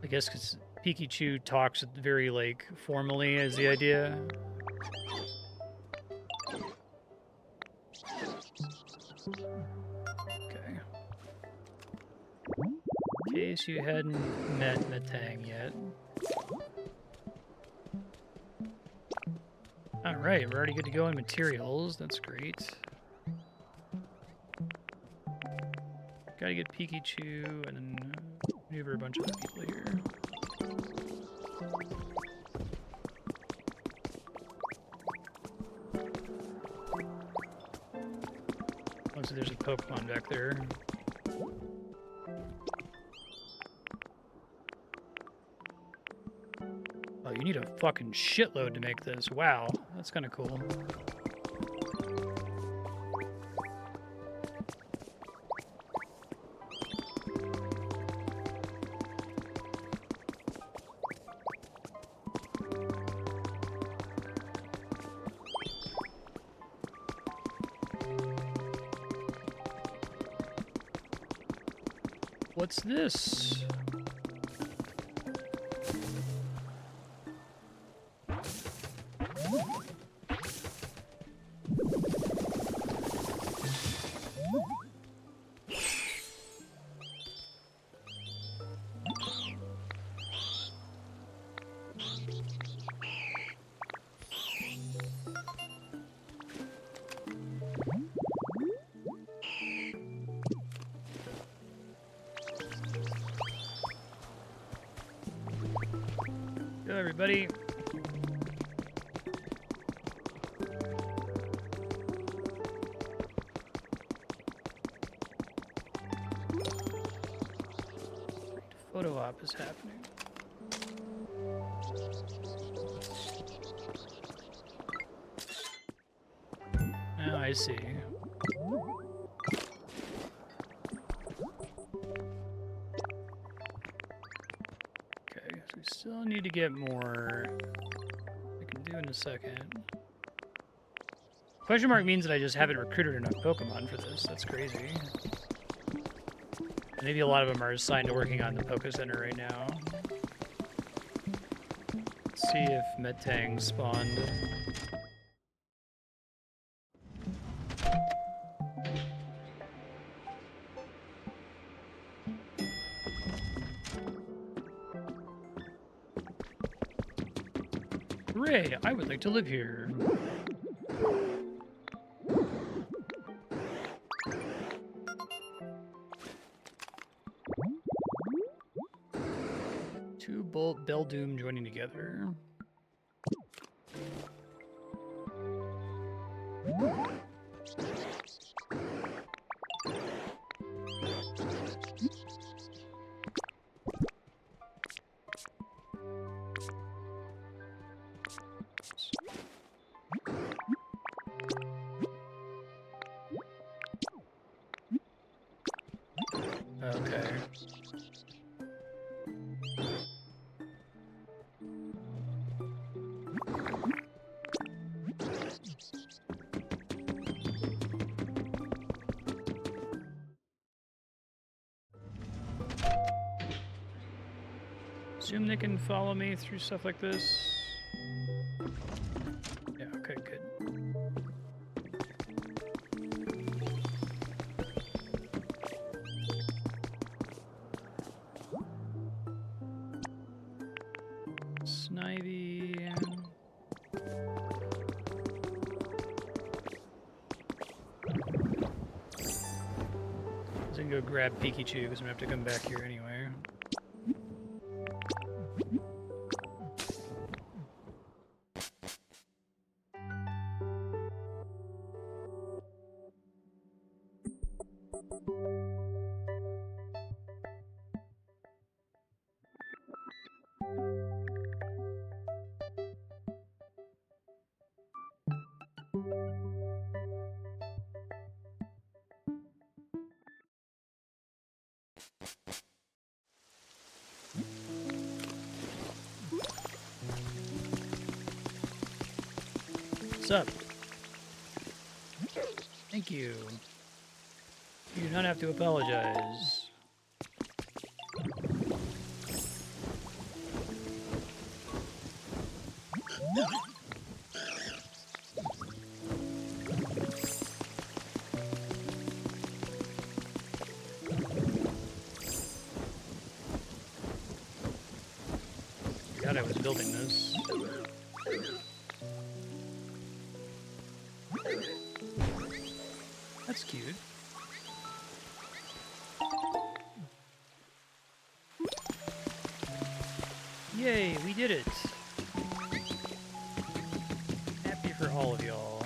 I guess because Pikachu talks very, like, formally is the idea. Okay. In case you hadn't met Metang yet. Alright, we're already good to go in materials. That's great. Gotta get Pikachu and then maneuver a bunch of other people here. Oh, so there's a Pokemon back there. Oh, you need a fucking shitload to make this. Wow, that's kind of cool. What's this? Hello, everybody. Photo op is happening. Oh, I see. Still need to get more. I can do in a second. Question mark means that I just haven't recruited enough Pokemon for this. That's crazy. Maybe a lot of them are assigned to working on the Poké Center right now. Let's see if Metang spawned. Hooray! I would like to live here. Two Bolt Beldoom joining together. Okay. Assume they can follow me through stuff like this. Yeah, okay, good. Snivy. I can go grab Pikachu because I'm gonna have to come back here anyway. What's up? Thank you. You do not have to apologize. God, I was building this. That's cute. Yay, we did it! Happy for all of y'all.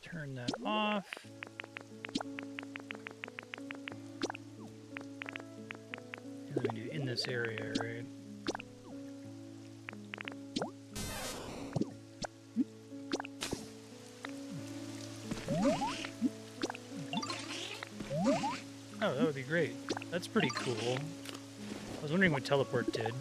Turn that off. What do we do in this area, right? Oh, that would be great. That's pretty cool. I was wondering what teleport did.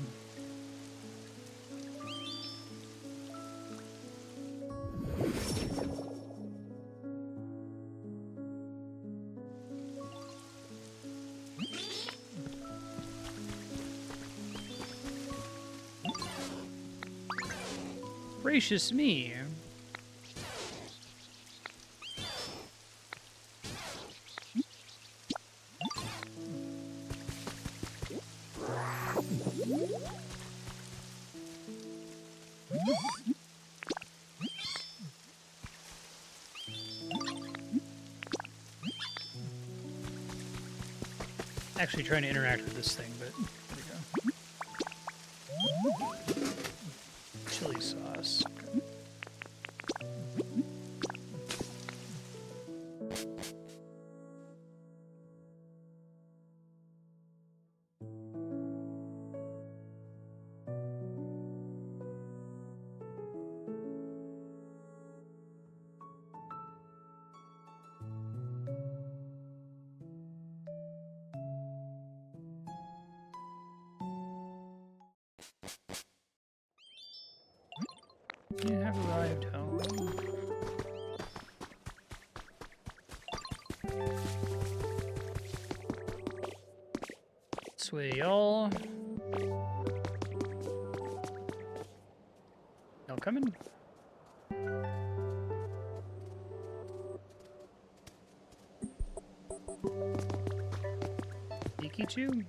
Gracious me. Actually trying to interact with this thing, but there we go. Chili sauce. You have arrived home. Sway y'all. Y'all coming? Pikachu?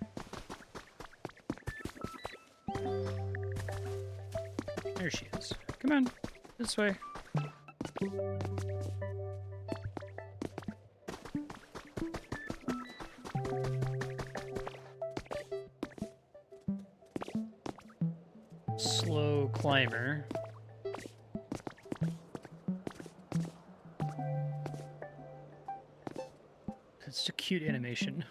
There she is. Come on, this way. Slow climber. It's a cute animation.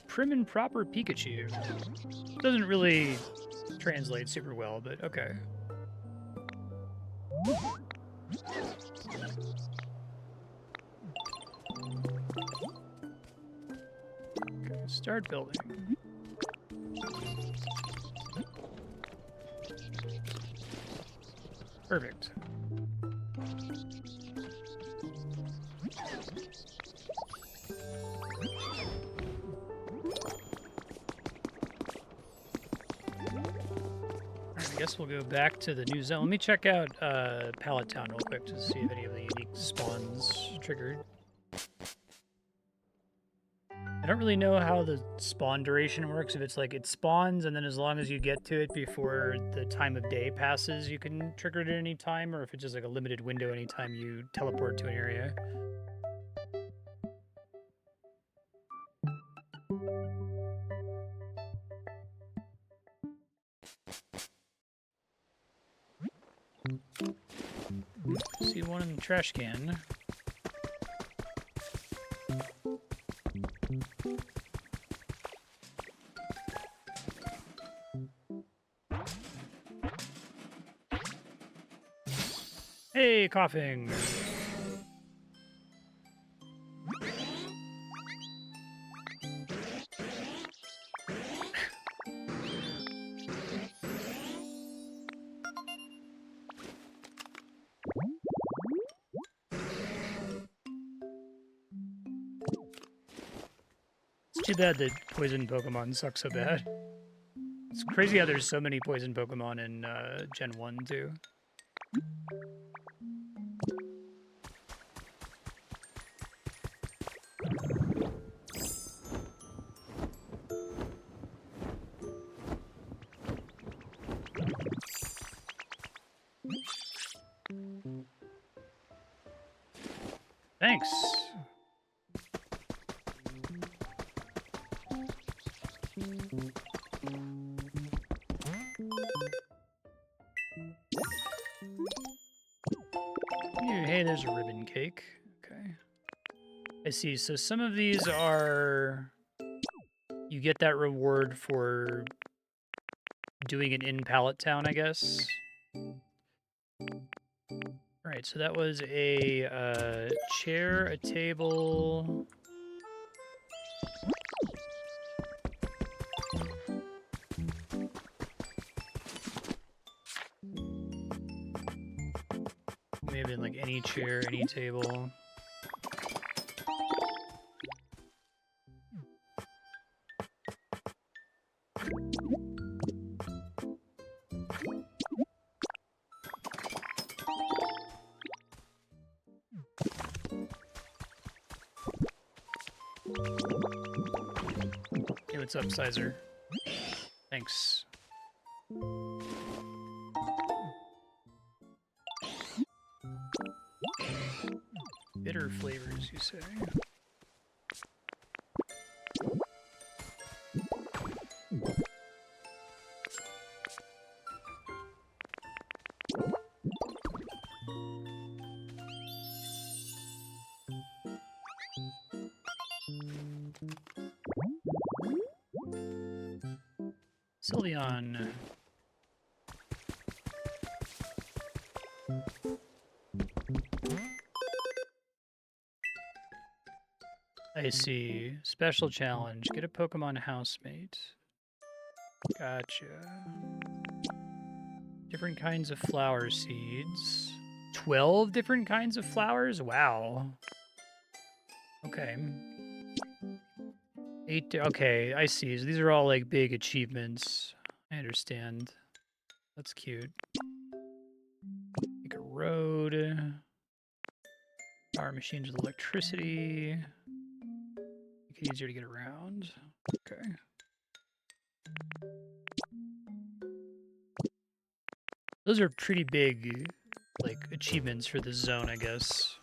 Prim and proper Pikachu. Doesn't really translate super well, but okay. Okay, start building. Perfect. I guess we'll go back to the new zone. Let me check out Pallet Town real quick to see if any of the unique spawns triggered. I don't really know how the spawn duration works. If it's like it spawns and then as long as you get to it before the time of day passes, you can trigger it at any time, or if it's just like a limited window anytime you teleport to an area. See one in the trash can. Hey, coughing. It's too bad that poison Pokemon suck so bad. It's crazy how there's so many poison Pokemon in Gen 1 too. Thanks. Hey, there's a ribbon cake. Okay. I see. So some of these are... You get that reward for doing it in Pallet Town, I guess. Alright, so that was a chair, a table... May have been like any chair, any table. Hey, what's up, Sizer? Thanks. Bitter flavors, you say? Sylveon. I see. Special challenge. Get a Pokemon housemate. Gotcha. Different kinds of flower seeds. 12 different kinds of flowers? Wow. Okay. 8. Okay, I see. So these are all like big achievements. I understand. That's cute. Make a road. Power machines with electricity. Make it easier to get around. Okay. Those are pretty big, like, achievements for this zone, I guess.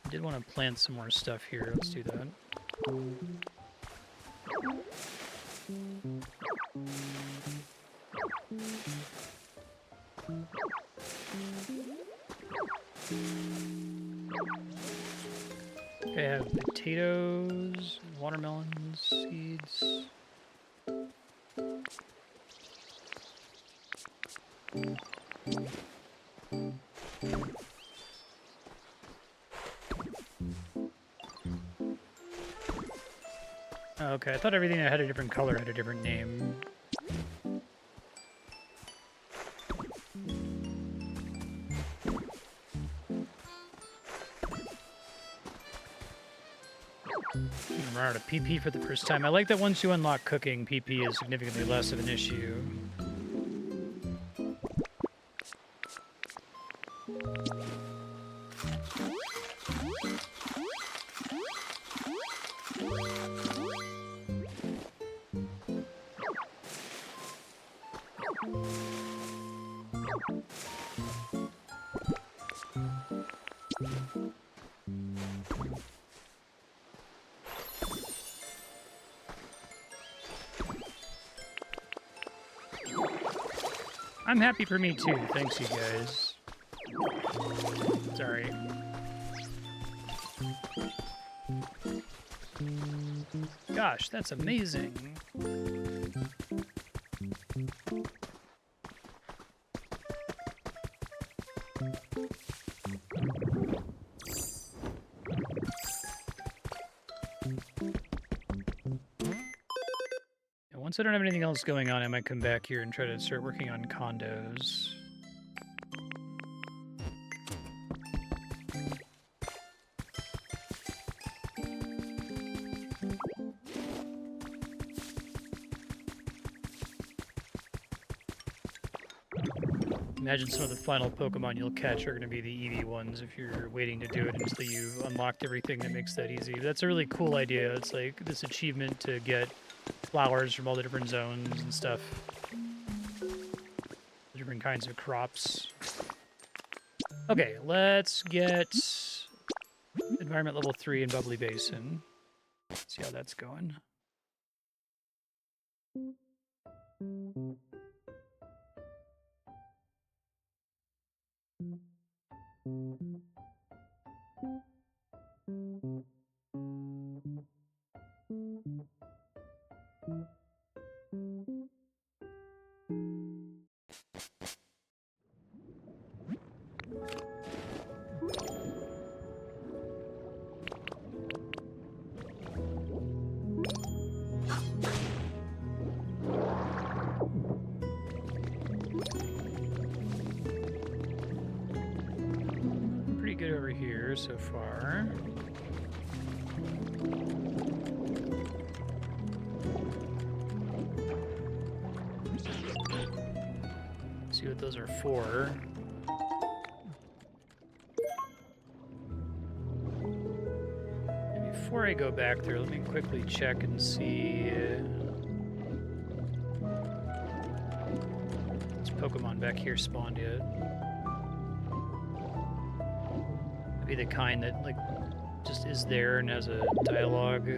I did want to plant some more stuff here. Let's do that. Okay, I have potatoes, watermelon seeds. Okay, I thought everything that had a different color had a different name. Run out of PP for the first time. I like that once you unlock cooking, PP is significantly less of an issue. I'm happy for me too, thanks you guys. Sorry. Gosh, that's amazing. Once I don't have anything else going on, I might come back here and try to start working on condos. Imagine some of the final Pokemon you'll catch are going to be the Eevee ones if you're waiting to do it until you've unlocked everything that makes that easy. That's a really cool idea. It's like this achievement to get flowers from all the different zones and stuff. Different kinds of crops. Okay, let's get environment level 3 in Bubbly Basin. See how that's going. Good over here so far. See what those are for. And before I go back there, let me quickly check and see. This Pokemon back here spawned yet? Be the kind that like just is there and has a dialogue.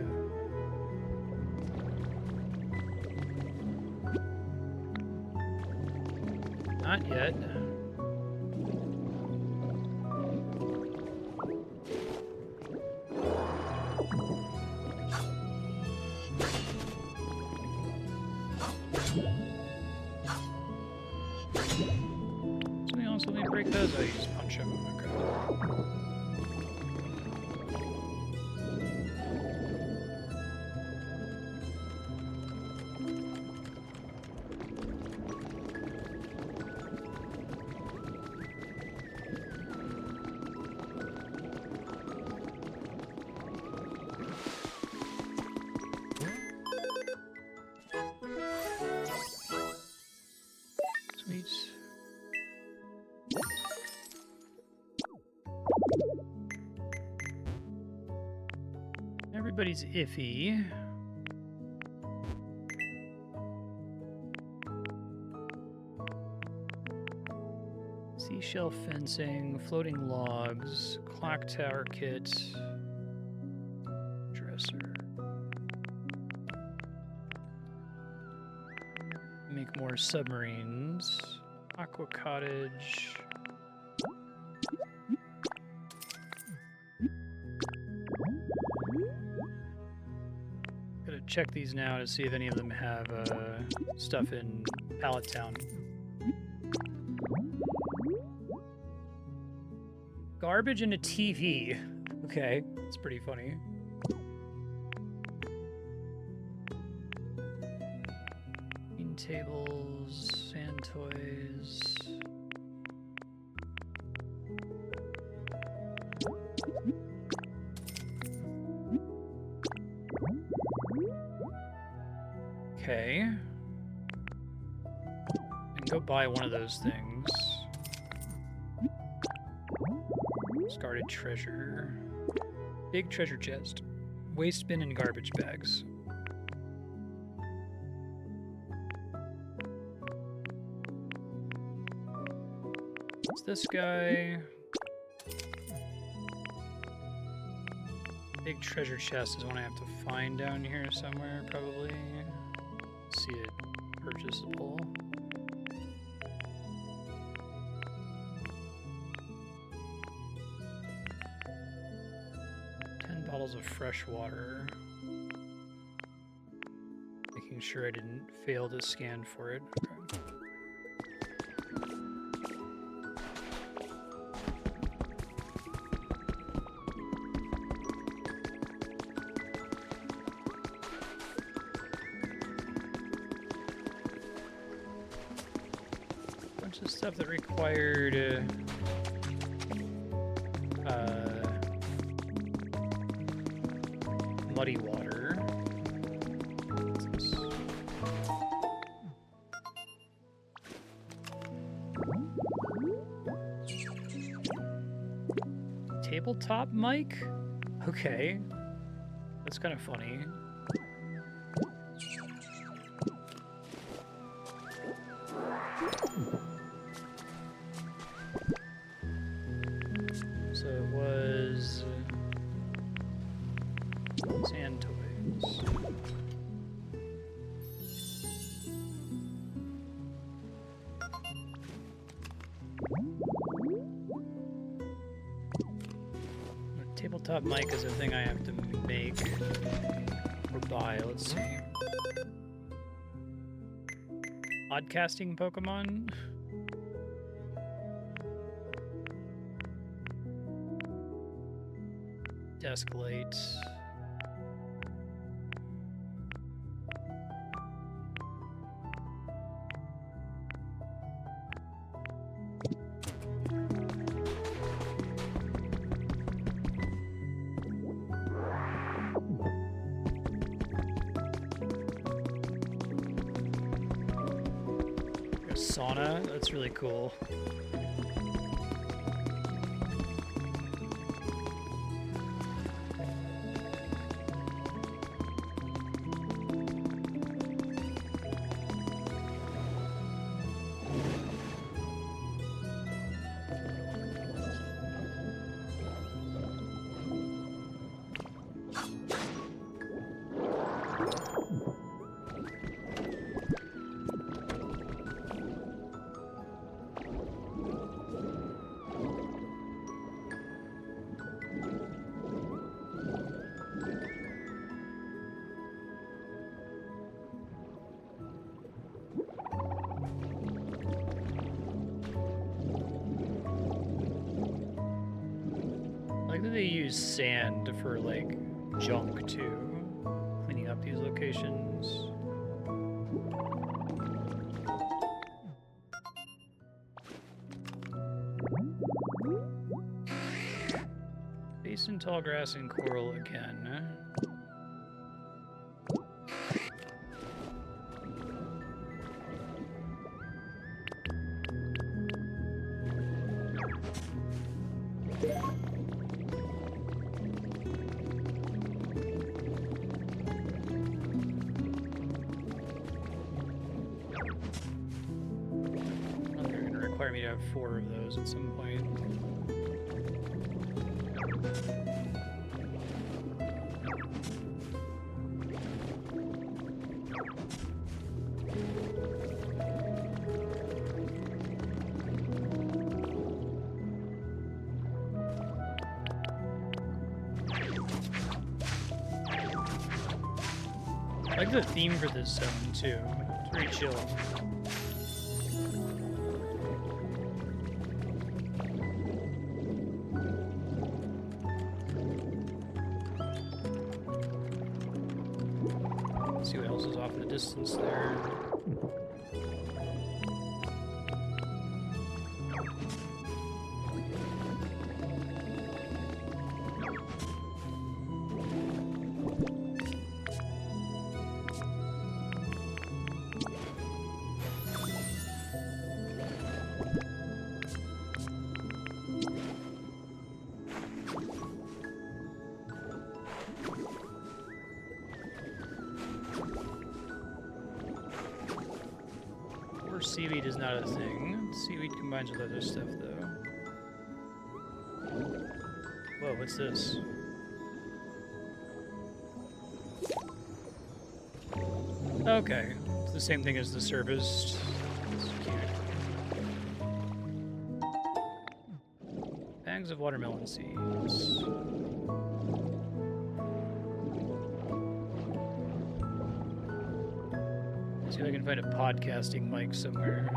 Not yet. Something else let me break those? I just punch him. Okay. Everybody's iffy. Seashell fencing, floating logs, clock tower kit, dresser. Make more submarines. Aqua cottage. Gotta check these now to see if any of them have stuff in Pallet Town. Garbage and a TV. Okay, that's pretty funny. Green tables, sand toys. Okay. I can go buy one of those things. Discarded treasure. Big treasure chest. Waste bin and garbage bags. What's this guy? Big treasure chest is one I have to find down here somewhere, probably. See it purchasable. Bottles of fresh water. Making sure I didn't fail to scan for it. Okay. Bunch of stuff that required muddy water. Tabletop mic? Okay. That's kind of funny. So it was sand toys. The tabletop mic is a thing I have to make or buy. Let's see. Podcasting Pokemon? Desk lights. A sauna? That's really cool. they use sand for, like, junk, too? Cleaning up these locations. Basin, tall grass, and coral again. They're going to require me to have 4 of those at some point. I like the theme for this zone, too. It's very chill. Let's see what else is off in the distance there. Seaweed is not a thing. Seaweed combines with other stuff, though. Whoa, what's this? Okay, it's the same thing as the surface. It's cute. Bags of watermelon seeds. See if I can find a podcasting mic somewhere.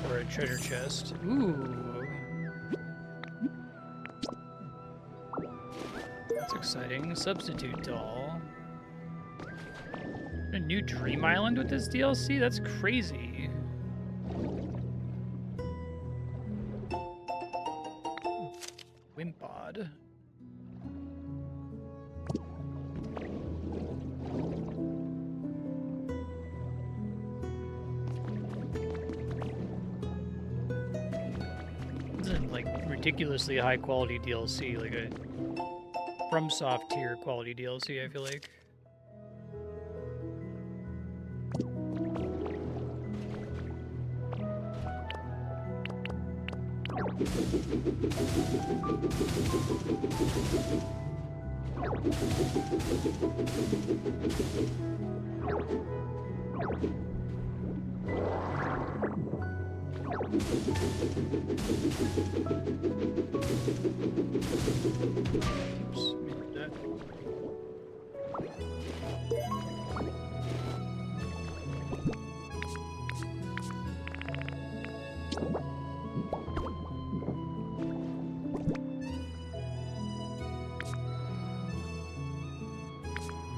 Or a treasure chest. Ooh. That's exciting. Substitute doll. A new Dream Island with this DLC? That's crazy. Wimpod. Ridiculously high quality DLC, like a FromSoft tier quality DLC, I feel like.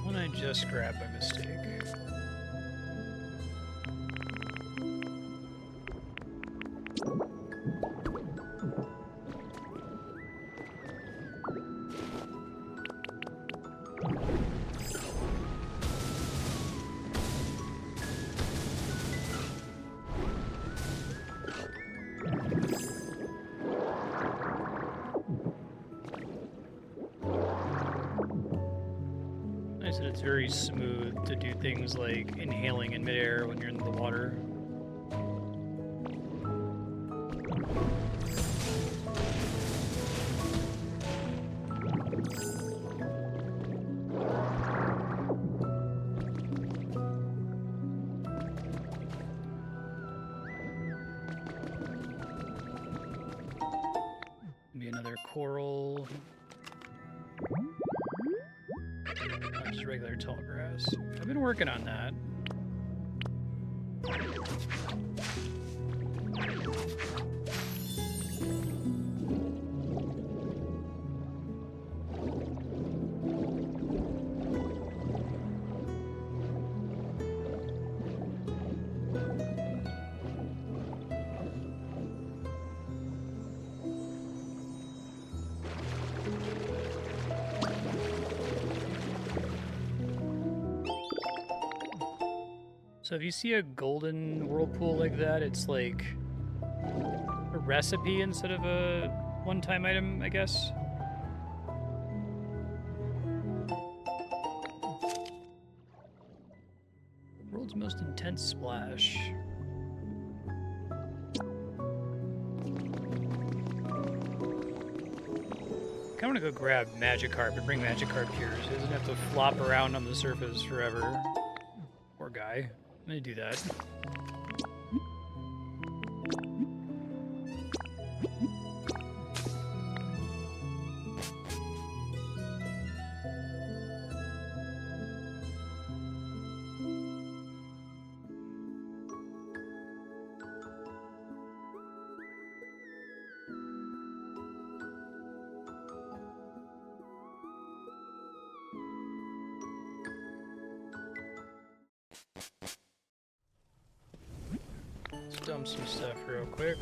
One I just grabbed by mistake. Nice that it's very smooth to do things like inhaling in midair when you're in the water. Maybe another coral. Just regular tall grass. I've been working on that. So if you see a golden whirlpool like that, it's like a recipe instead of a one-time item, I guess. World's most intense splash. I kind of want to go grab Magikarp and bring Magikarp here so he doesn't have to flop around on the surface forever. Poor guy. I'm gonna do that. Let's dump some stuff real quick.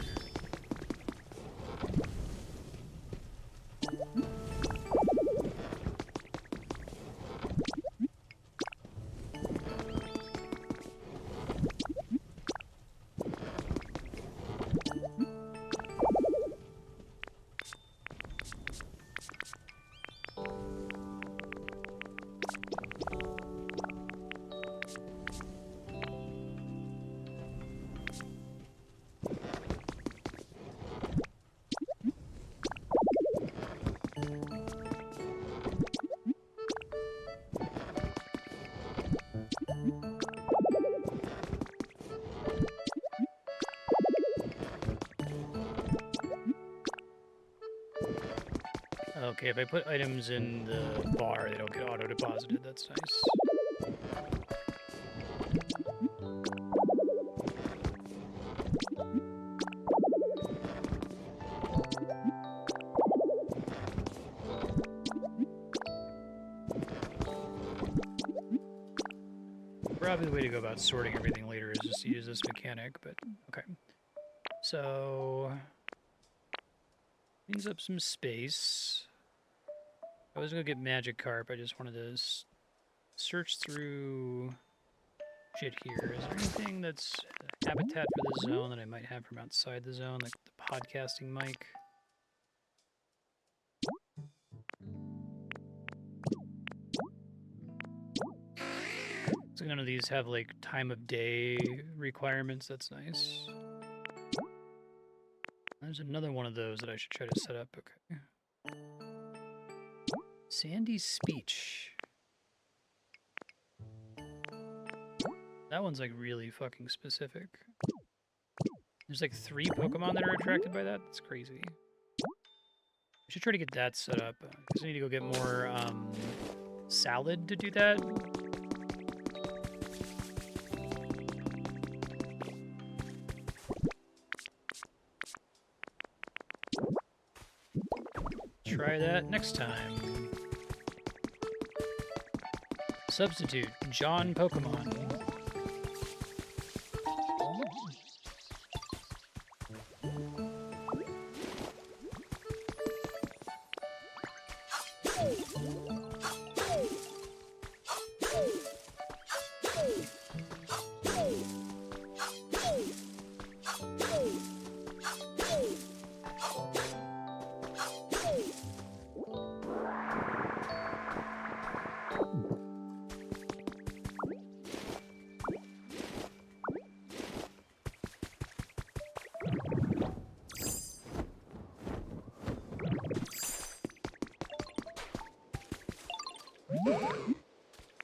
Okay, if I put items in the bar, they don't get auto-deposited. That's nice. Probably the way to go about sorting everything later is just to use this mechanic, but okay. So, cleans up some space. I was gonna get Magikarp. I just wanted to search through shit here. Is there anything that's habitat for the zone that I might have from outside the zone, like the podcasting mic? So none of these have like time of day requirements. That's nice. There's another one of those that I should try to set up. Okay. Sandy's speech. That one's like really fucking specific. There's like 3 Pokemon that are attracted by that. That's crazy. I should try to get that set up. Because I need to go get more salad to do that. Try that next time. Substitute John Pokemon.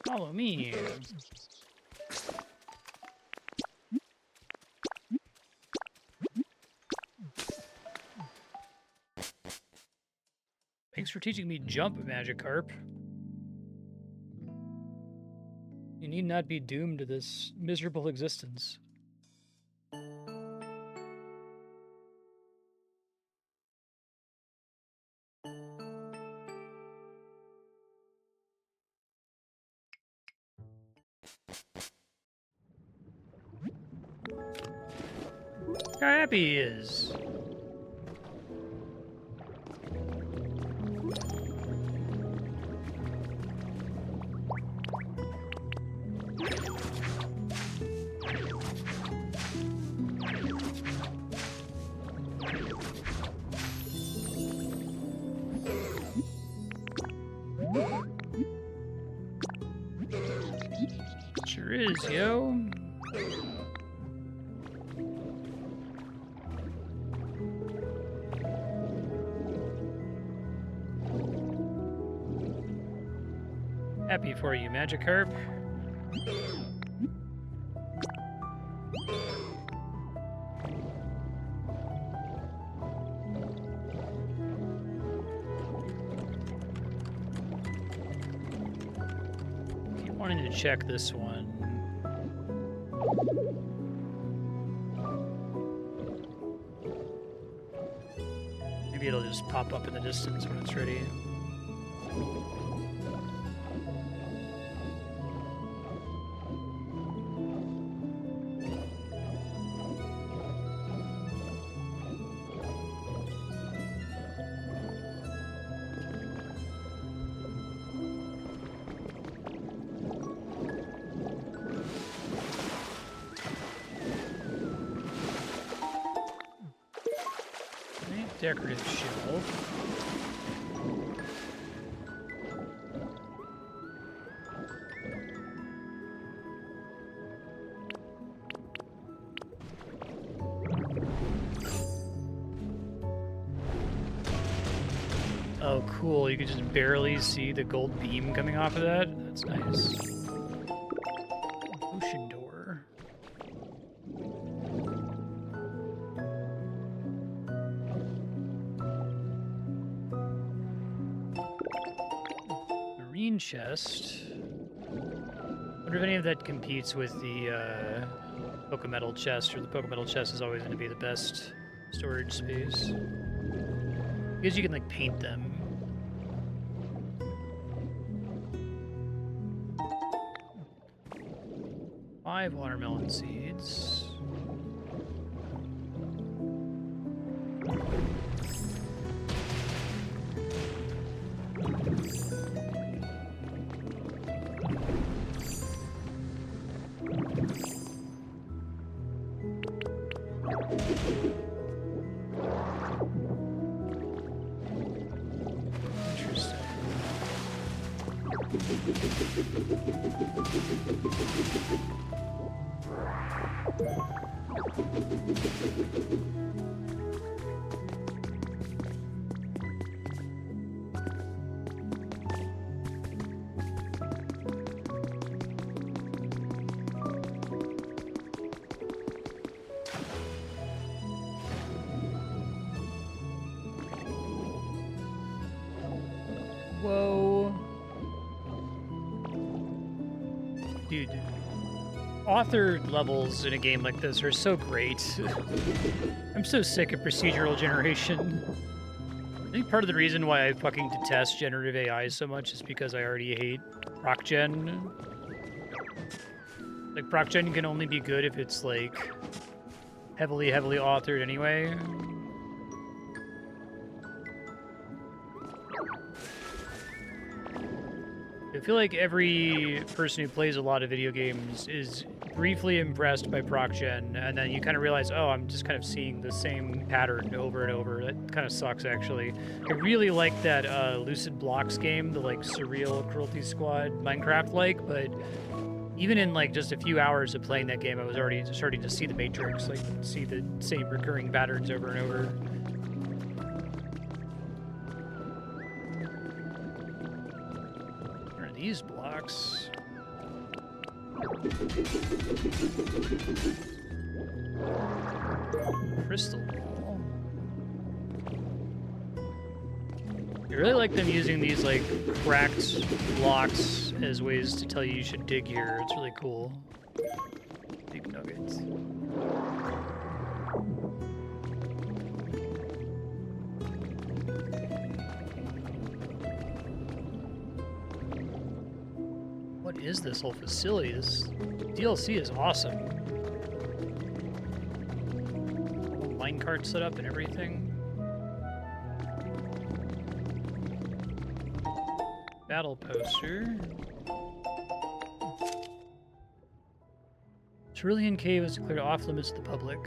Follow me. Thanks for teaching me jump, Magikarp. You need not be doomed to this miserable existence. How happy he is. Sure is, yo. Happy for you, Magikarp. Keep wanting to check this one. Maybe it'll just pop up in the distance when it's ready. Decorative shelf. Oh, cool. You can just barely see the gold beam coming off of that. That's nice. Ocean door. Marine chest. Wonder if any of that competes with the Pokemetal chest, or the Pokemetal chest is always going to be the best storage space. Because you can, like, paint them. Five watermelon seeds. Whoa. Dude, authored levels in a game like this are so great. I'm so sick of procedural generation. I think part of the reason why I fucking detest generative AI so much is because I already hate ProcGen. Like, ProcGen can only be good if it's, like, heavily authored anyway. I feel like every person who plays a lot of video games is briefly impressed by ProcGen, and then you kind of realize, oh, I'm just kind of seeing the same pattern over and over. That kind of sucks, actually. I really like that Lucid Blocks game, the, like, Surreal Cruelty Squad Minecraft-like, but even in, like, just a few hours of playing that game, I was already starting to see the Matrix, like, see the same recurring patterns over and over. These blocks. Crystal wall. I really like them using these, like, cracked blocks as ways to tell you should dig here. It's really cool. Big nuggets. What is this whole facility? This DLC is awesome. Minecart set up and everything. Battle poster. Cerulean Cave is declared off limits to the public.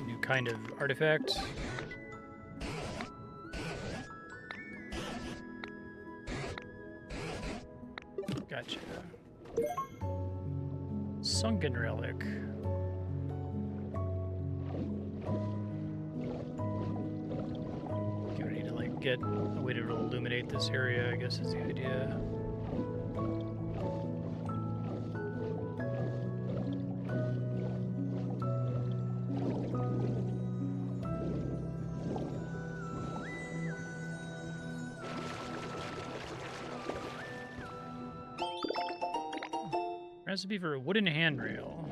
New kind of artifact. Gotcha. Sunken relic. Okay, we need to like get a way to illuminate this area, I guess is the idea. Recipe for a wooden handrail.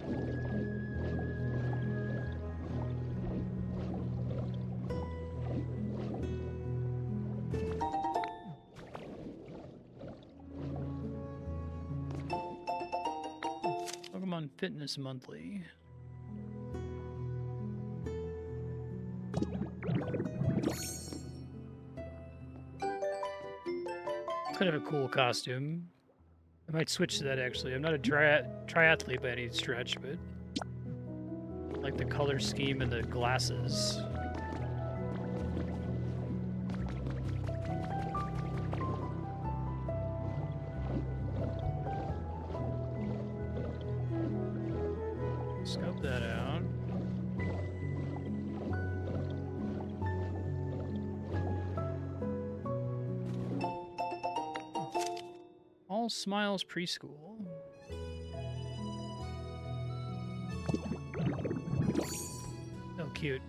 Pokemon Fitness Monthly. It's kind of a cool costume. I might switch to that, actually. I'm not a triathlete by any stretch, but I like the color scheme and the glasses. Scope that out. All Smiles Preschool. Oh, cute.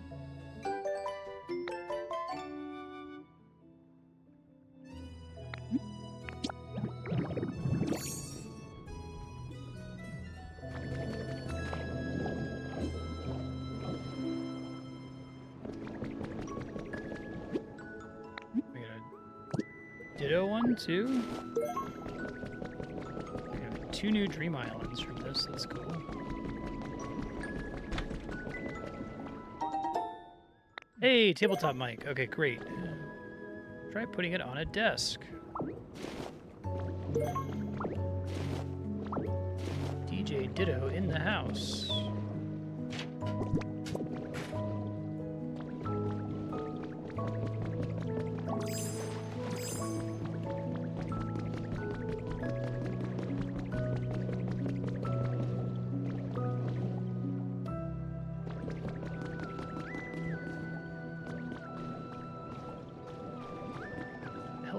We got a Ditto one, too? 2 new Dream Islands from this, that's cool. Hey, tabletop mic. Okay, great. Try putting it on a desk. DJ Ditto in the house.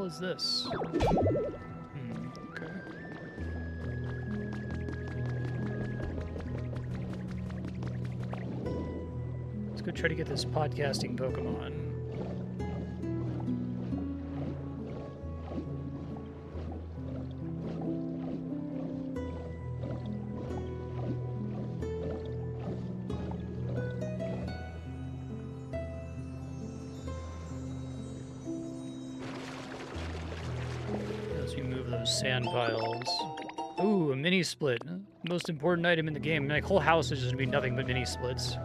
Is this? Okay. Let's go try to get this podcasting Pokemon. Sand piles. Ooh, a mini split. Most important item in the game. My whole house is just gonna be nothing but mini splits.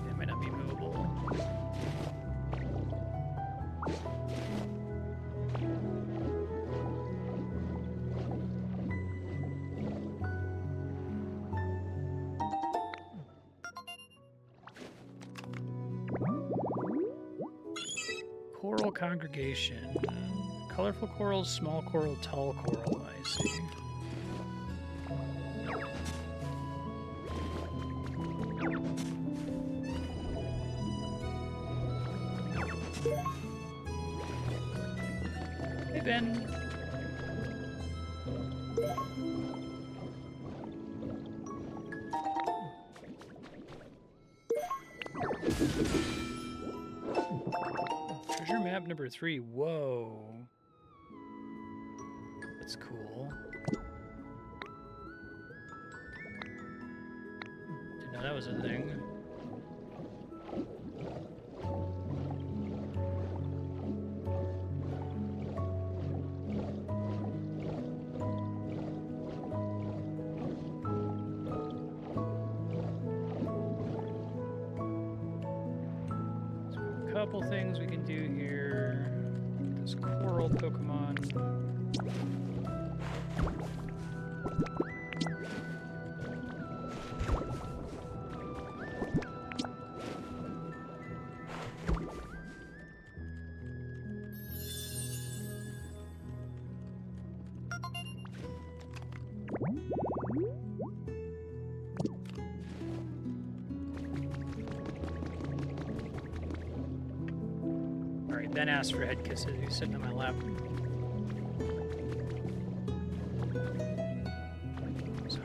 It might not be movable. Coral congregation. Colorful corals, small coral, tall coral. I see. Hey, Ben. Treasure map number 3. Whoa. That's cool. Didn't know that was a thing. Couple things we can do here. This coral Pokemon. Ben asked for head kisses. He's sitting on my lap. So,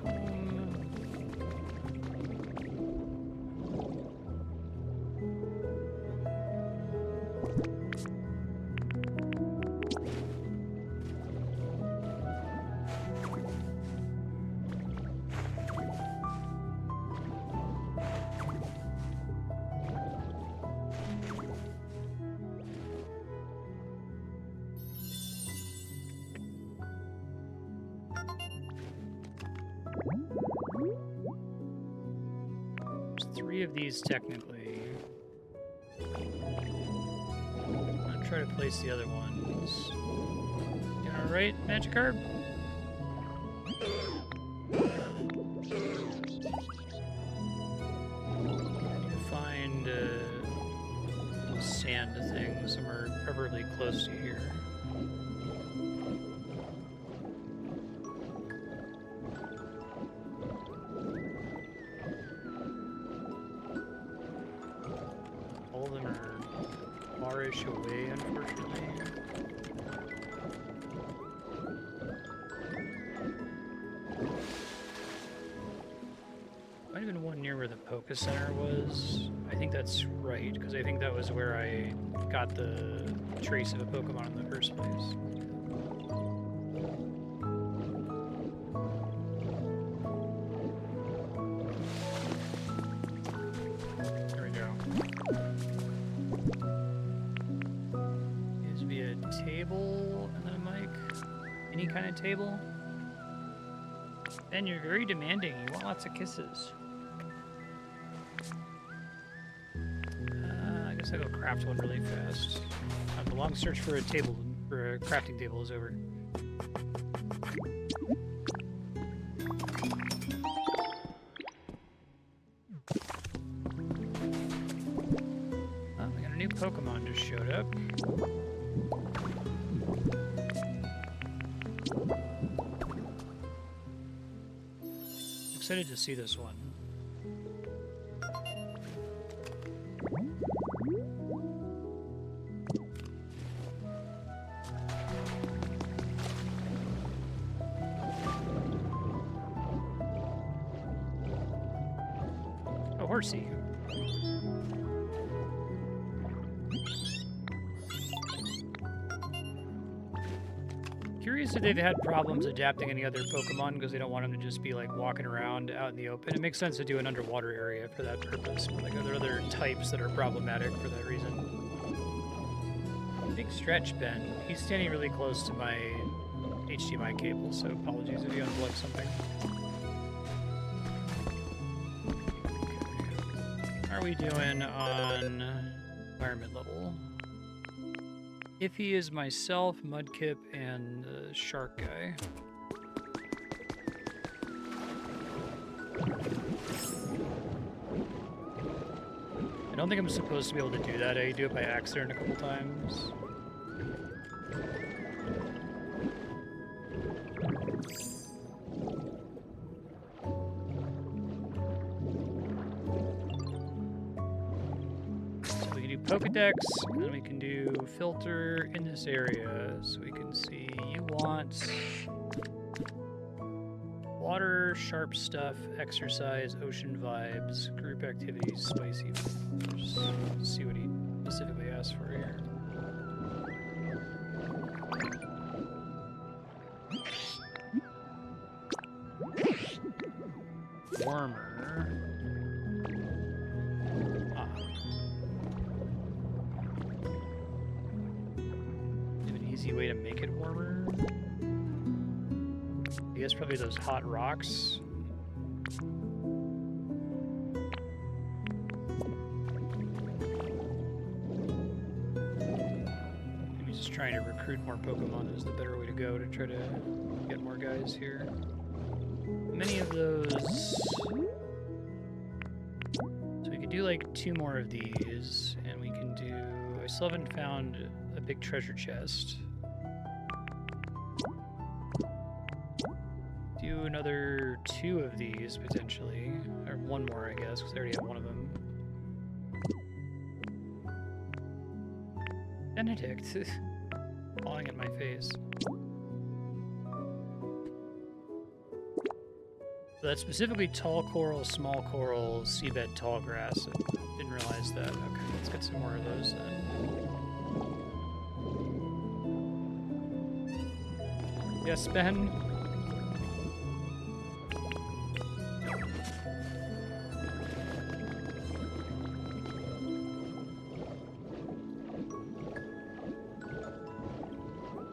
of these technically. I'll try to place the other ones. Alright, Magikarp? I need to find a sand thing somewhere preferably close to here. Away, unfortunately. Might have been one near where the Poké Center was. I think that's right, because I think that was where I got the trace of a Pokemon in the first place. Table. Ben, you're very demanding. You want lots of kisses. I guess I'll go craft one really fast. The long search for a table, for a crafting table is over. We got a new Pokemon just showed up. Excited to see this one. Oh, horsey. Curious if they've had problems adapting any other Pokemon because they don't want them to just be like walking around out in the open. It makes sense to do an underwater area for that purpose, but like are there other types that are problematic for that reason? Big stretch, Ben. He's standing really close to my HDMI cable, so apologies if you unplug something. How are we doing on environment level? Iffy is myself, Mudkip, and the shark guy. I don't think I'm supposed to be able to do that. I do it by accident a couple times. Pokedex, and then we can do filter in this area so we can see you want water water, sharp stuff, exercise, ocean vibes, group activities, spicy flavors. Let's see what he specifically asked for here. Warmer. Ah. Do you have an easy way to make it warmer? I guess probably those hot rocks. Maybe just trying to recruit more Pokemon is the better way to go to try to get more guys here. Many of those... So we could do like 2 more of these, and we can do... I still haven't found a big treasure chest. Do another 2 of these, potentially. Or 1 more, I guess, because I already have 1 of them. Benedict! Falling in my face. So that's specifically tall coral, small coral, seabed, tall grass. I didn't realize that. Okay, let's get some more of those then. Yes, Ben?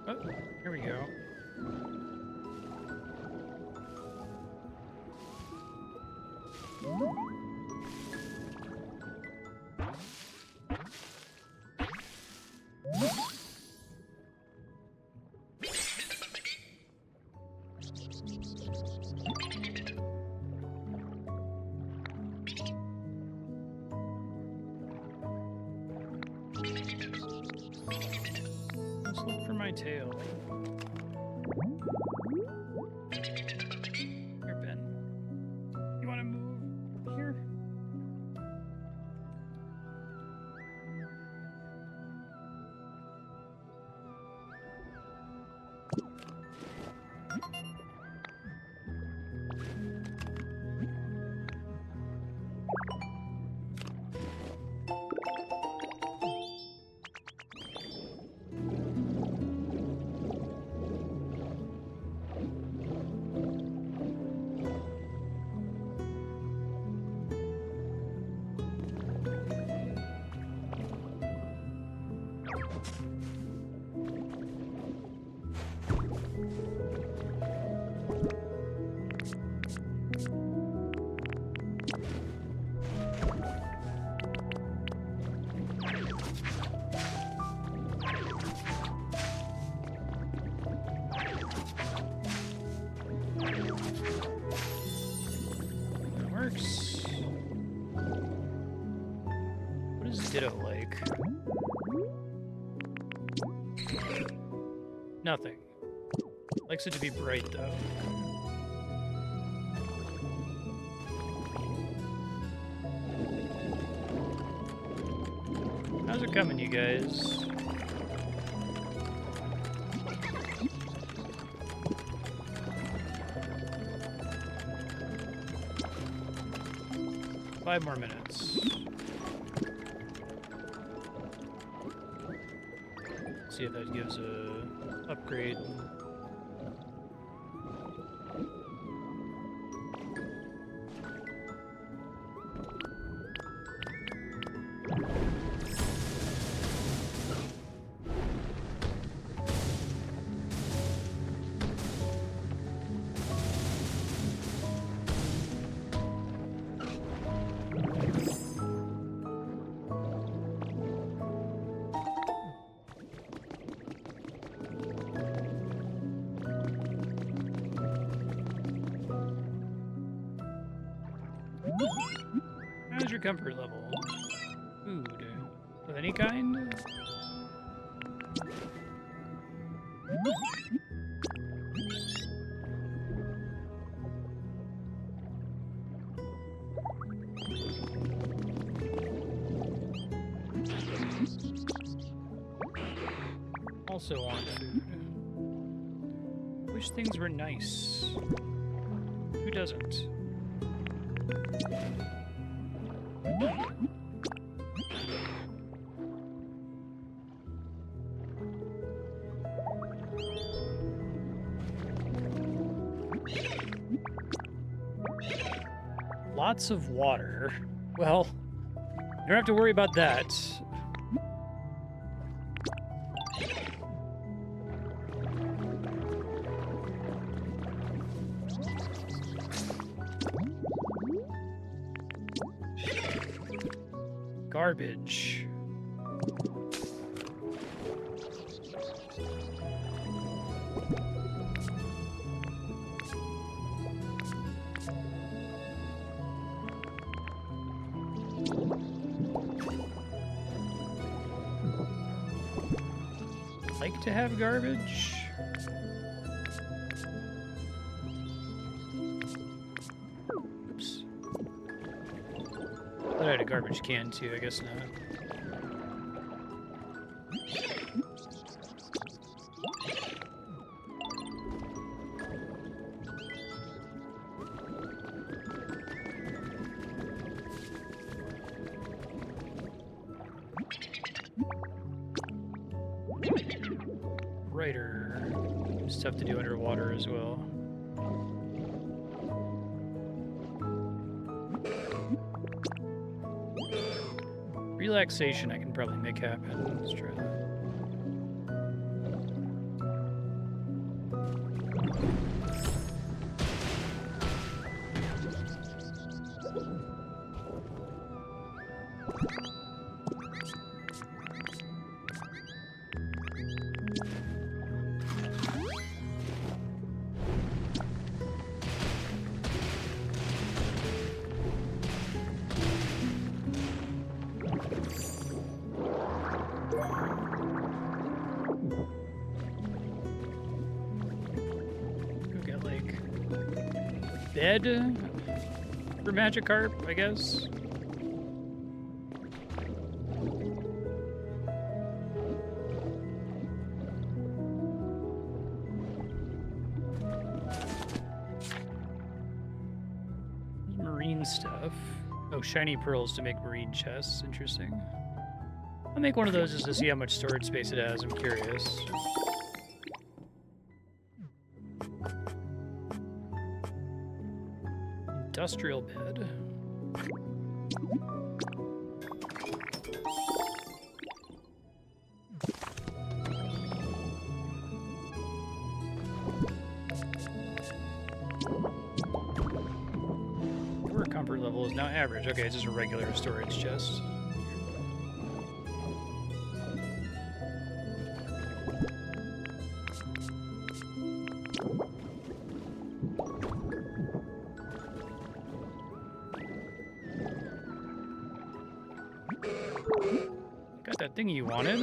Oh, here we go. Let's look for my tail. Here, Ben. You want to move here? That works. What is Ditto like? Nothing. Likes it to be bright, though. How's it coming, you guys? Five more minutes. See if that gives a upgrade. How's your comfort level? Food. Of any kind? Also want food. Wish things were nice. Who doesn't? Lots of water. Well, you don't have to worry about that. Garbage. Like to have garbage? Oops. Thought I had a garbage can too, I guess not. Writer. Stuff to do underwater as well. Relaxation I can probably make happen. Let's try that. Bed for Magikarp, I guess. Marine stuff. Oh, shiny pearls to make marine chests. Interesting. I'll make one of those just to see how much storage space it has. I'm curious. Industrial bed. Your comfort level is now average. Okay, it's just a regular storage chest. Got that thing you wanted.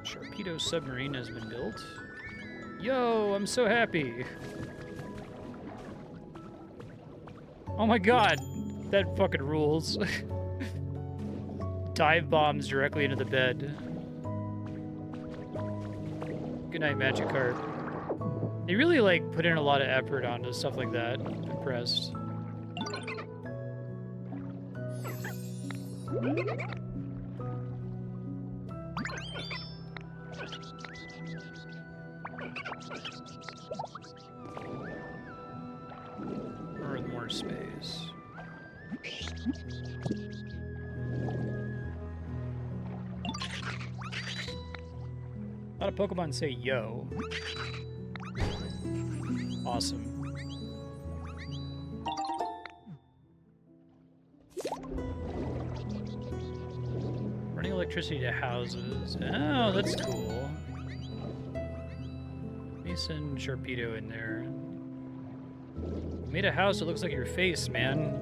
Sharpedo submarine has been built. Yo, I'm so happy. Oh my god, that fucking rules. Dive bombs directly into the bed. Good night, Magikarp. They really like put in a lot of effort onto stuff like that. I'm impressed. Or with more space. A lot of Pokemon say yo. Awesome. Running electricity to houses. Oh, that's cool. Mason Sharpedo in there. Made a house that looks like your face, man.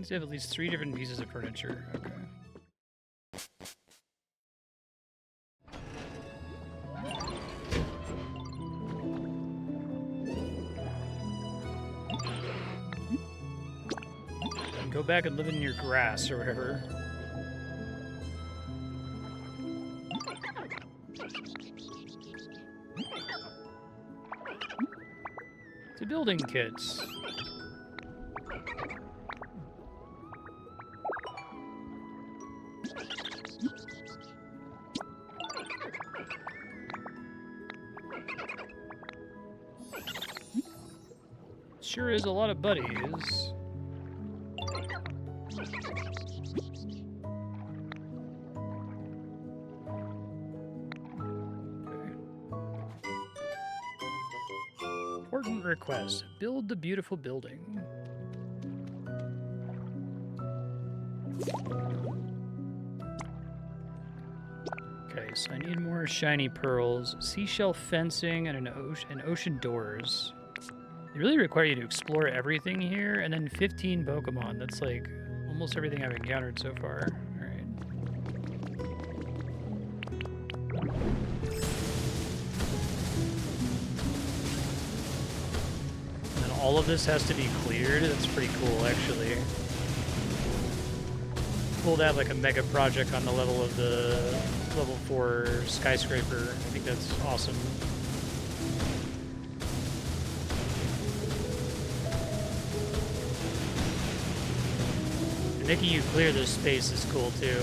to have at least 3 different pieces of furniture. Okay. Go back and live in your grass or whatever. To building kits. Sure is a lot of buddies. Important request. Build the beautiful building. Okay, so I need more shiny pearls, seashell fencing, and an ocean doors. They really require you to explore everything here, and then 15 Pokemon. That's like almost everything I've encountered so far. All right. And then all of this has to be cleared. That's pretty cool, actually. Cool to have like a mega project on the level of the level 4 skyscraper. I think that's awesome. Making you clear this space is cool too.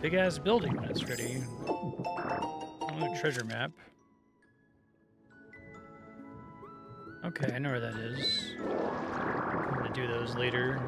Big ass building when it's ready. Oh, treasure map. Okay, I know where that is. I'm gonna do those later.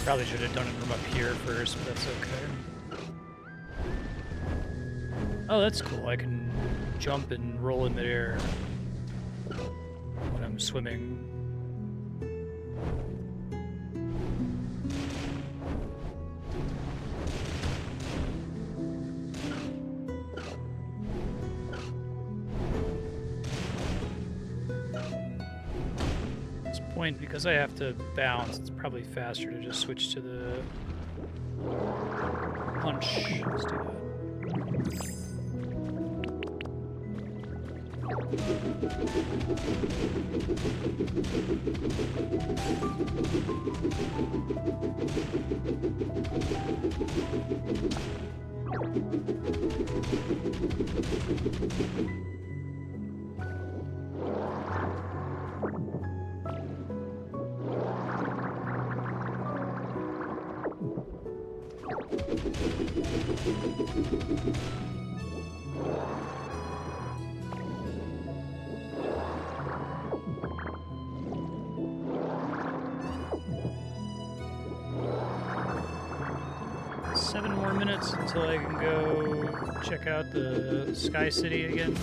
Probably should have done it from up here first, but that's okay. Oh, that's cool. I can jump and roll in midair when I'm swimming. Because I have to bounce, it's probably faster to just switch to the punch. Let's do that. Until I can go check out the Sky City again.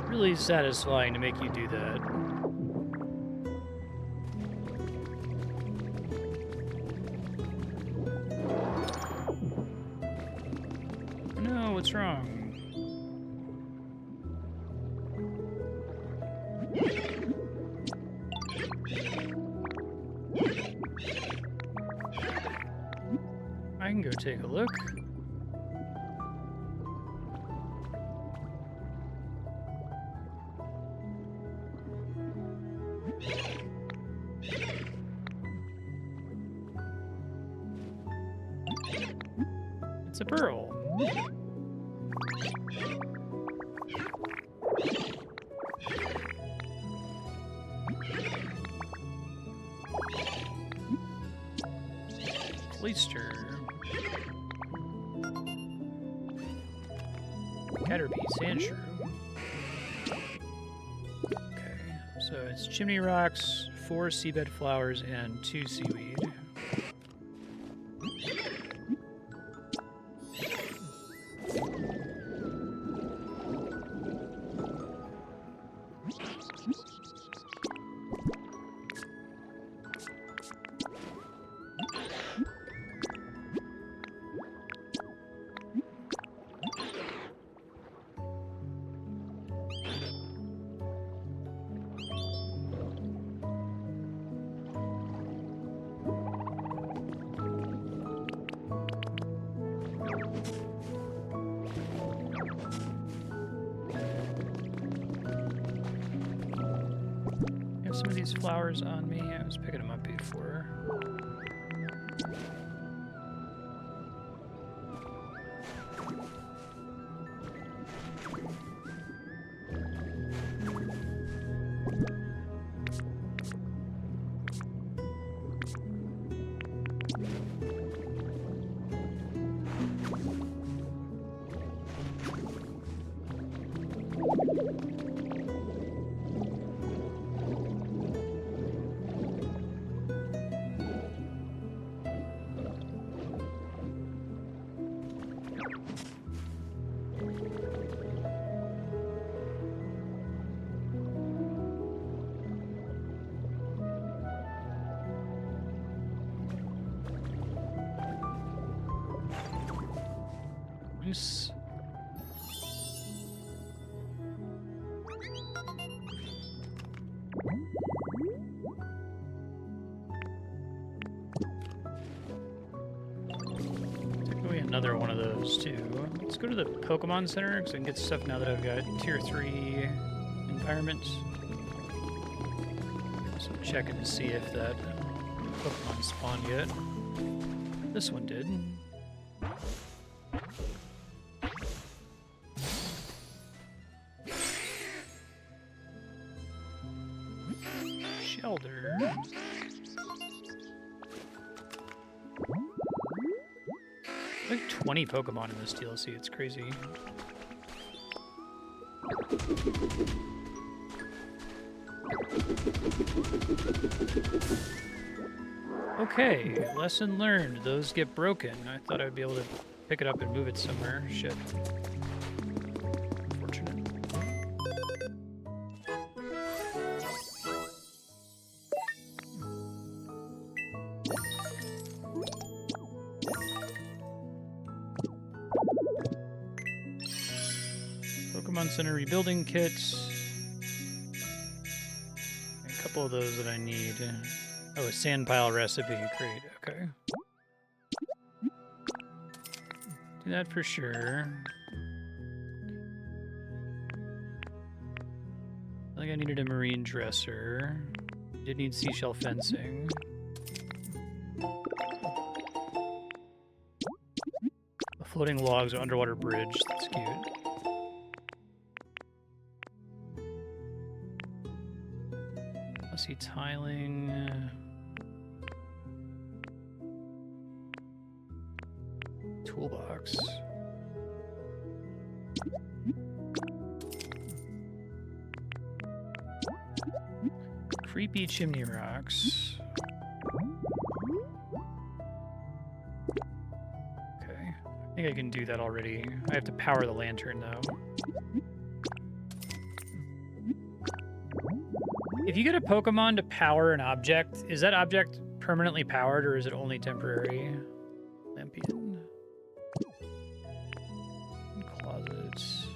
Really satisfying to make you do that. No, what's wrong? I can go take a look. It's a pearl. Cloister. Caterpie, sand shrew. Okay, so it's chimney rocks, 4 seabed flowers, and 2 seaweed. Some of these flowers on me. I was picking them up before. Loose. Take away another one of those too. Let's go to the Pokemon Center because I can get stuff now that I've got Tier 3 environment. So check and see if that Pokemon spawned yet. This one did. Shelter. Like 20 Pokemon in this DLC, it's crazy. Okay, lesson learned. Those get broken. I thought I'd be able to pick it up and move it somewhere. Shit. Unfortunate. Pokemon Center rebuilding kits. A couple of those that I need. Oh, a sand pile recipe. Great. Okay. Do that for sure. I think I needed a marine dresser. Did need seashell fencing. A floating logs or underwater bridge. That's cute. epoxy tiling. Toolbox. Creepy chimney rocks. Okay. I think I can do that already. I have to power the lantern, though. If you get a Pokemon to power an object, is that object permanently powered, or is it only temporary? Lampion. Closets.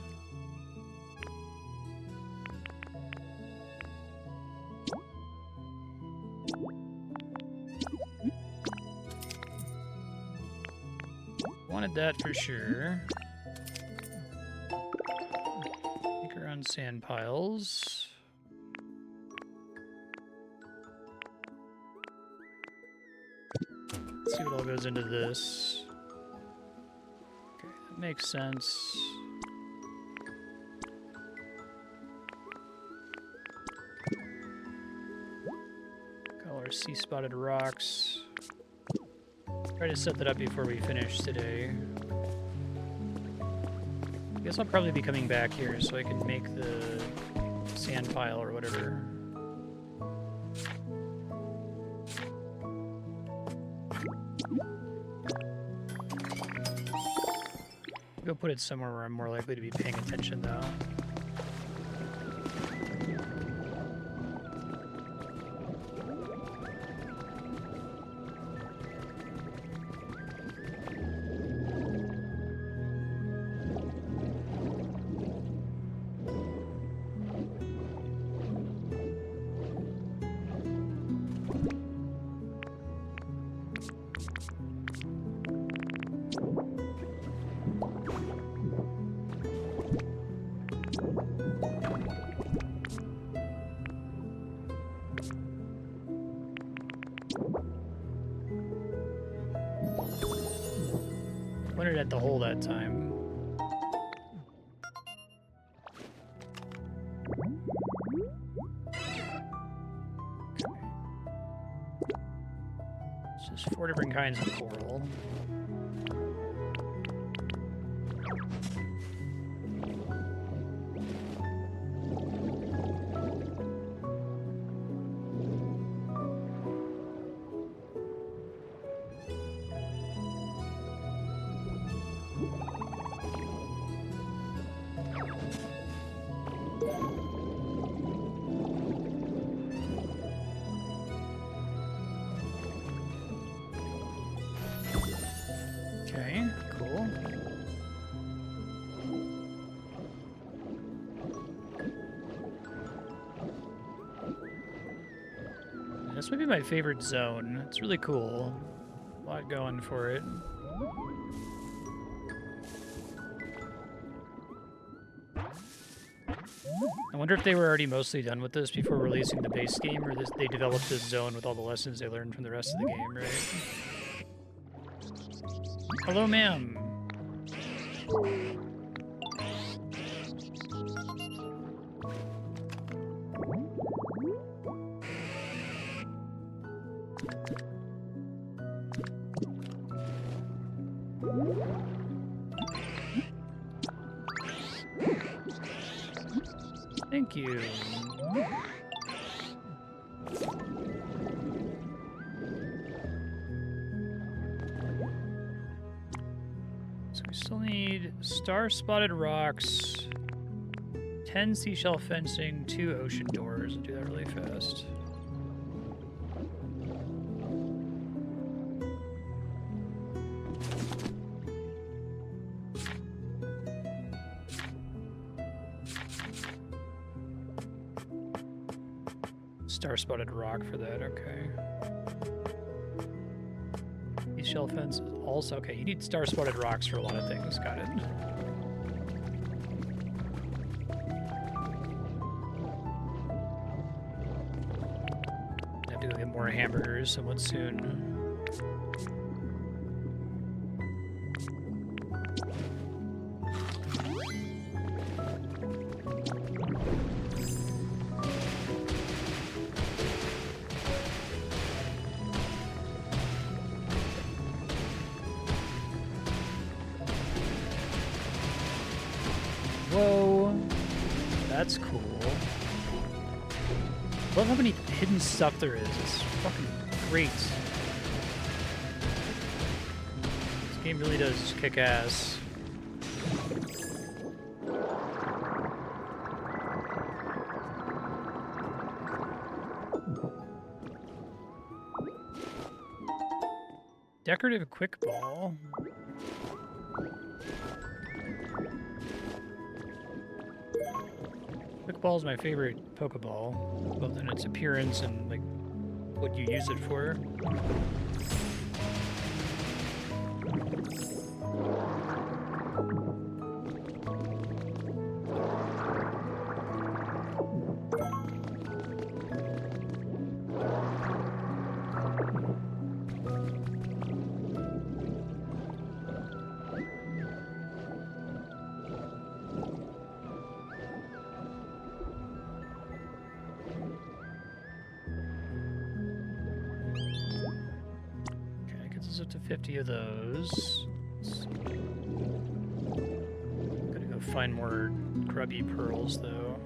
Wanted that for sure. Anchor on sand piles. Let's see what all goes into this. Okay, that makes sense. Color sea-spotted rocks. Try to set that up before we finish today. I guess I'll probably be coming back here so I can make the sand pile or whatever. Go put it somewhere where I'm more likely to be paying attention, though. Pointed at the hole that time. Okay. It's just 4 different kinds of coral. Okay, cool. This might be my favorite zone. It's really cool. A lot going for it. I wonder if they were already mostly done with this before releasing the base game, or they developed this zone with all the lessons they learned from the rest of the game, right? Hello, ma'am. Thank you. So we still need star-spotted rocks, 10 seashell fencing, 2 ocean doors. I'll do that really fast. Star-spotted rock for that, okay. These shell fences also, okay, you need star-spotted rocks for a lot of things, got it. I have to go get more hamburgers somewhat soon. that's cool. Love how many hidden stuff there is. It's fucking great. This game really does kick ass. Decorative quick ball. Quick ball is my favorite Pokeball, both in its appearance and like what you use it for. Up to 50 of those. Gotta go find more grubby pearls, though.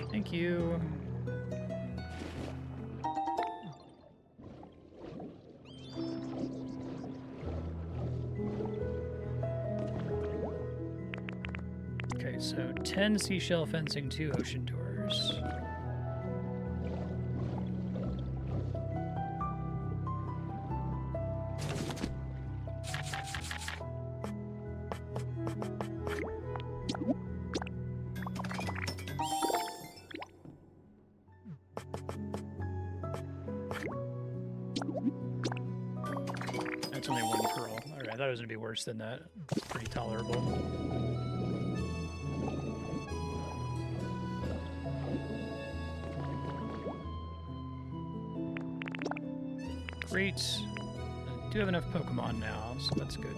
Thank you. Okay, so 10 seashell fencing, 2 ocean doors. That's only 1 pearl. Alright, I thought it was going to be worse than that. It's pretty tolerable. Great. I do have enough Pokemon now, so that's good.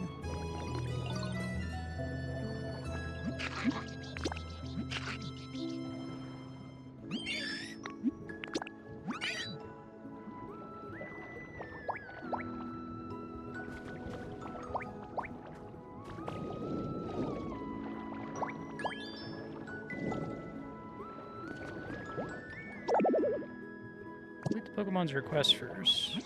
Complete the Pokemon's request first.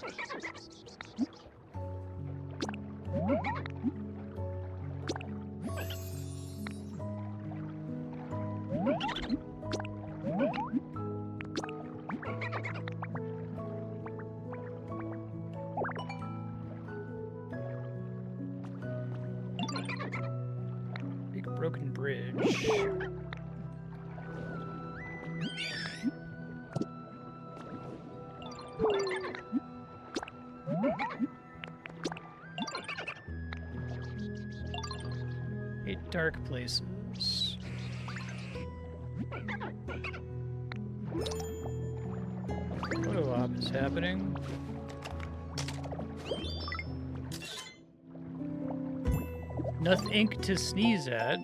Big broken bridge. Dark places. Photo op is happening. Nothing ink to sneeze at.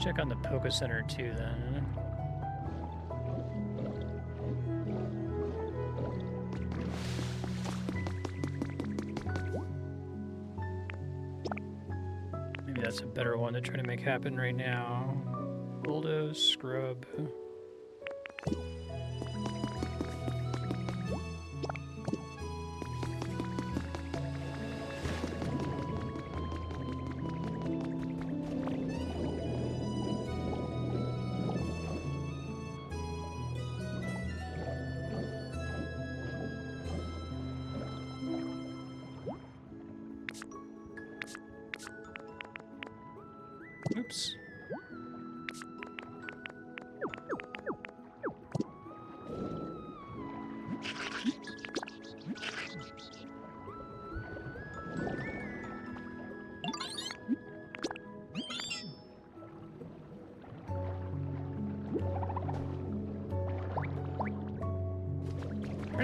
Check on the Poke Center too, then. Maybe that's a better one to try to make happen right now. Bulldoze, Scrub. Oops.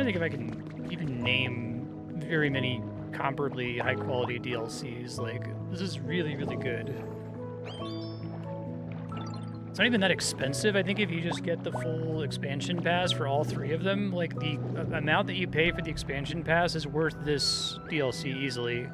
think if I can even name very many comparably high-quality DLCs. Like, this is really, really good. It's not even that expensive. I think if you just get the full expansion pass for all 3 of them, like, the amount that you pay for the expansion pass is worth this DLC easily.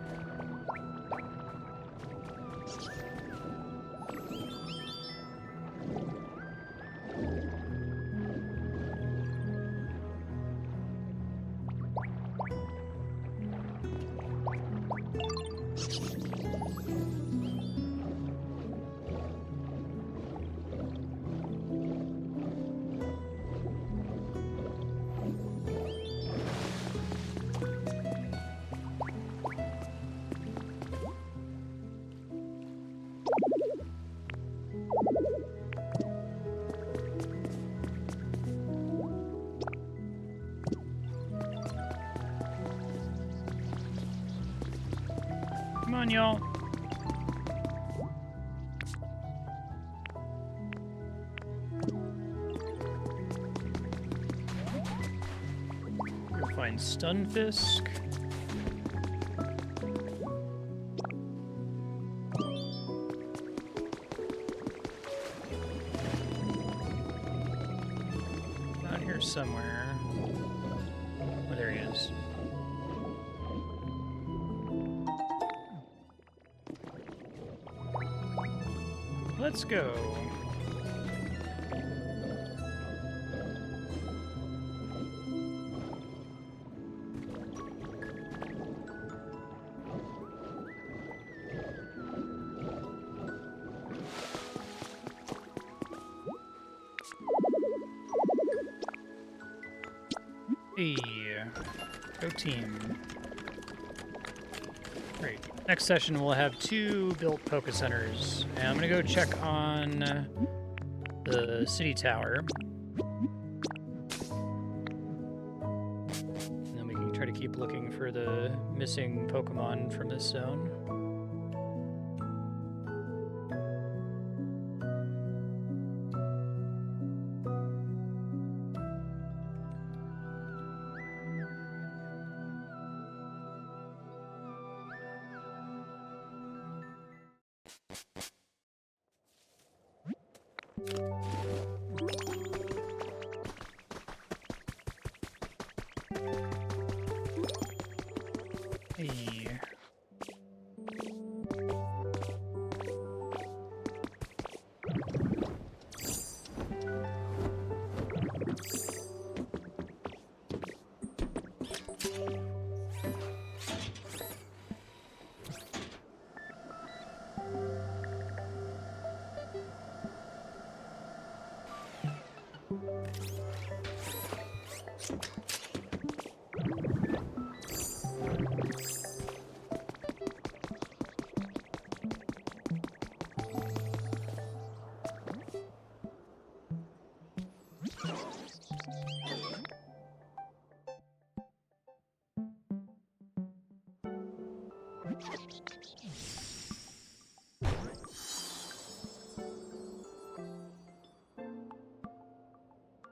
Come on, y'all. We'll find Stunfisk. Out here somewhere. Oh, there he is. Let's go. Hey, go team. Great. Next session we'll have 2 built Poké Centers, and I'm gonna go check on the city tower. And then we can try to keep looking for the missing Pokemon from this zone. Hey.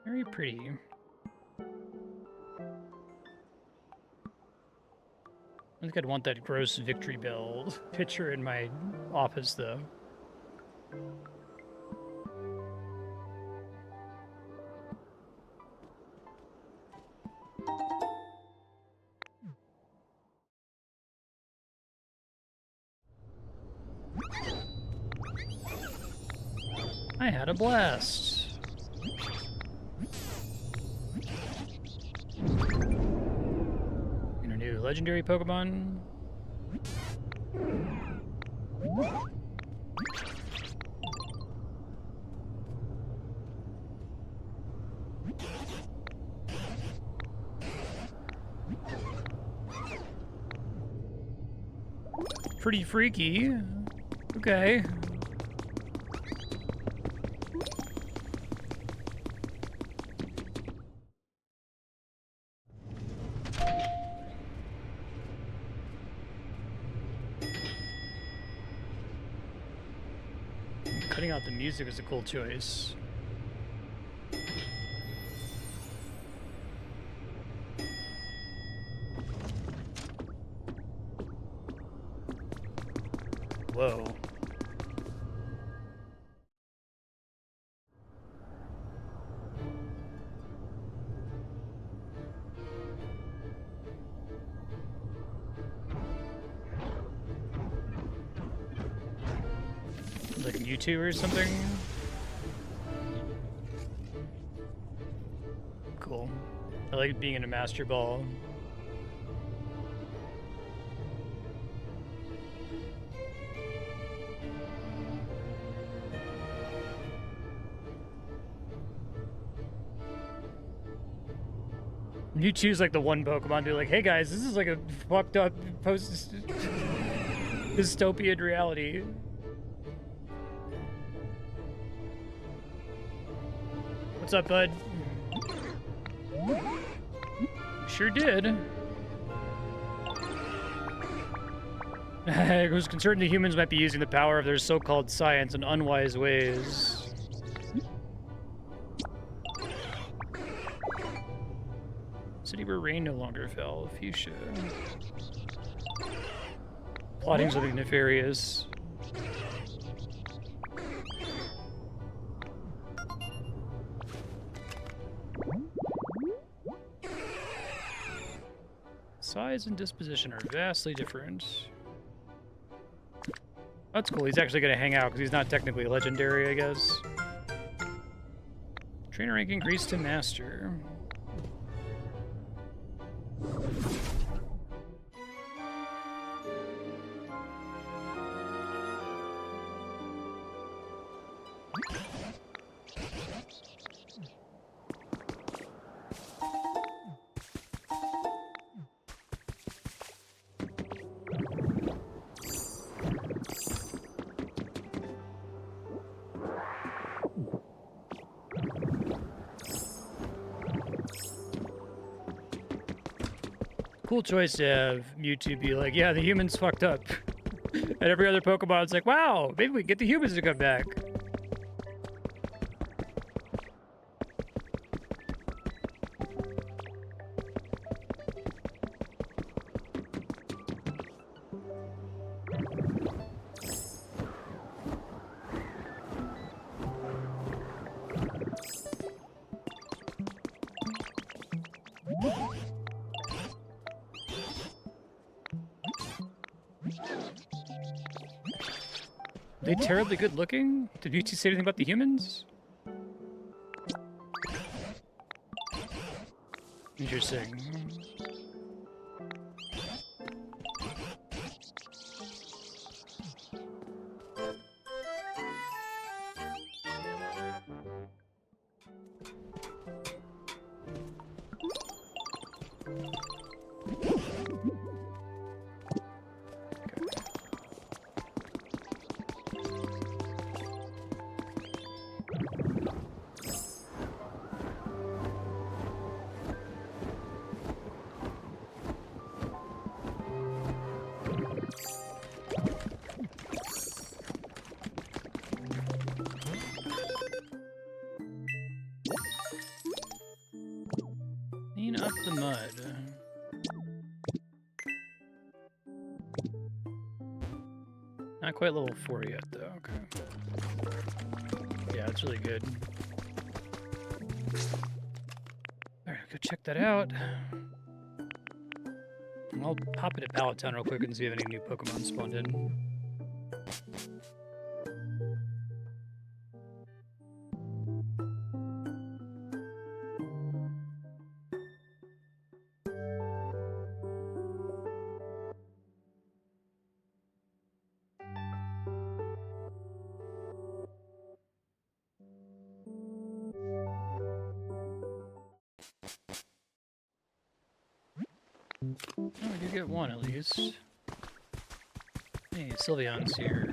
Very pretty. I think I'd want that gross victory bell picture in my office, though. I had a blast. And a new legendary Pokemon. Pretty freaky. Okay. Cutting out the music is a cool choice. Whoa. Like Mewtwo or something? Cool. I like being in a Master Ball. Mewtwo's like the one Pokemon to be like, hey guys, this is like a fucked up post-dystopian reality. What's up, bud? Sure did. I was concerned the humans might be using the power of their so-called science in unwise ways. City where rain no longer fell. Fuchsia. Plotting something nefarious. Size and disposition are vastly different. That's cool. He's actually going to hang out because he's not technically legendary, I guess. Trainer rank increased to master. Cool choice to have Mewtwo be like, yeah, the humans fucked up. And every other Pokemon's like, wow, maybe we can get the humans to come back. Are they terribly good looking? Did Mewtwo say anything about the humans? Interesting. Clean up the mud. Not quite level 4 yet, though. Okay. Yeah, it's really good. Alright, go check that out. I'll pop it at Pallet Town real quick and see if any new Pokemon spawned in. Oh, we do get one at least. Hey, Sylveon's here.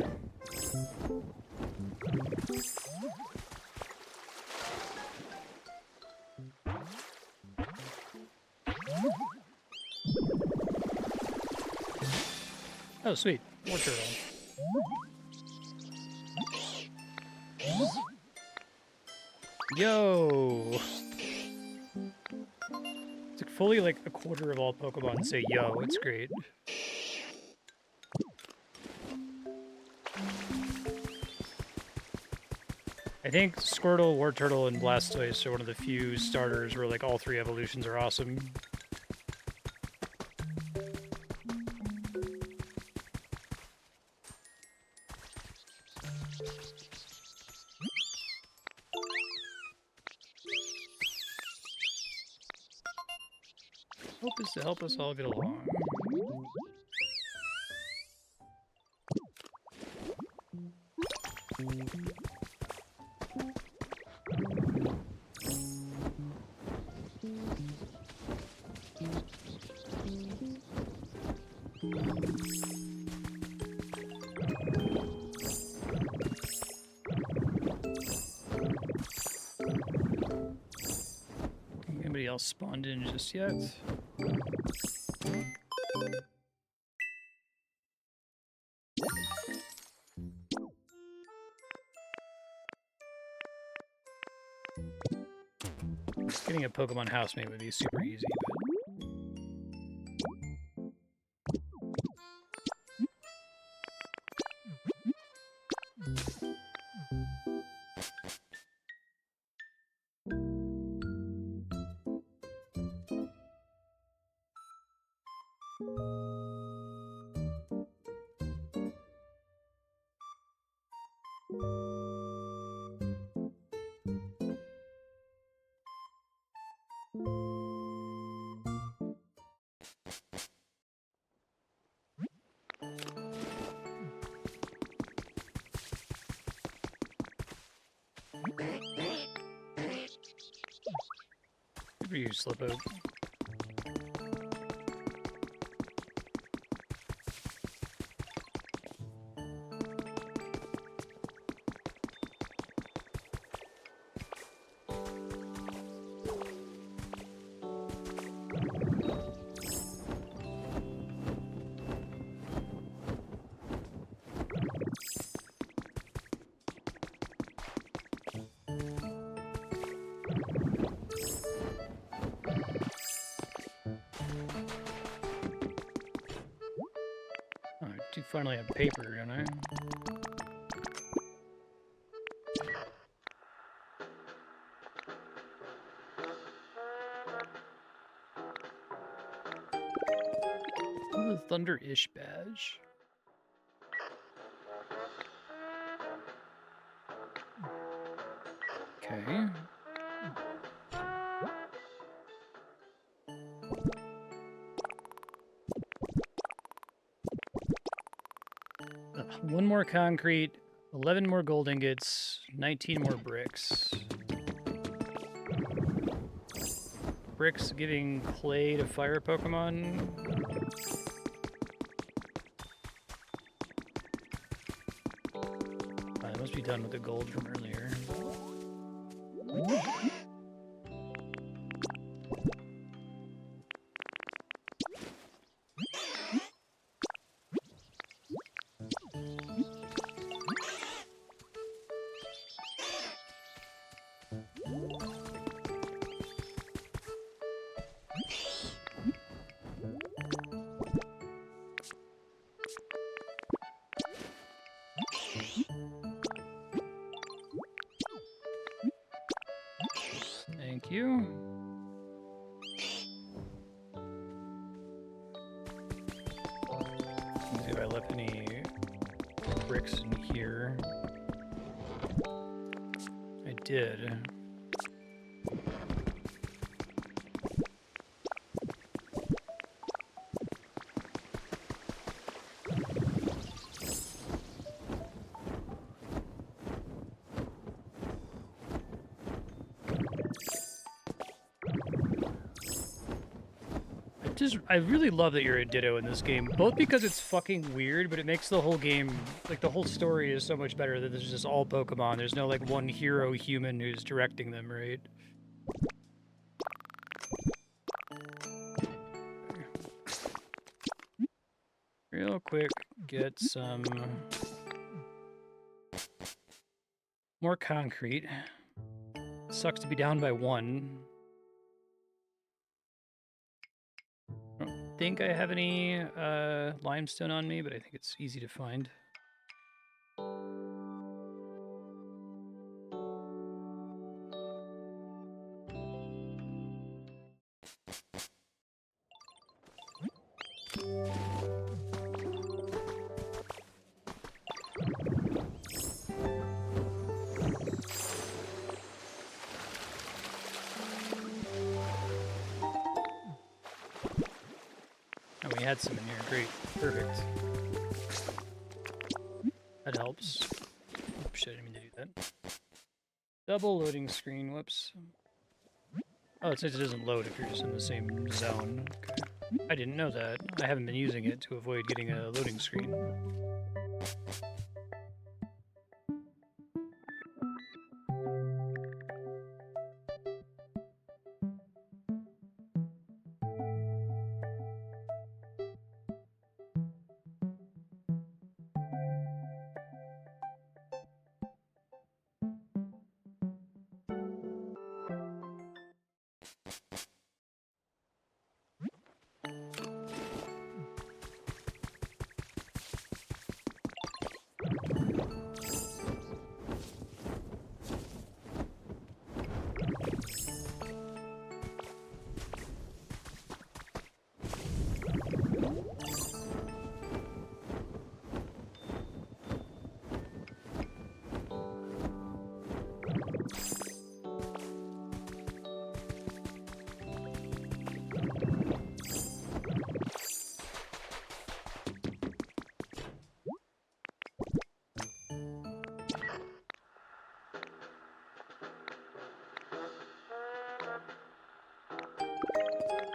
Oh, sweet. More turtle. Yo! It's like fully like a quarter of all Pokemon say yo. It's great. I think Squirtle, Wartortle, and Blastoise are one of the few starters where like all 3 evolutions are awesome. Hope is to help us all get along. Anybody else spawned in just yet? Getting a Pokemon housemate would be super easy, but... Good for you, Slowpoke. I do finally have paper, don't I? Ooh, the Thunder-ish badge. Okay. One more concrete, 11 more gold ingots, 19 more bricks. Bricks giving clay to fire Pokemon. I must be done with the gold from earlier. Thank you. Let's see if I left any bricks in here. I did. I really love that you're a Ditto in this game, both because it's fucking weird, but it makes the whole game, like the whole story is so much better that there's just all Pokemon. There's no like one hero human who's directing them, right? Real quick, get some more concrete. Sucks to be down by 1. I don't think I have any limestone on me, but I think it's easy to find. had some in here. Great. Perfect. That helps. Oh, shit, I didn't mean to do that. Double loading screen. Whoops. Oh, it says it doesn't load if you're just in the same zone. Okay. I didn't know that. I haven't been using it to avoid getting a loading screen.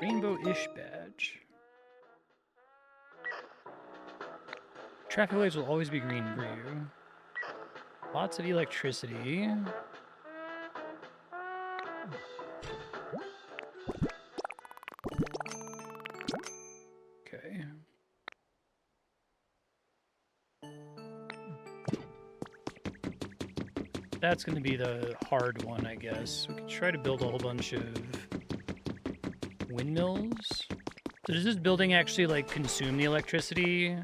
Rainbow-ish badge. Traffic lights will always be green for you. Lots of electricity. Okay. That's going to be the hard one, I guess. We could try to build a whole bunch of windmills. So does this building actually, like, consume the electricity,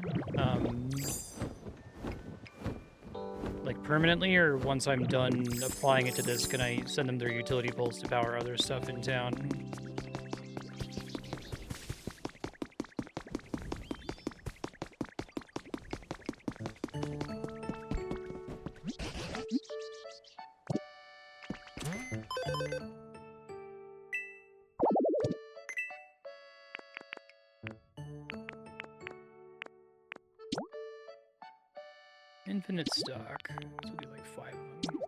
like, permanently, or once I'm done applying it to this, can I send them their utility poles to power other stuff in town? Infinite stock. This will be like 5 of them.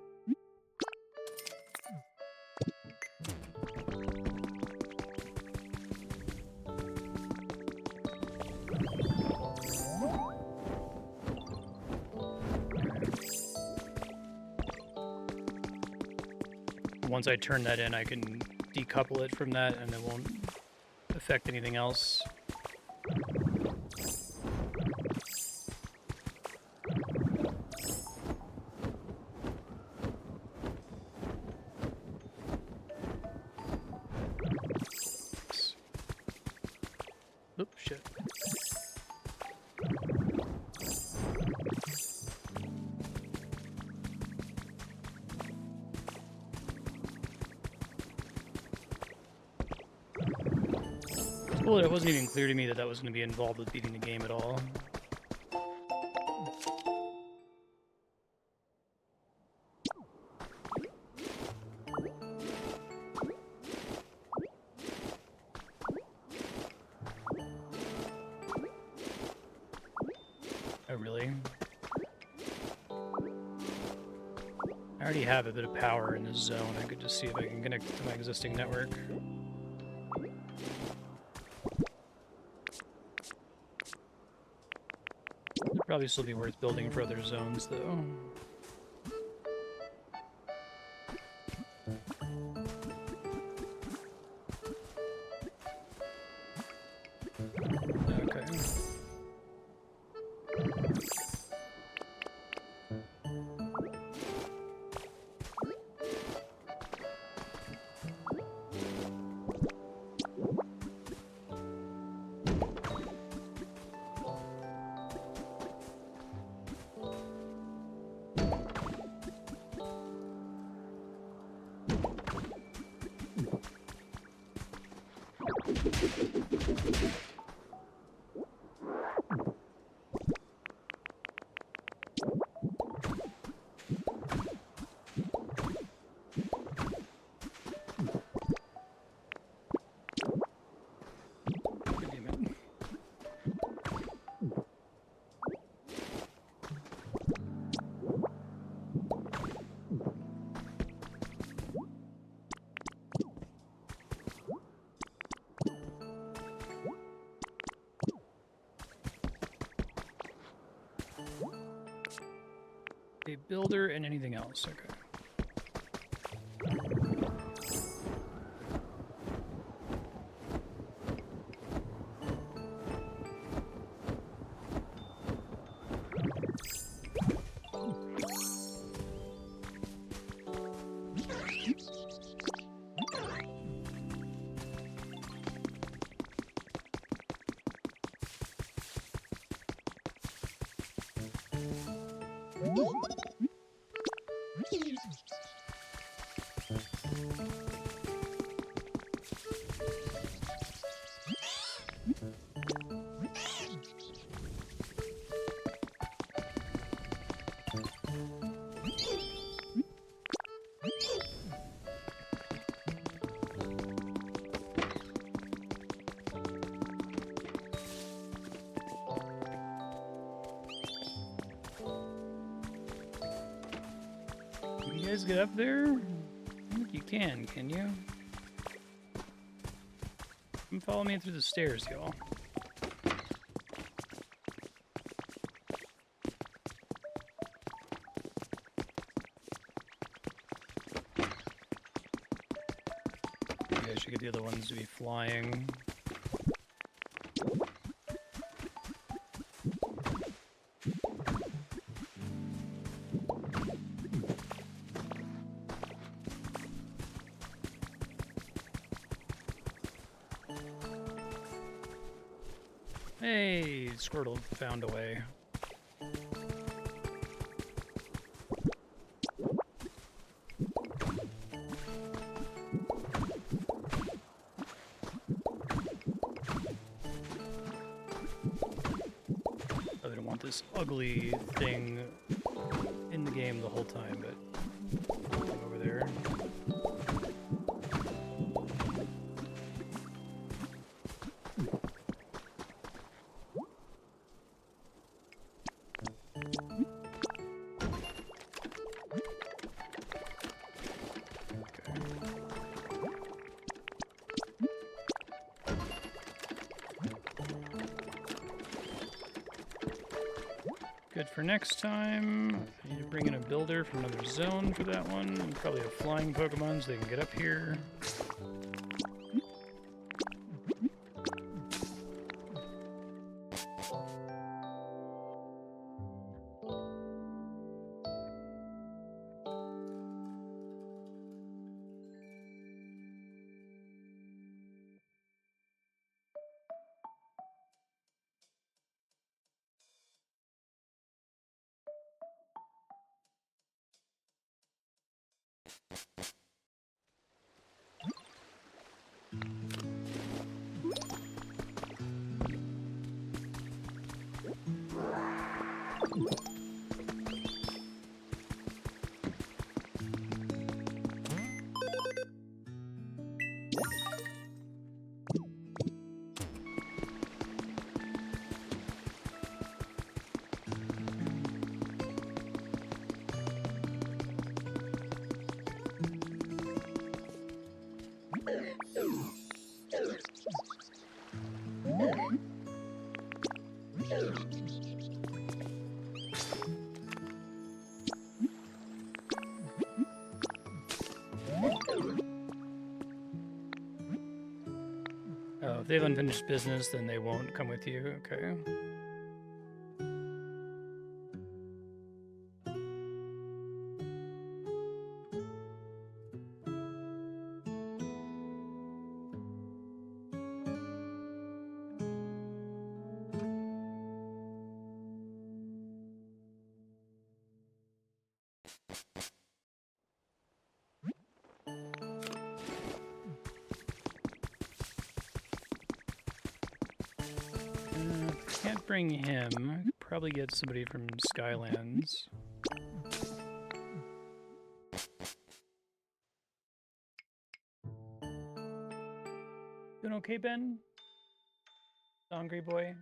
Once I turn that in, I can decouple it from that and it won't affect anything else. Oop, shit. Well, it wasn't even clear to me that that was going to be involved with beating the game at all. Oh, really? I already have a bit of power in this zone. I could just see if I can connect to my existing network. It'd probably still be worth building for other zones, though. Okay. A builder and anything else, okay. You guys get up there? I think you can you? Come follow me through the stairs, y'all. You guys should get the other ones to be flying. Hey, Squirtle found a way. I didn't want this ugly thing in the game the whole time, but over there. Good for next time. I need to bring in a builder from another zone for that one. And probably have flying Pokemon so they can get up here. Oh, if they have unfinished business, then they won't come with you. Okay. Can't bring him. I could probably get somebody from Skylands. Doing okay, Ben? Hungry boy?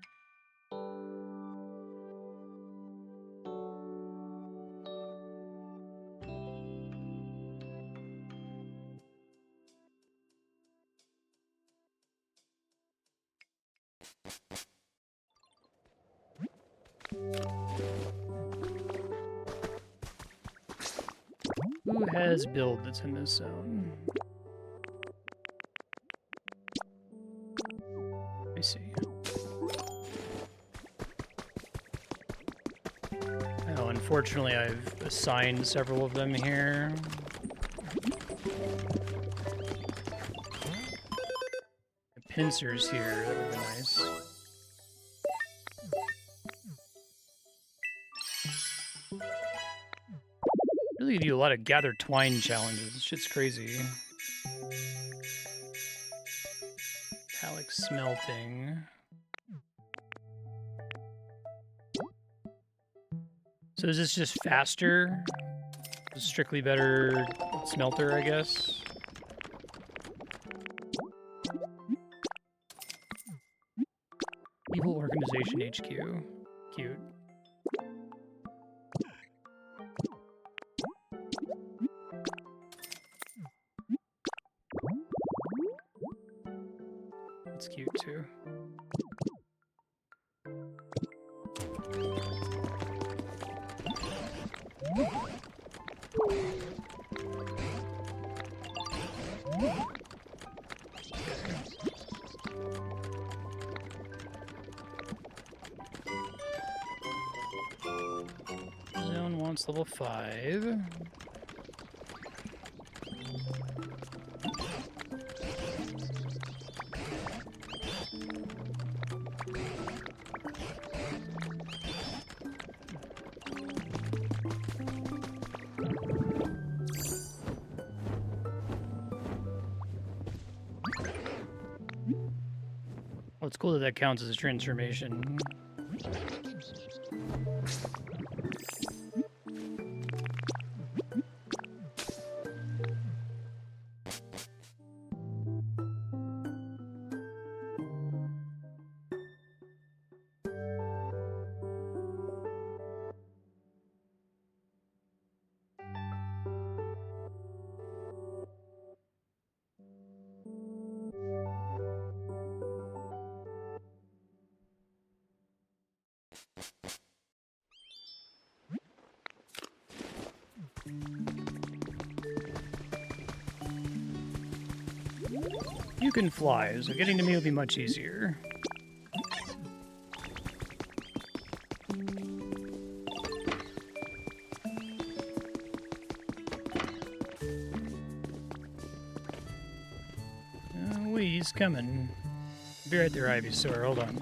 Who has build that's in this zone? Let me see. Oh, unfortunately, I've assigned several of them here. The pincers here, that would be nice. Really do a lot of gather twine challenges. This shit's crazy. Metallic smelting. So is this just faster? Strictly better smelter, I guess? Evil Organization HQ. Cute. That's cute too. Zone wants level 5. Well, it's cool that that counts as a transformation. You can fly, so getting to me will be much easier. Oh, he's coming. Be right there, Ivysaur. Hold on.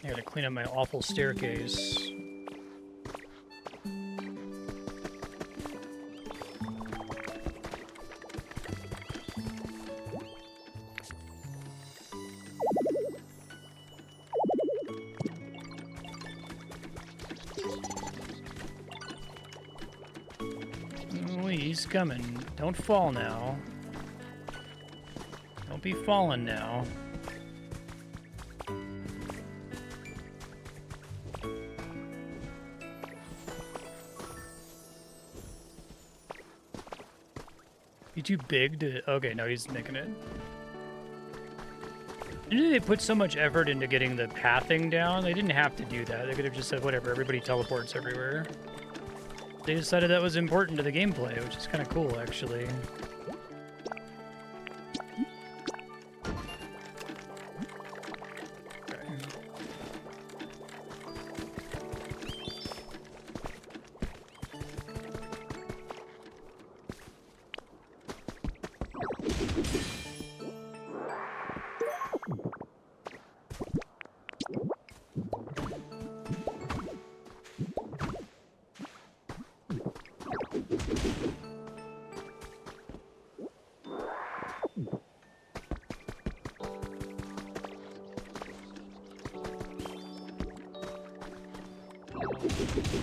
I gotta clean up my awful staircase. He's coming. Don't fall now. Don't be falling now. You too big to... Okay, no, he's making it. Didn't they put so much effort into getting the pathing down? They didn't have to do that. They could have just said, whatever, everybody teleports everywhere. They decided that was important to the gameplay, which is kind of cool, actually.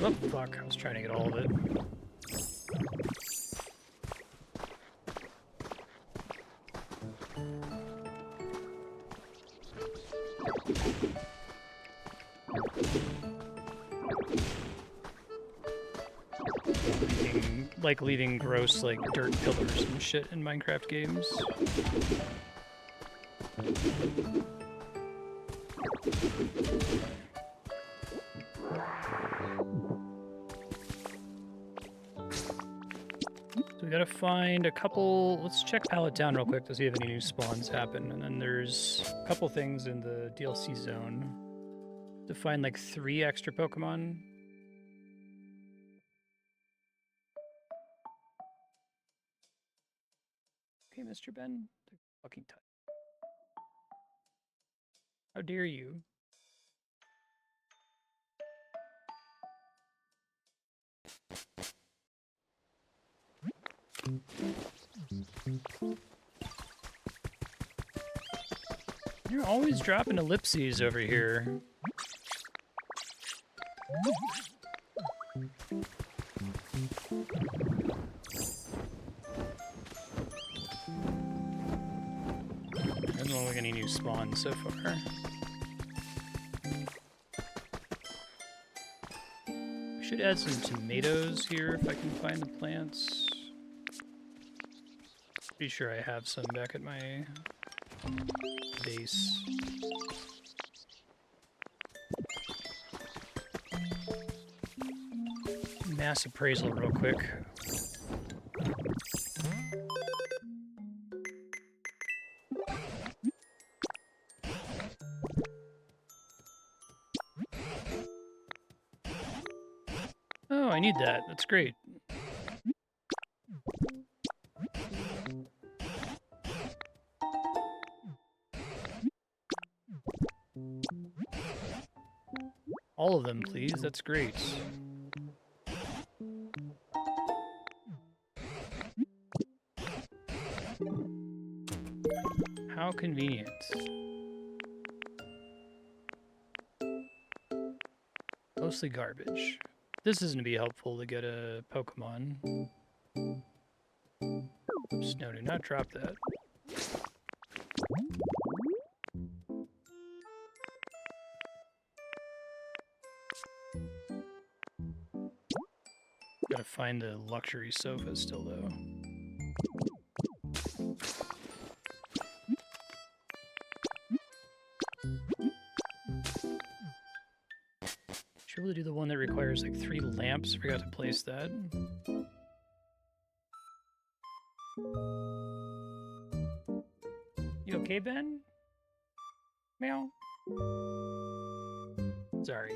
Oh, fuck. I was trying to get all of it. Leaving gross, like, dirt pillars and shit in Minecraft games. So we gotta find a couple. Let's check Pallet Town real quick to see if any new spawns happen. And then there's a couple things in the DLC zone to find like 3 extra Pokemon. Okay, Mr. Ben. The fucking touch. How dare you? You're always dropping ellipses over here. Doesn't look like any new spawns so far. I should add some tomatoes here if I can find the plants. Pretty sure I have some back at my base. Mass appraisal real quick. Oh, I need that. That's great. All of them, please. That's great. How convenient. Mostly garbage. This is going to be helpful to get a Pokemon. Oops, no, do not drop that. Gotta find the luxury sofa still, though. Should really do the one that requires like 3 lamps. Forgot to place that. You okay, Ben? Meow. Sorry.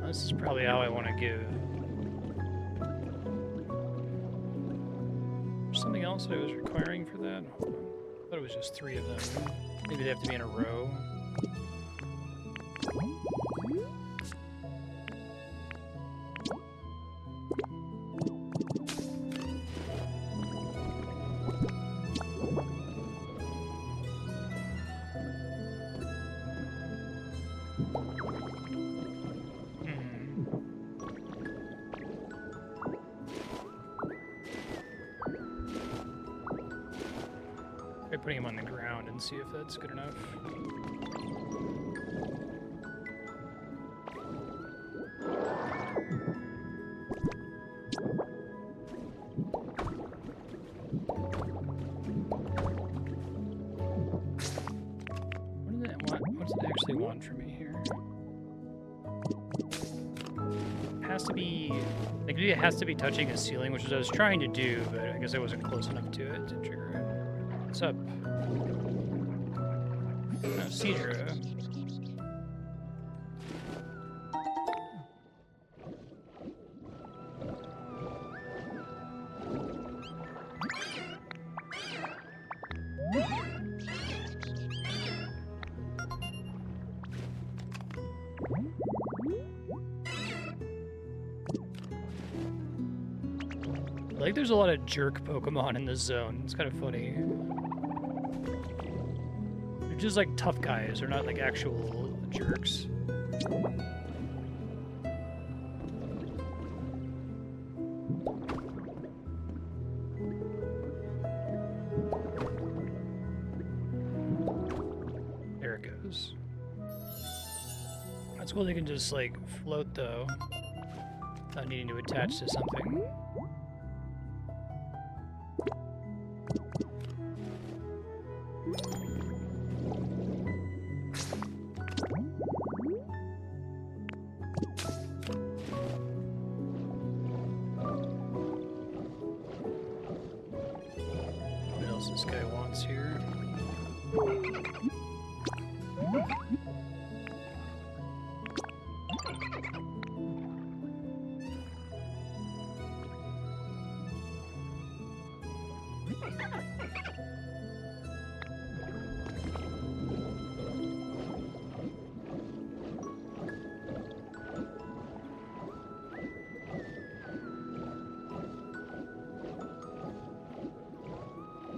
This is probably how I want to give. There's something else I was requiring for that? Hold on. I thought it was just 3 of them. Maybe they have to be in a row. Try putting him on the ground and see if that's good enough. What does it actually want from me here? It has to be, like, it has to be touching a ceiling, which is what I was trying to do, but I guess I wasn't close enough to it to trigger it. What's up? Oh, Seadra. Like, there's a lot of jerk Pokemon in this zone. It's kind of funny. They're just like tough guys. They're not like actual jerks. There it goes. That's cool. They can just like float though, without needing to attach to something. This guy wants here.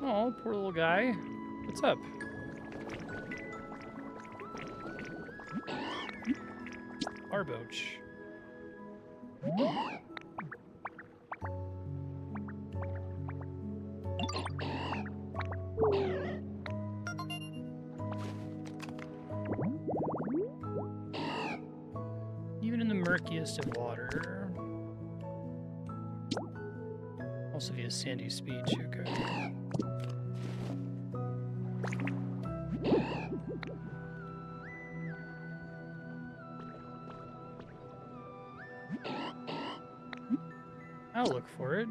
Oh, poor little guy. What's up? Arboch. Even in the murkiest of water. Also via sandy speech, okay. I'll look for it.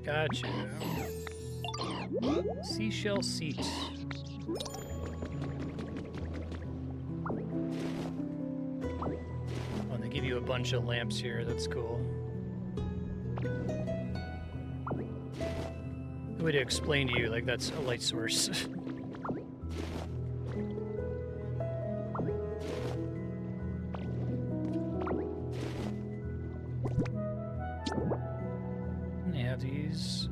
Gotcha. Seashell seat. Oh, they give you a bunch of lamps here. That's cool. Good way to explain to you, like, that's a light source. And they have these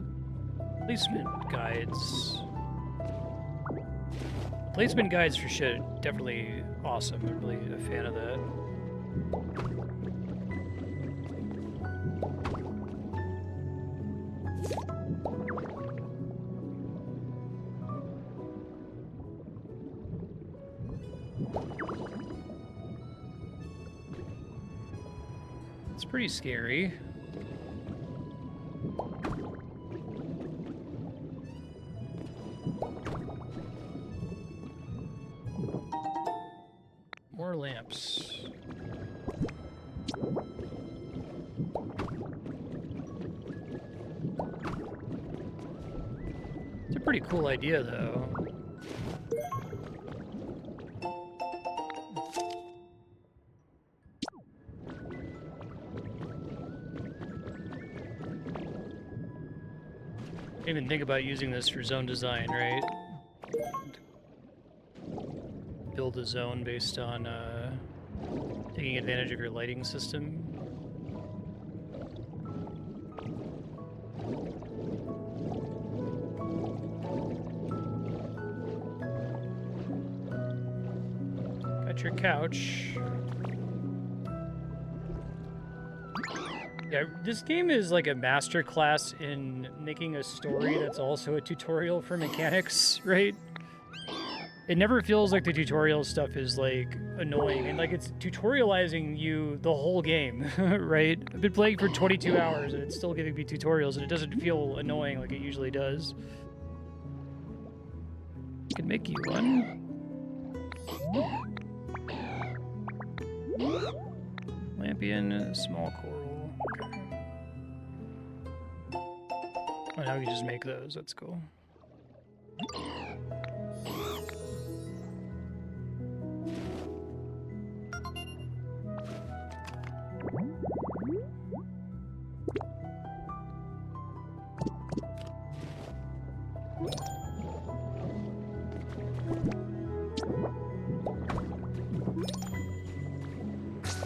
placement guides. Placement guides for shit, definitely awesome. I'm really a fan of that. It's pretty scary. More lamps. It's a pretty cool idea, though. Didn't even think about using this for zone design, right? Build a zone based on taking advantage of your lighting system. Got your couch. Yeah, this game is like a masterclass in making a story that's also a tutorial for mechanics, right? It never feels like the tutorial stuff is like annoying and like it's tutorializing you the whole game, right? I've been playing for 22 hours and it's still giving me tutorials and it doesn't feel annoying like it usually does. I can make you one. Lampion, small coral. Okay. Oh, now we can just make those. That's cool.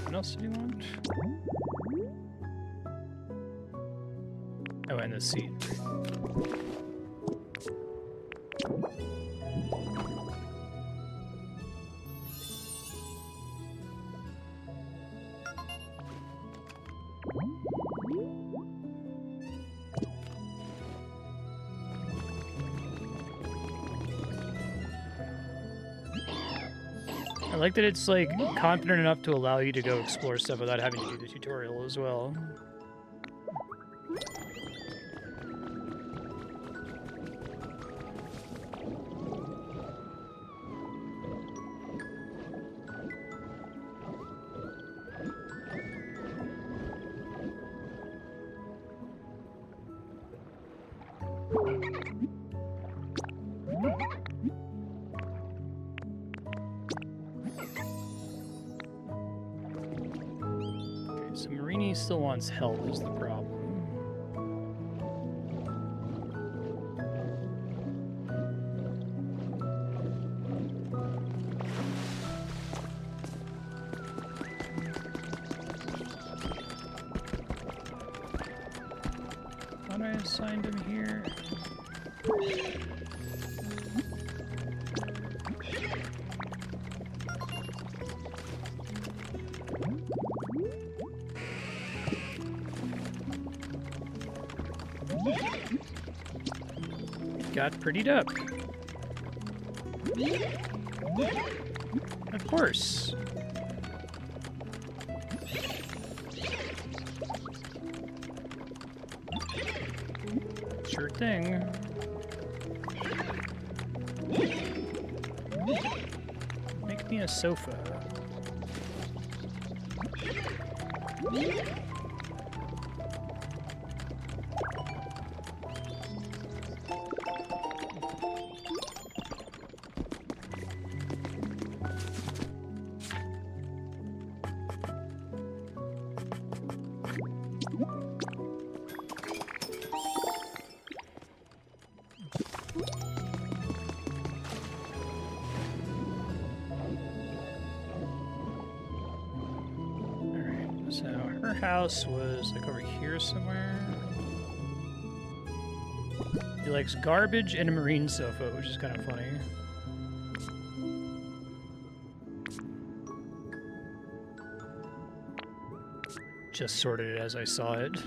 What else did you want? Oh, and the seed. I like that it's like confident enough to allow you to go explore stuff without having to do the tutorial as well. So Marini still wants help is the problem. Thought I assigned him here. Got prettied up. Of course. Sure thing. Make me a sofa. So her house was like over here somewhere. He likes garbage and a marine sofa, which is kind of funny. Just sorted it as I saw it.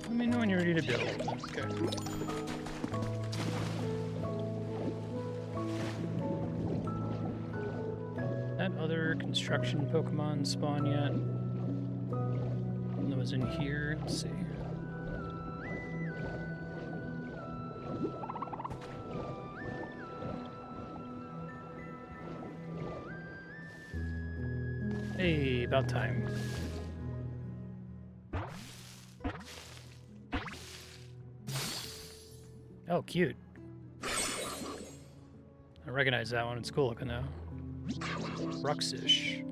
Let me know when you're ready to build. Okay. That other construction Pokemon spawn yet? That was in here. Let's see. Hey, about time. Oh, cute. I recognize that one. It's cool looking though. Ruxish.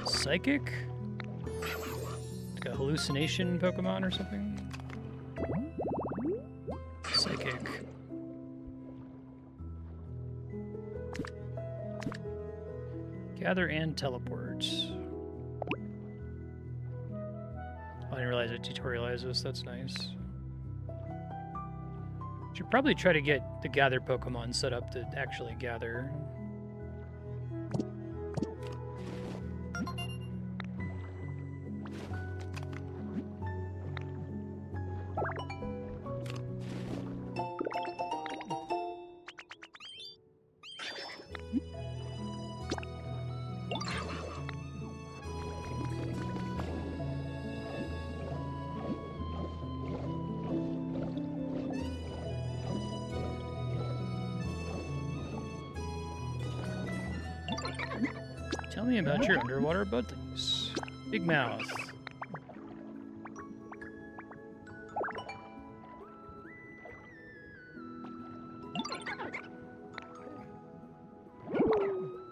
Psychic? Like a hallucination Pokemon or something? Psychic. Gather and teleport. I didn't realize it tutorialized this. That's nice. Should probably try to get the gather Pokemon set up to actually gather. Tell me about your underwater buddies. Big mouth.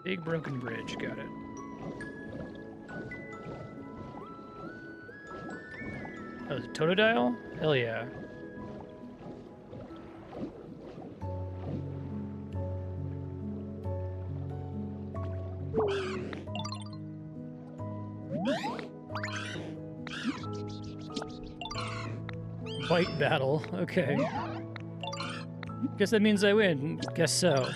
Big broken bridge, got it. Oh, is it Totodile? Hell yeah. Bite battle, okay. Guess that means I win. Guess so.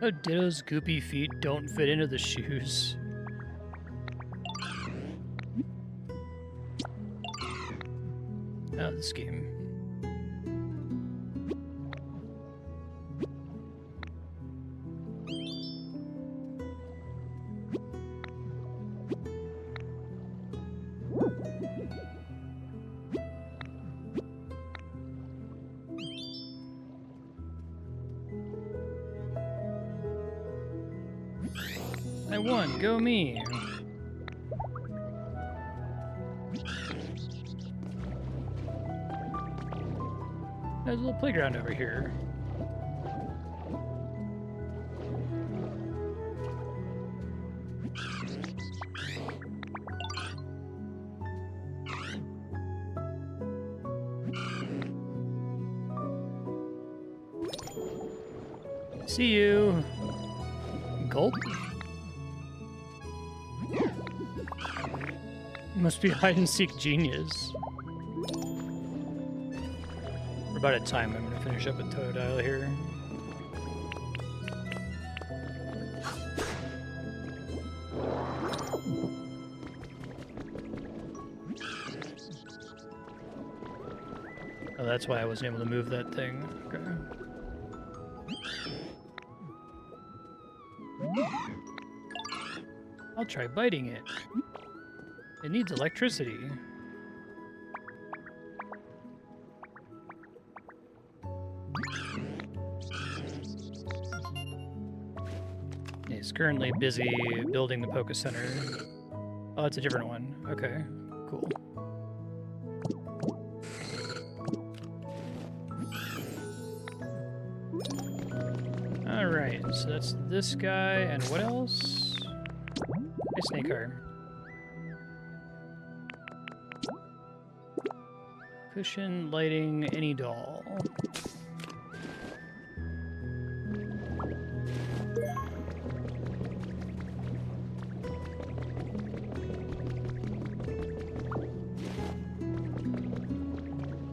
Oh, Ditto's goopy feet don't fit into the shoes. Oh, this game. I won, go me. There's a little playground over here. See you. Gulp. Must be hide and seek genius. We're about at time. I'm gonna finish up with Totodile here. Oh, that's why I wasn't able to move that thing. Okay. I'll try biting it. It needs electricity. He's currently busy building the Poké Center. Oh, it's a different one. Okay, cool. Alright, so that's this guy, and what else? Hey, Snakeheart. Cushion, lighting, any doll.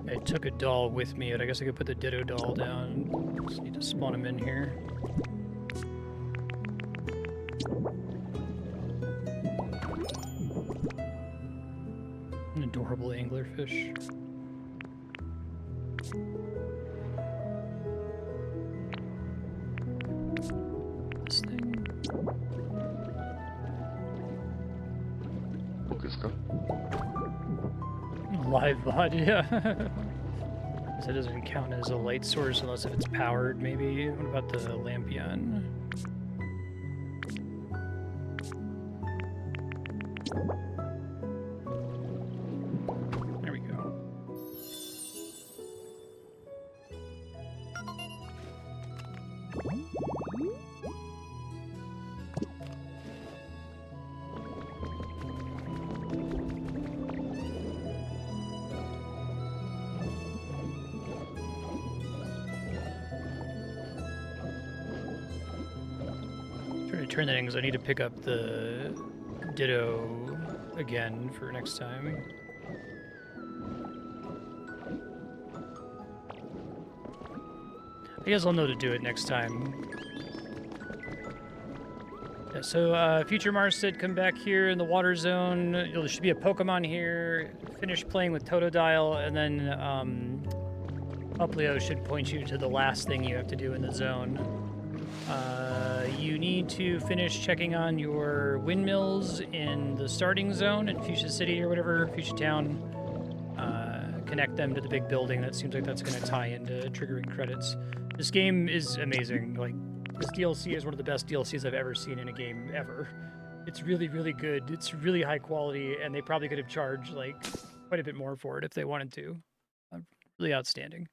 I took a doll with me, but I guess I could put the Ditto doll down. Just need to spawn him in here. An adorable anglerfish. This thing. Live bot, yeah. So it doesn't count as a light source unless if it's powered, maybe. What about the Lampion? There we go. Turn that in because I need to pick up the Ditto again for next time. I guess I'll know to do it next time. Yeah, so future Marstead, come back here in the water zone. There should be a Pokemon here. Finish playing with Totodile, and then Uplio should point you to the last thing you have to do in the zone. You need to finish checking on your windmills in the starting zone in Fuchsia City or whatever, Fuchsia Town. Connect them to the big building. That seems like that's going to tie into triggering credits. This game is amazing. Like, this DLC is one of the best DLCs I've ever seen in a game ever. It's really, really good. It's really high quality, and they probably could have charged, like, quite a bit more for it if they wanted to. Really outstanding.